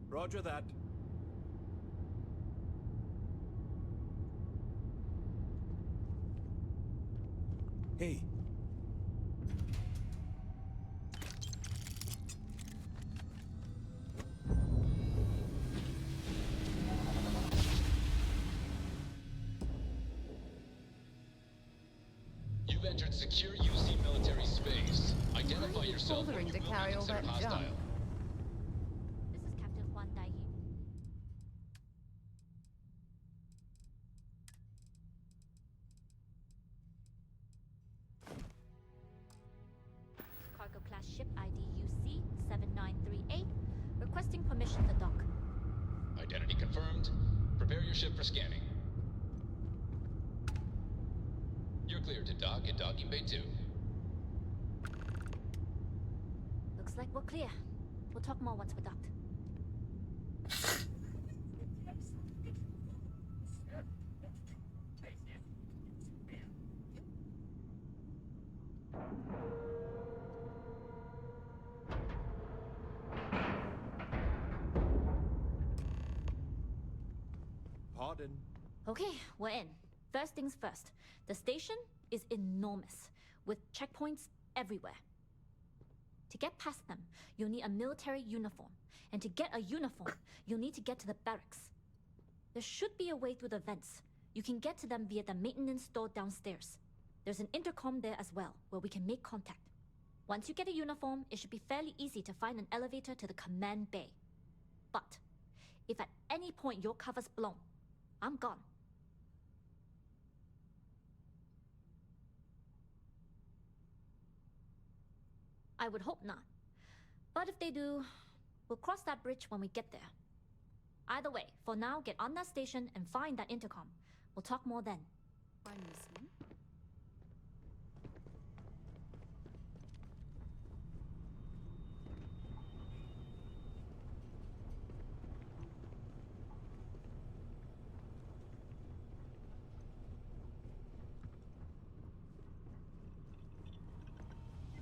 S: Roger that. Hey.
D: entered secure UC military space. Identify yourself when
B: bothering
D: you
B: to
D: will
B: carry
D: be
B: all
D: considered
B: that
D: hostile.
B: junk?
H: This is Captain Huan Daiyu. Cargo class ship ID UC 7938. Requesting permission to dock.
D: Identity confirmed. Prepare your ship for scanning. You're cleared to dock at Docking Bay 2.
H: Looks like we're clear. We'll talk more once we're docked.
S: Pardon.
H: Okay, we're in. First things first. The station is enormous, with checkpoints everywhere. To get past them, you'll need a military uniform. And to get a uniform, you'll need to get to the barracks. There should be a way through the vents. You can get to them via the maintenance store downstairs. There's an intercom there as well, where we can make contact. Once you get a uniform, it should be fairly easy to find an elevator to the command bay. But if at any point your cover's blown, I'm gone. I would hope not. But if they do, we'll cross that bridge when we get there. Either way, for now, get on that station and find that intercom. We'll talk more then.
B: I'm listening.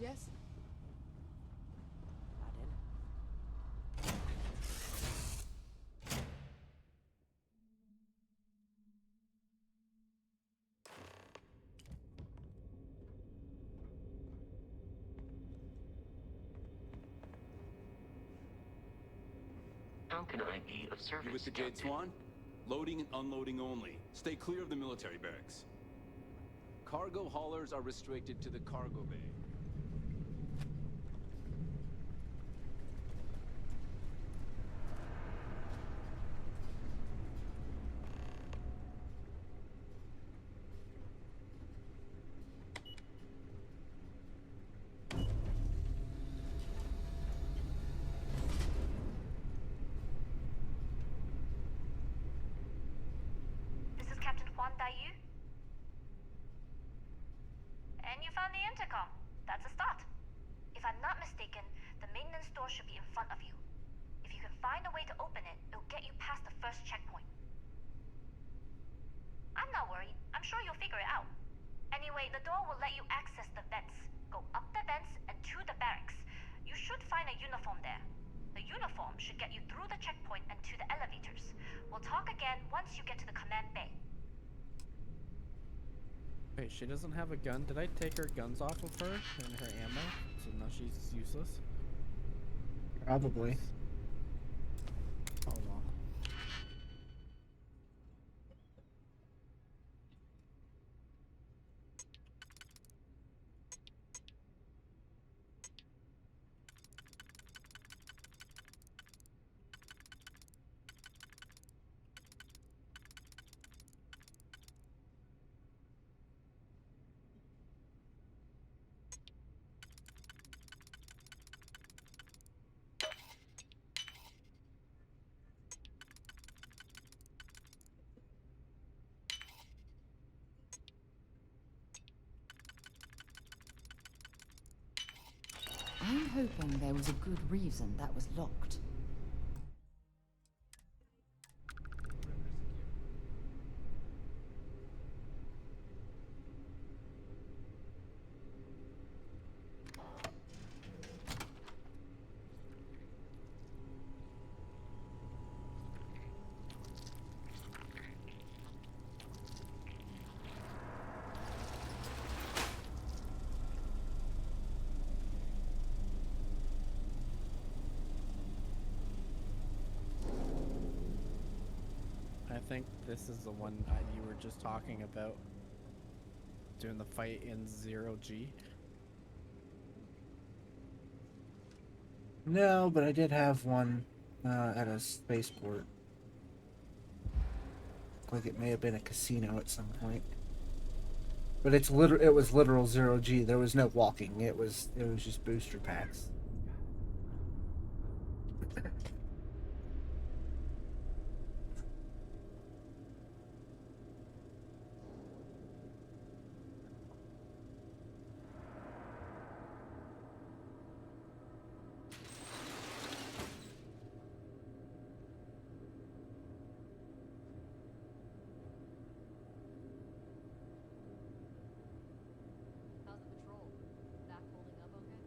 N: Yes?
G: How can I be of service,
F: You with the Jade
G: Captain?
F: Swan? Loading and unloading only. Stay clear of the military barracks. Cargo haulers are restricted to the cargo bay.
T: This is Captain Huan Daiyu. And you found the intercom. That's a start. If I'm not mistaken, the maintenance door should be in front of you. If you can find a way to open it, it'll get you past the first checkpoint. I'm not worried. I'm sure you'll figure it out. Anyway, the door will let you access the vents. Go up the vents and to the barracks. You should find a uniform there. The uniform should get you through the checkpoint and to the elevators. We'll talk again once you get to the command bay.
E: Wait, she doesn't have a gun? Did I take her guns off of her and her ammo? So now she's useless?
A: Probably.
E: Oh well.
B: I'm hoping there was a good reason that was locked. I think this is the one you were just talking about.
E: doing the fight in 0G?
A: No, but I did have one at a spaceport. Like it may have been a casino at some point. But it was literal 0G. There was no walking. It was just booster packs.
N: How's the patrol? Back holding up okay?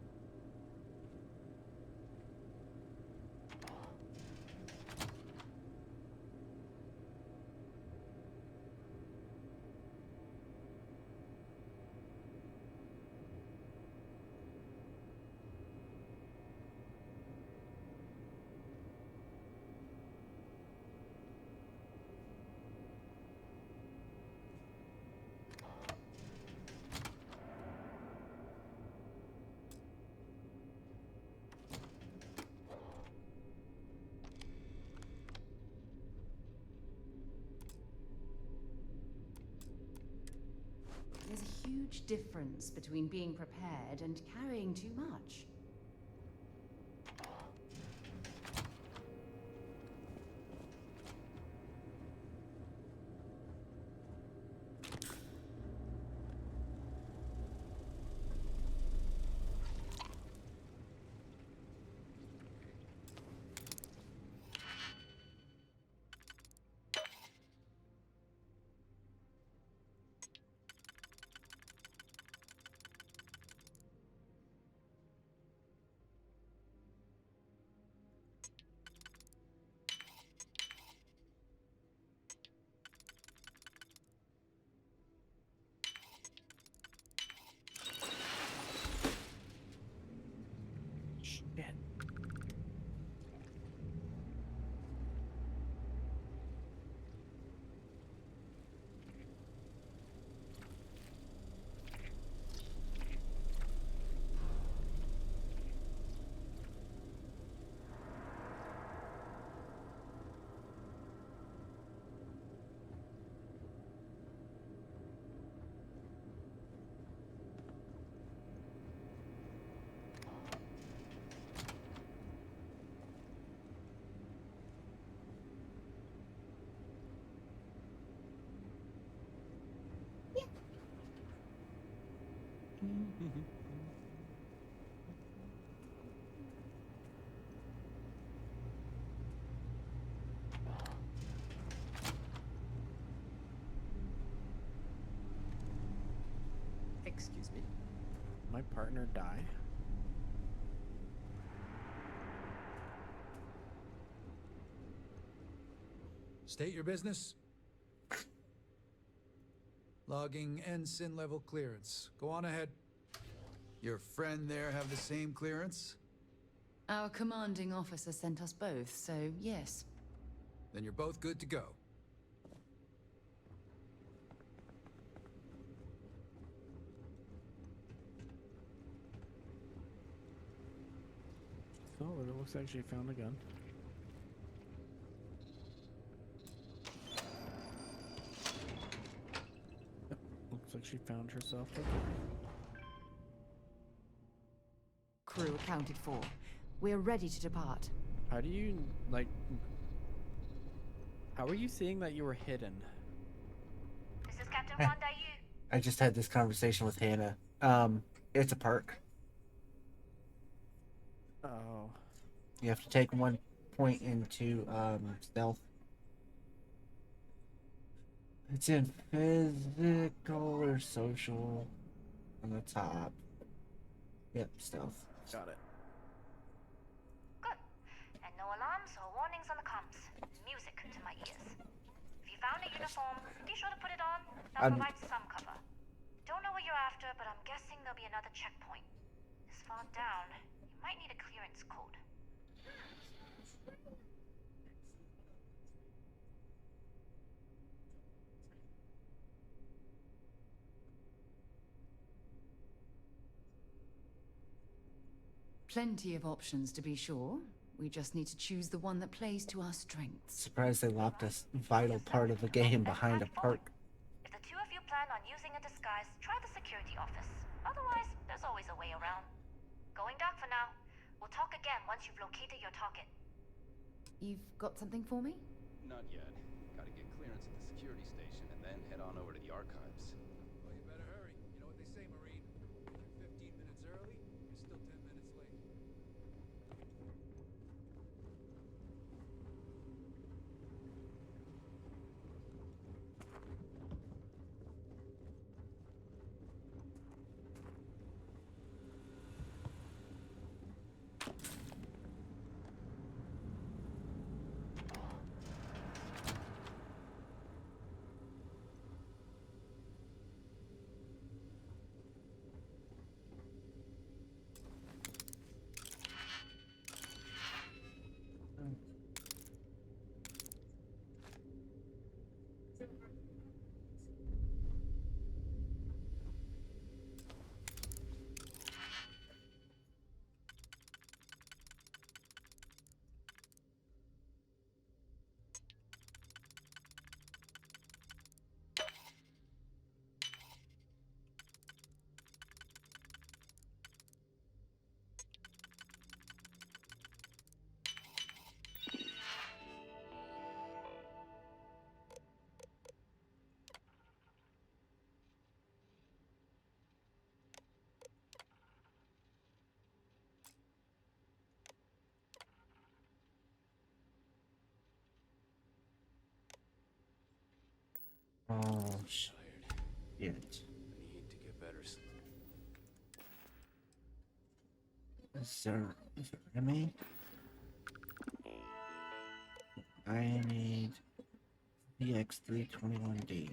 B: There's a huge difference between being prepared and carrying too much.
E: Shit. Excuse me. My partner die?
L: State your business. Logging ensign level clearance. Go on ahead. Your friend there have the same clearance?
B: Our commanding officer sent us both, so yes.
L: Then you're both good to go.
E: So it looks like she found a gun. Yep, looks like she found herself a gun.
B: Crew accounted for. We're ready to depart.
E: How do you, like... How are you seeing that you were hidden?
T: This is Captain Wanda Yu.
A: I just had this conversation with Hannah. It's a perk.
E: Oh.
A: You have to take 1 point into stealth. It's in physical or social on the top. Yep, stealth.
E: Got it.
T: Good. And no alarms or warnings on the comms. Music to my ears. If you found a uniform, be sure to put it on. That'll provide some cover. Don't know what you're after, but I'm guessing there'll be another checkpoint. This far down, you might need a clearance code.
B: Plenty of options to be sure. We just need to choose the one that plays to our strengths.
A: Surprised they locked a vital part of the game behind a park.
T: If the two of you plan on using a disguise, try the security office. Otherwise, there's always a way around. Going dark for now. We'll talk again once you've located your target.
B: You've got something for me?
F: Not yet. Gotta get clearance at the security station and then head on over to the archives.
L: Well, you better hurry. You know what they say, Marine. You're 15 minutes early, you're still 10 minutes late.
A: Oh, shit.
S: I need to get better sleep.
A: Is there enemy? I need VX321D.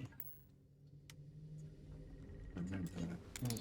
A: Remember that. Oh.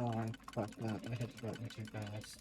A: Oh, I fucked up. I hit the button too fast.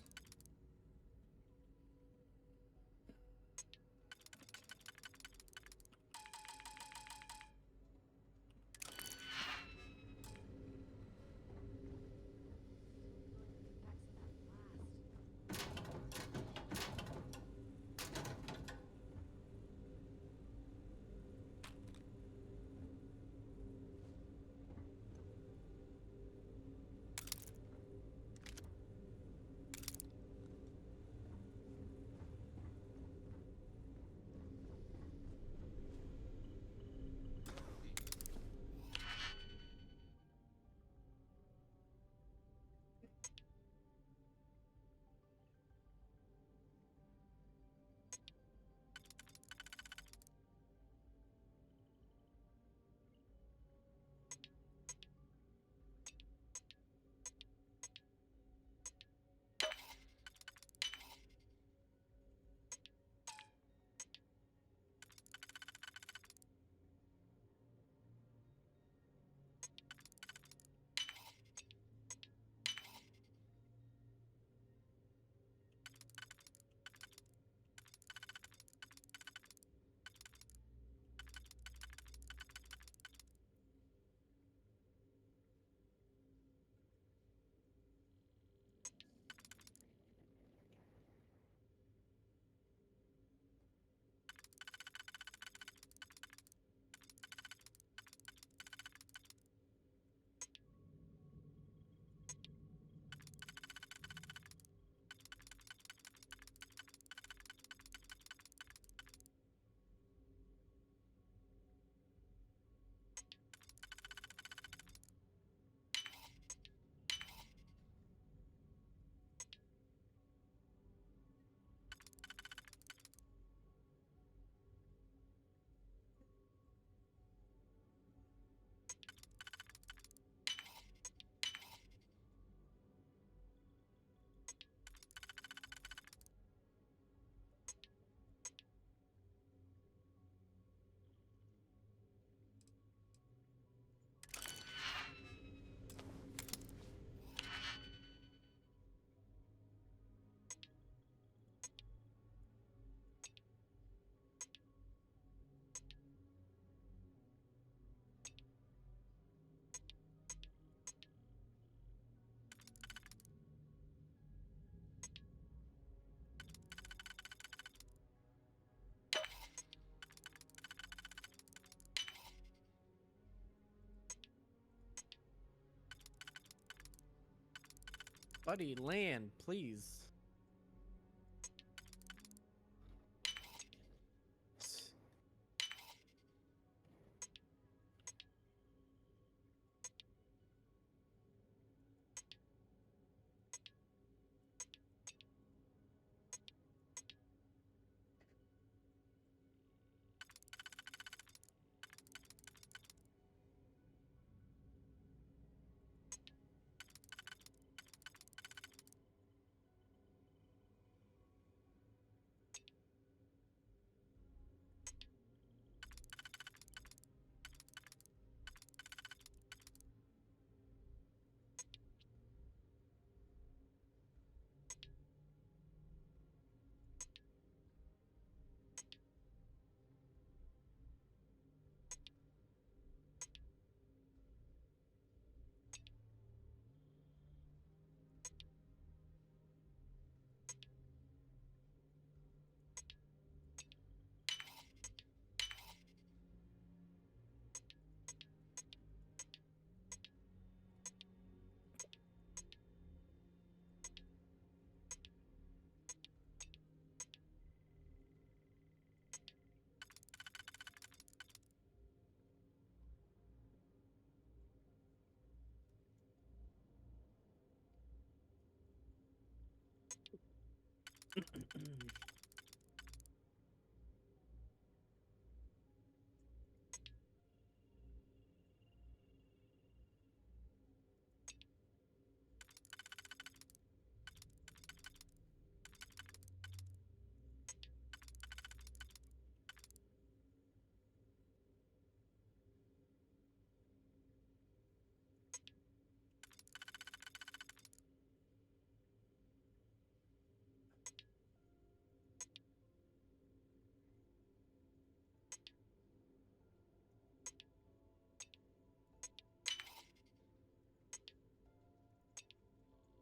E: Buddy, land, please.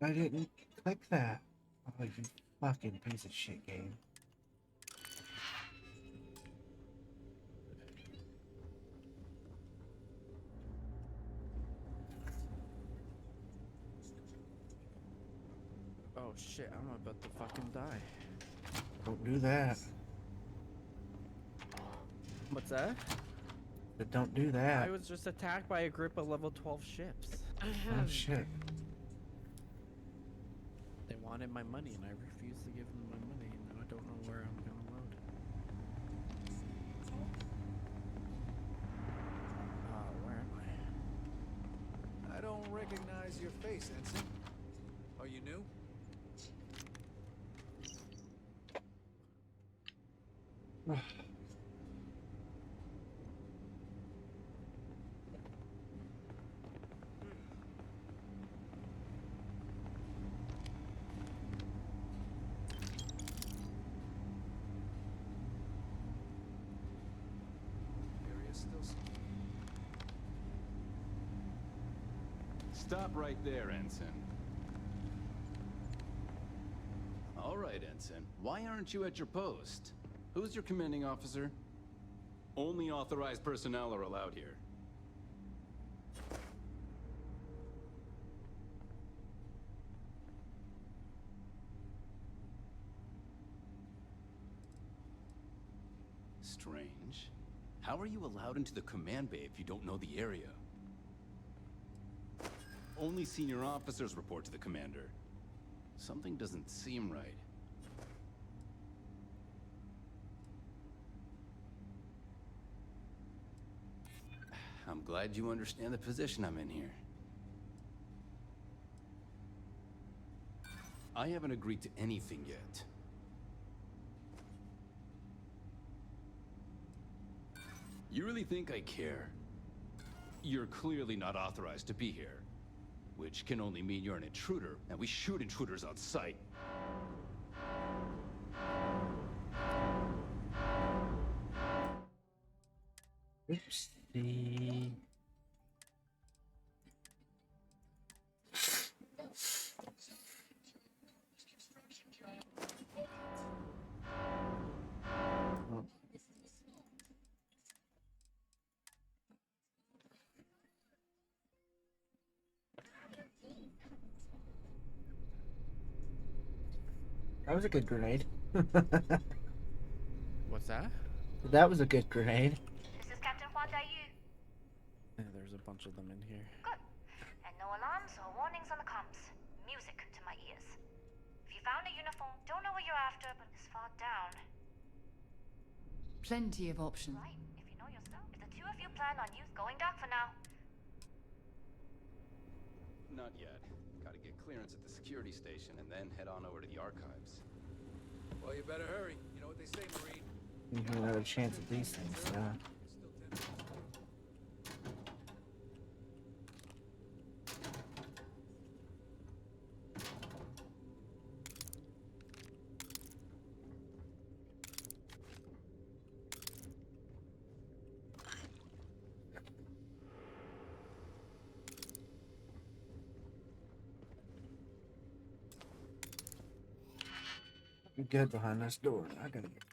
A: I didn't click that. Oh, you fucking piece of shit game.
E: Oh shit, I'm about to fucking die.
A: Don't do that.
E: What's that?
A: But don't do that.
E: I was just attacked by a group of level 12 ships.
A: Oh shit.
E: They wanted my money and I refused to give them my money. Now I don't know where I'm gonna load. Where am
L: I don't recognize your face, Ensign. Are you new?
F: Stop right there, Ensign. All right, Ensign. Why aren't you at your post? Who's your commanding officer? Only authorized personnel are allowed here. Strange. How are you allowed into the command bay if you don't know the area? Only senior officers report to the commander. Something doesn't seem right. I'm glad you understand the position I'm in here. I haven't agreed to anything yet. You really think I care? You're clearly not authorized to be here. Which can only mean you're an intruder, and we shoot intruders on sight.
A: Oopsie. That was a good grenade.
E: What's that?
A: That was a good grenade.
T: This is Captain Huan Daiyu.
E: Yeah, there's a bunch of them in here.
T: Good. And no alarms or warnings on the comms. Music to my ears. If you found a uniform, don't know what you're after, but it's far down.
N: Plenty of options.
T: Right, if you know yourself. If the two of you plan on going dark for now.
F: Not yet. Gotta get clearance at the security station and then head on over to the archives.
L: Well, you better hurry. You know what they say, Marine.
A: You have another chance at these things, yeah. You're good behind this door. I gotta get.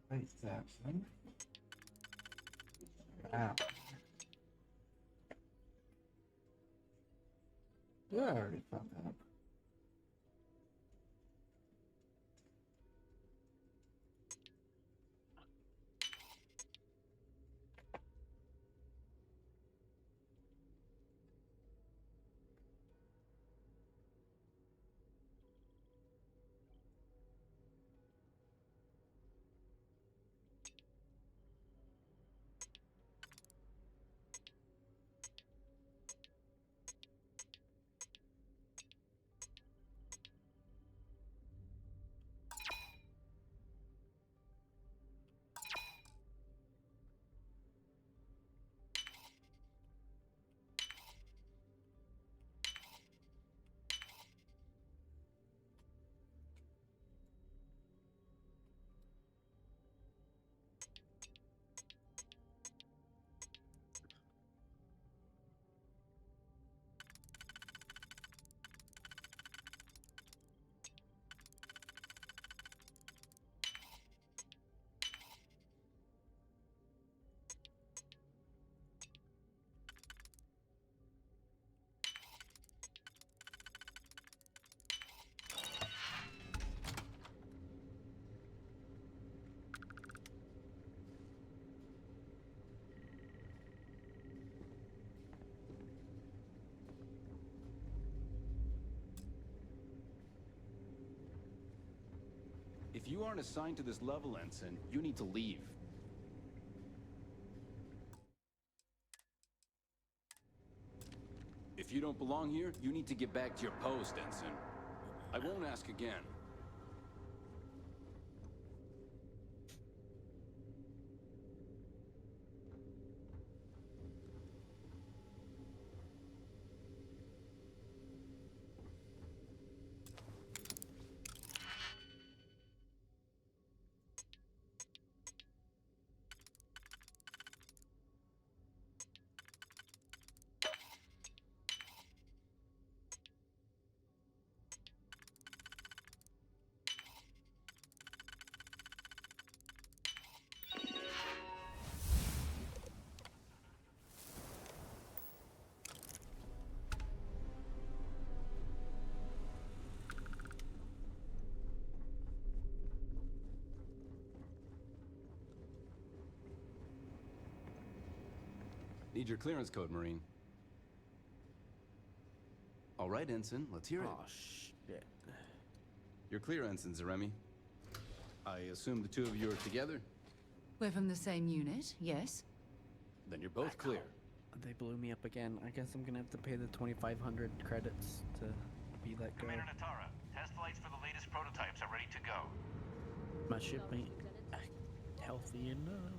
A: Wait, that one. Ow. Yeah, I already found that.
F: If you aren't assigned to this level, Ensign, you need to leave. If you don't belong here, you need to get back to your post, Ensign. I won't ask again. Need your clearance code, Marine. All right, Ensign, let's hear it.
E: Oh, shit.
F: You're clear, Ensign Zaremi. I assume the two of you are together?
N: We're from the same unit, yes?
F: Then you're both clear.
E: They blew me up again. I guess I'm gonna have to pay the 2,500 credits to be let go.
I: Commander Natara, test flights for the latest prototypes are ready to go.
E: My ship ain't healthy enough.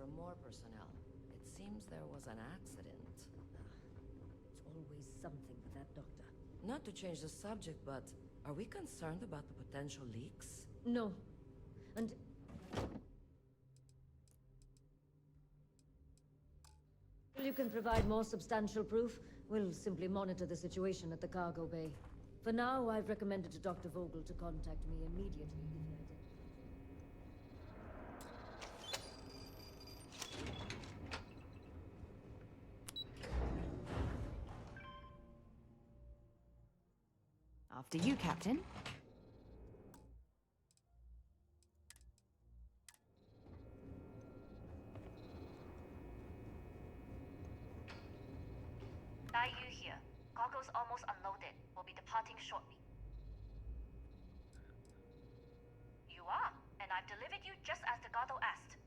O: for more personnel. It seems there was an accident.
U: It's always something with that doctor.
O: Not to change the subject, but are we concerned about the potential leaks?
U: No. And... you can provide more substantial proof, we'll simply monitor the situation at the cargo bay. For now, I've recommended to Dr. Vogel to contact me immediately if he identifies.
B: After you, Captain.
T: Yu here. Cargo's almost unloaded. We'll be departing shortly. You are, and I've delivered you just as Delgado asked.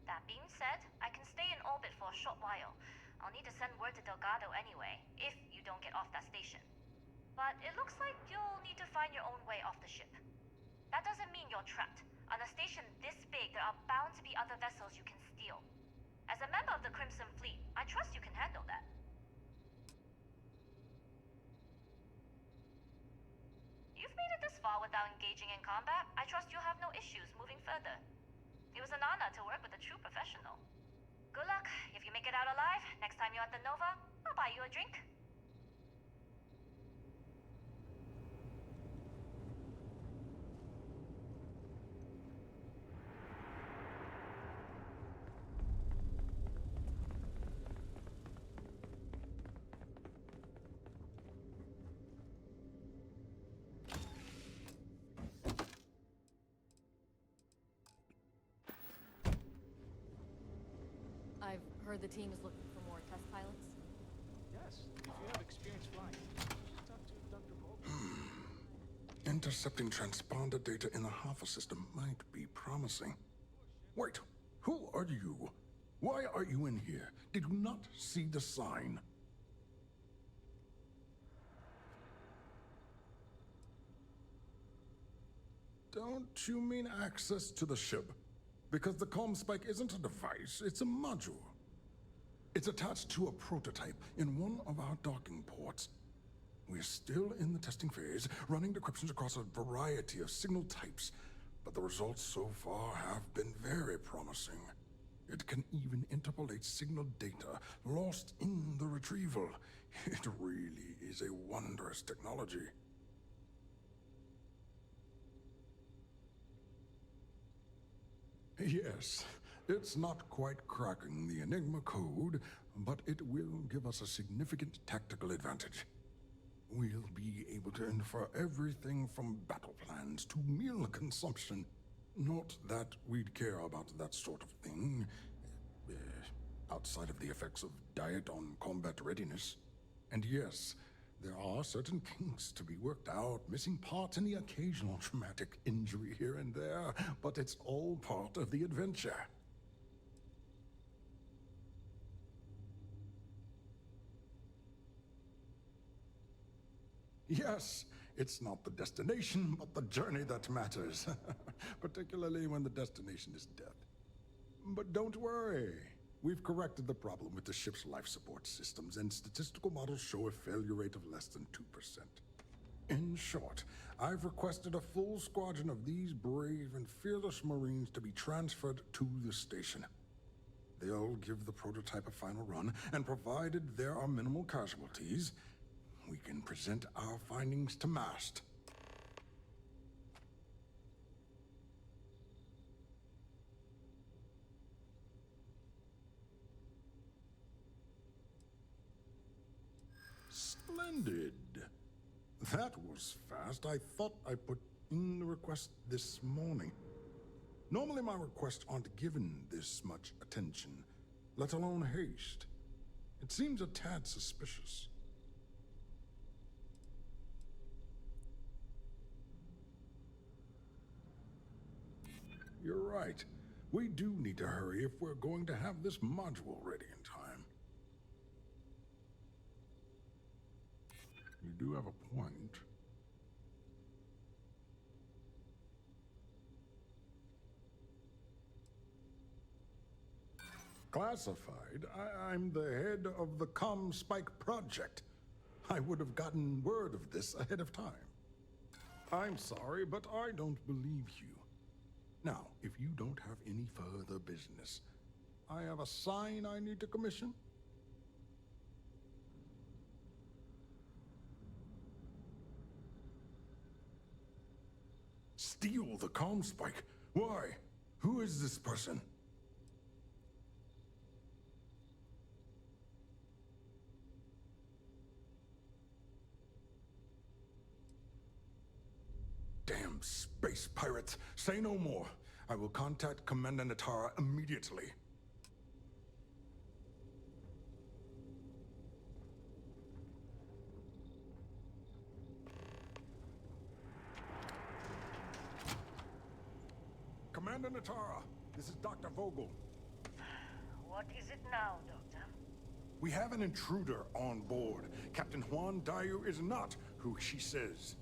T: That being said, I can stay in orbit for a short while. I'll need to send word to Delgado anyway, if you don't get off that station. But it looks like you'll need to find your own way off the ship. That doesn't mean you're trapped. On a station this big, there are bound to be other vessels you can steal. As a member of the Crimson Fleet, I trust you can handle that. You've made it this far without engaging in combat. I trust you'll have no issues moving further. It was an honor to work with a true professional. Good luck. If you make it out alive, next time you're at the Nova, I'll buy you a drink.
N: I've heard the team is looking for more test pilots.
J: Yes, if you have experience flying, just talk to Dr. Vogel.
V: Intercepting transponder data in the Hoffa system might be promising. Wait, who are you? Why are you in here? Did you not see the sign? Don't you mean access to the ship? Because the comm spike isn't a device, it's a module. It's attached to a prototype in one of our docking ports. We're still in the testing phase, running decryptions across a variety of signal types, but the results so far have been very promising. It can even interpolate signal data lost in the retrieval. It really is a wondrous technology. Yes, it's not quite cracking the Enigma code, but it will give us a significant tactical advantage. We'll be able to infer everything from battle plans to meal consumption. Not that we'd care about that sort of thing, outside of the effects of diet on combat readiness. And yes, there are certain kinks to be worked out, missing parts and the occasional traumatic injury here and there, but it's all part of the adventure. Yes, it's not the destination, but the journey that matters, particularly when the destination is death. But don't worry. We've corrected the problem with the ship's life support systems, and statistical models show a failure rate of less than 2%. In short, I've requested a full squadron of these brave and fearless Marines to be transferred to the station. They'll give the prototype a final run, and provided there are minimal casualties, we can present our findings to MAST. Splendid. That was fast. I thought I put in the request this morning. Normally my requests aren't given this much attention, let alone haste. It seems a tad suspicious. You're right. We do need to hurry if we're going to have this module ready in time. You do have a point. Classified? I'm the head of the ComSpike project. I would have gotten word of this ahead of time. I'm sorry, but I don't believe you. Now, if you don't have any further business, I have a sign I need to commission. Steal the ComSpike? Why? Who is this person? Damn space pirates! Say no more. I will contact Commander Natara immediately. Commander Natara, this is Dr. Vogel.
T: What is it now, Doctor?
V: We have an intruder on board. Captain Juan Dayu is not who she says.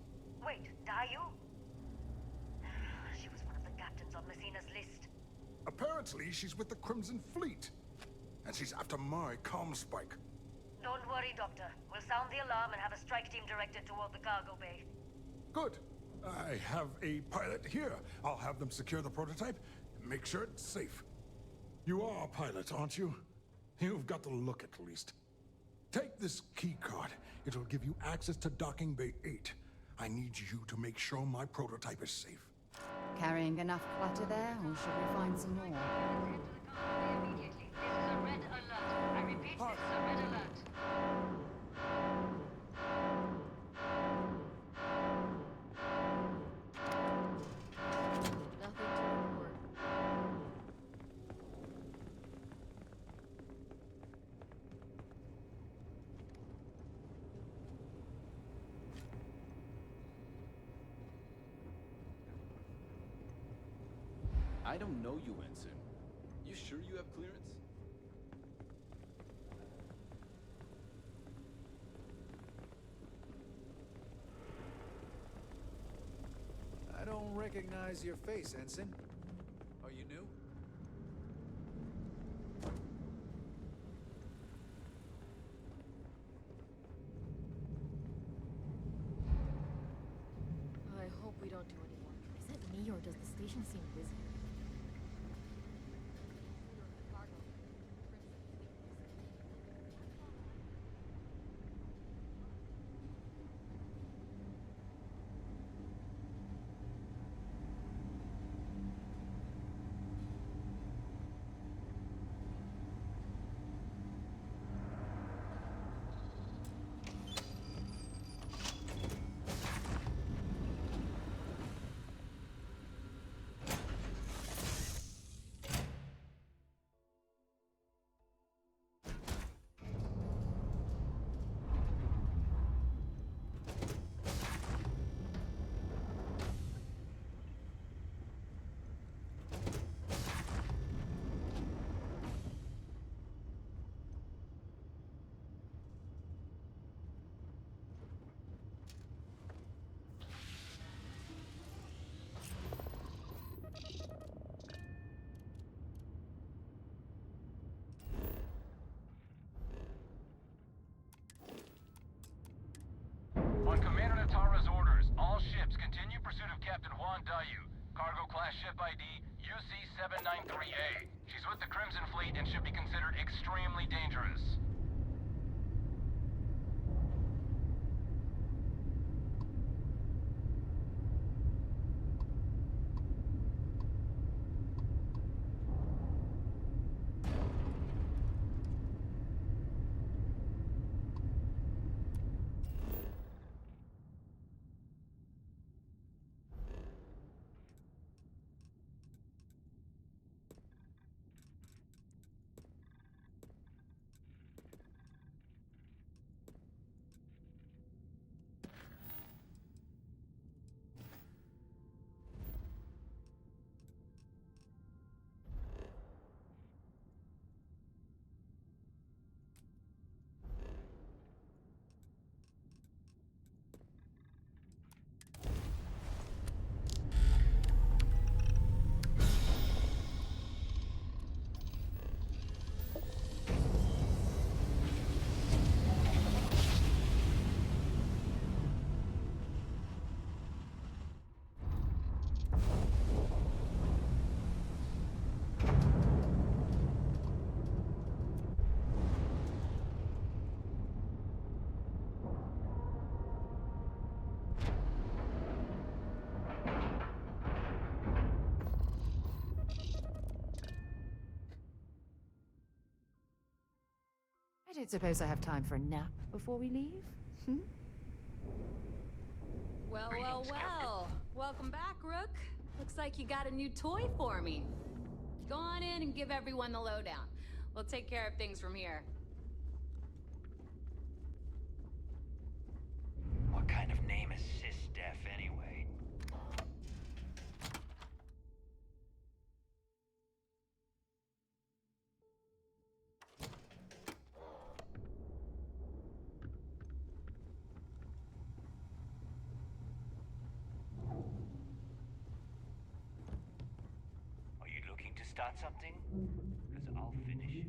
T: Wait, Dayu? She was one of the captains on Messina's list.
V: Apparently, she's with the Crimson Fleet. And she's after my ComSpike.
T: Don't worry, Doctor. We'll sound the alarm and have a strike team directed toward the cargo bay.
V: Good. I have a pilot here. I'll have them secure the prototype and make sure it's safe. You are a pilot, aren't you? You've got the look, at least. Take this key card. It'll give you access to Docking Bay 8. I need you to make sure my prototype is safe.
B: Carrying enough clutter there, or should we find some more?
T: Immediately. This is a red alert. I repeat, this is a red alert.
F: I don't know you, Ensign. You sure you have clearance?
L: I don't recognize your face, Ensign. Are you new?
C: I hope we don't do any more. Is it me or does the station seem busy?
I: On Commander Natara's orders, all ships continue pursuit of Captain Juan Dayu. Cargo class ship ID UC-793A. She's with the Crimson Fleet and should be considered extremely dangerous.
B: don't suppose I have time for a nap before we leave? Hmm?
Y: Well, well, well. Welcome back, Rook. Looks like you got a new toy for me. Go on in and give everyone the lowdown. We'll take care of things from here.
R: What kind of name is Sys-Def anyway? Are you looking to start something? Because I'll finish it.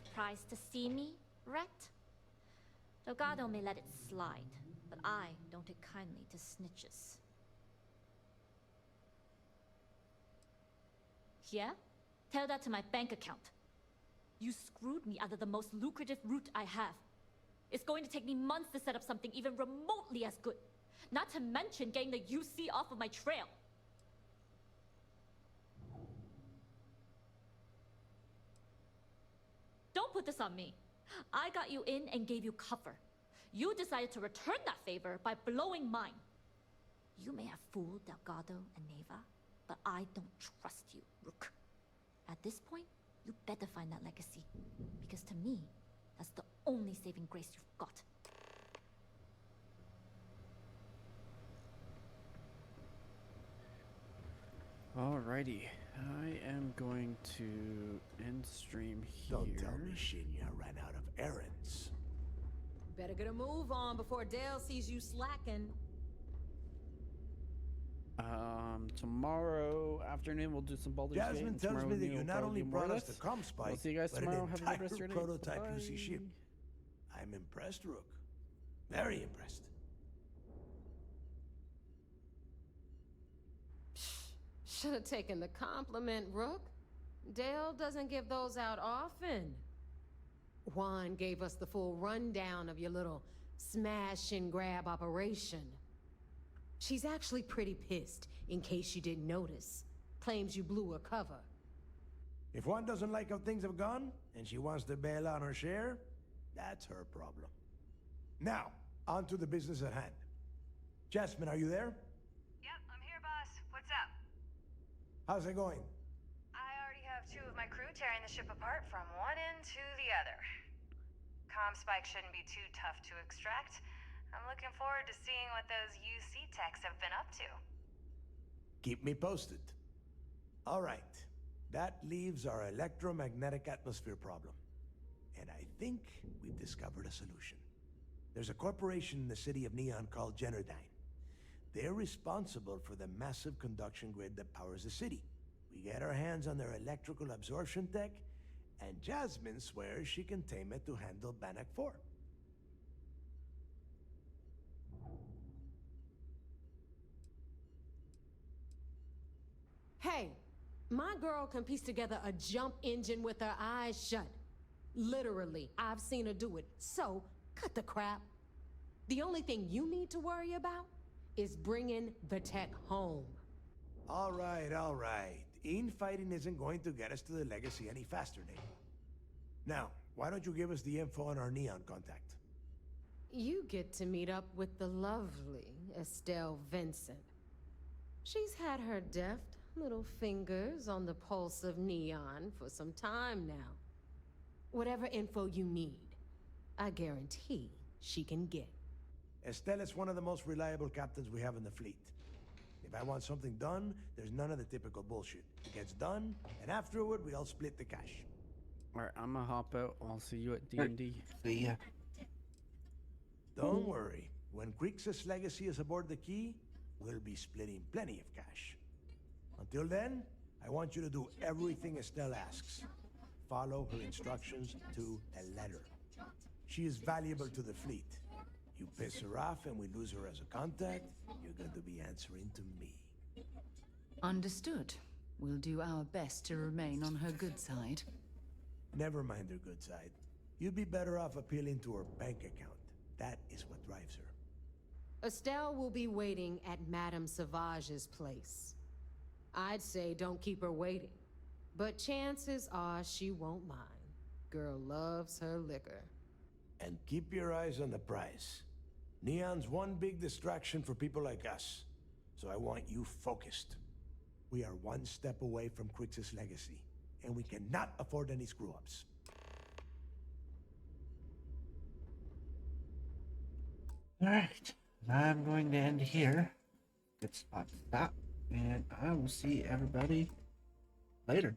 H: Surprised to see me, Ret? Delgado may let it slide, but I don't take kindly to snitches. Yeah? Tell that to my bank account. You screwed me out of the most lucrative route I have. It's going to take me months to set up something even remotely as good. Not to mention getting the UC off of my trail. Don't put this on me. I got you in and gave you cover. You decided to return that favor by blowing mine. You may have fooled Delgado and Neva, but I don't trust you, Rook. At this point, you better find that legacy. Because to me, that's the only saving grace you've got.
E: Alrighty, I am going to end stream here.
K: Don't tell me Shinya ran out of errands.
Y: Better get a move on before Dale sees you slacking.
E: Tomorrow afternoon we'll do some Baldur's Gate.
K: Jasmine
E: And
K: tells
E: tomorrow
K: me that
E: Neil
K: you
E: will
K: not
E: probably
K: only
E: do more
K: brought
E: of
K: us the
E: this.
K: Comspike,
E: We'll see you guys
K: but
E: tomorrow.
K: an
E: Have a good
K: entire
E: rest of your day.
K: prototype
E: Bye.
K: UC ship. I'm impressed, Rook. Very impressed.
Y: Should have taken the compliment, Rook. Dale doesn't give those out often. Juan gave us the full rundown of your little smash and grab operation. She's actually pretty pissed, in case you didn't notice. Claims you blew her cover.
K: If one doesn't like how things have gone, and she wants to bail on her share, that's her problem. Now, on to the business at hand. Jasmine, are you there?
T: Yep, I'm here, boss. What's up?
K: How's it going?
T: I already have 2 of my crew tearing the ship apart from one end to the other. Comspike shouldn't be too tough to extract. I'm looking forward to seeing what those UC techs have been up to.
K: Keep me posted. All right. That leaves our electromagnetic atmosphere problem. And I think we've discovered a solution. There's a corporation in the city of Neon called Generdyne. They're responsible for the massive conduction grid that powers the city. We get our hands on their electrical absorption tech, and Jasmine swears she can tame it to handle Bannock 4.
Y: Hey, my girl can piece together a jump engine with her eyes shut. Literally, I've seen her do it, so cut the crap. The only thing you need to worry about is bringing the tech home.
K: All right, all right. Infighting isn't going to get us to the legacy any faster, Nate. Now, why don't you give us the info on our Neon contact?
Y: You get to meet up with the lovely Estelle Vincent. She's had her deft little fingers on the pulse of Neon for some time now. Whatever info you need, I guarantee she can get.
K: Estelle is one of the most reliable captains we have in the fleet. If I want something done, there's none of the typical bullshit. It gets done, and afterward, we all split the cash.
E: Alright, I'm gonna hop out. I'll see you at D&D.
A: See ya.
K: Don't worry. When Creeks' legacy is aboard the Key, we'll be splitting plenty of cash. Until then, I want you to do everything Estelle asks. Follow her instructions to a letter. She is valuable to the fleet. You piss her off and we lose her as a contact, you're going to be answering to me.
B: Understood. We'll do our best to remain on her good side.
K: Never mind her good side. You'd be better off appealing to her bank account. That is what drives her.
Y: Estelle will be waiting at Madame Sauvage's place. I'd say don't keep her waiting, but chances are she won't mind. Girl loves her liquor.
K: And keep your eyes on the prize. Neon's one big distraction for people like us, so I want you focused. We are one step away from Crix's legacy, and we cannot afford any screw-ups.
A: Alright, I'm going to end here. Good spot to stop, and I will see everybody later.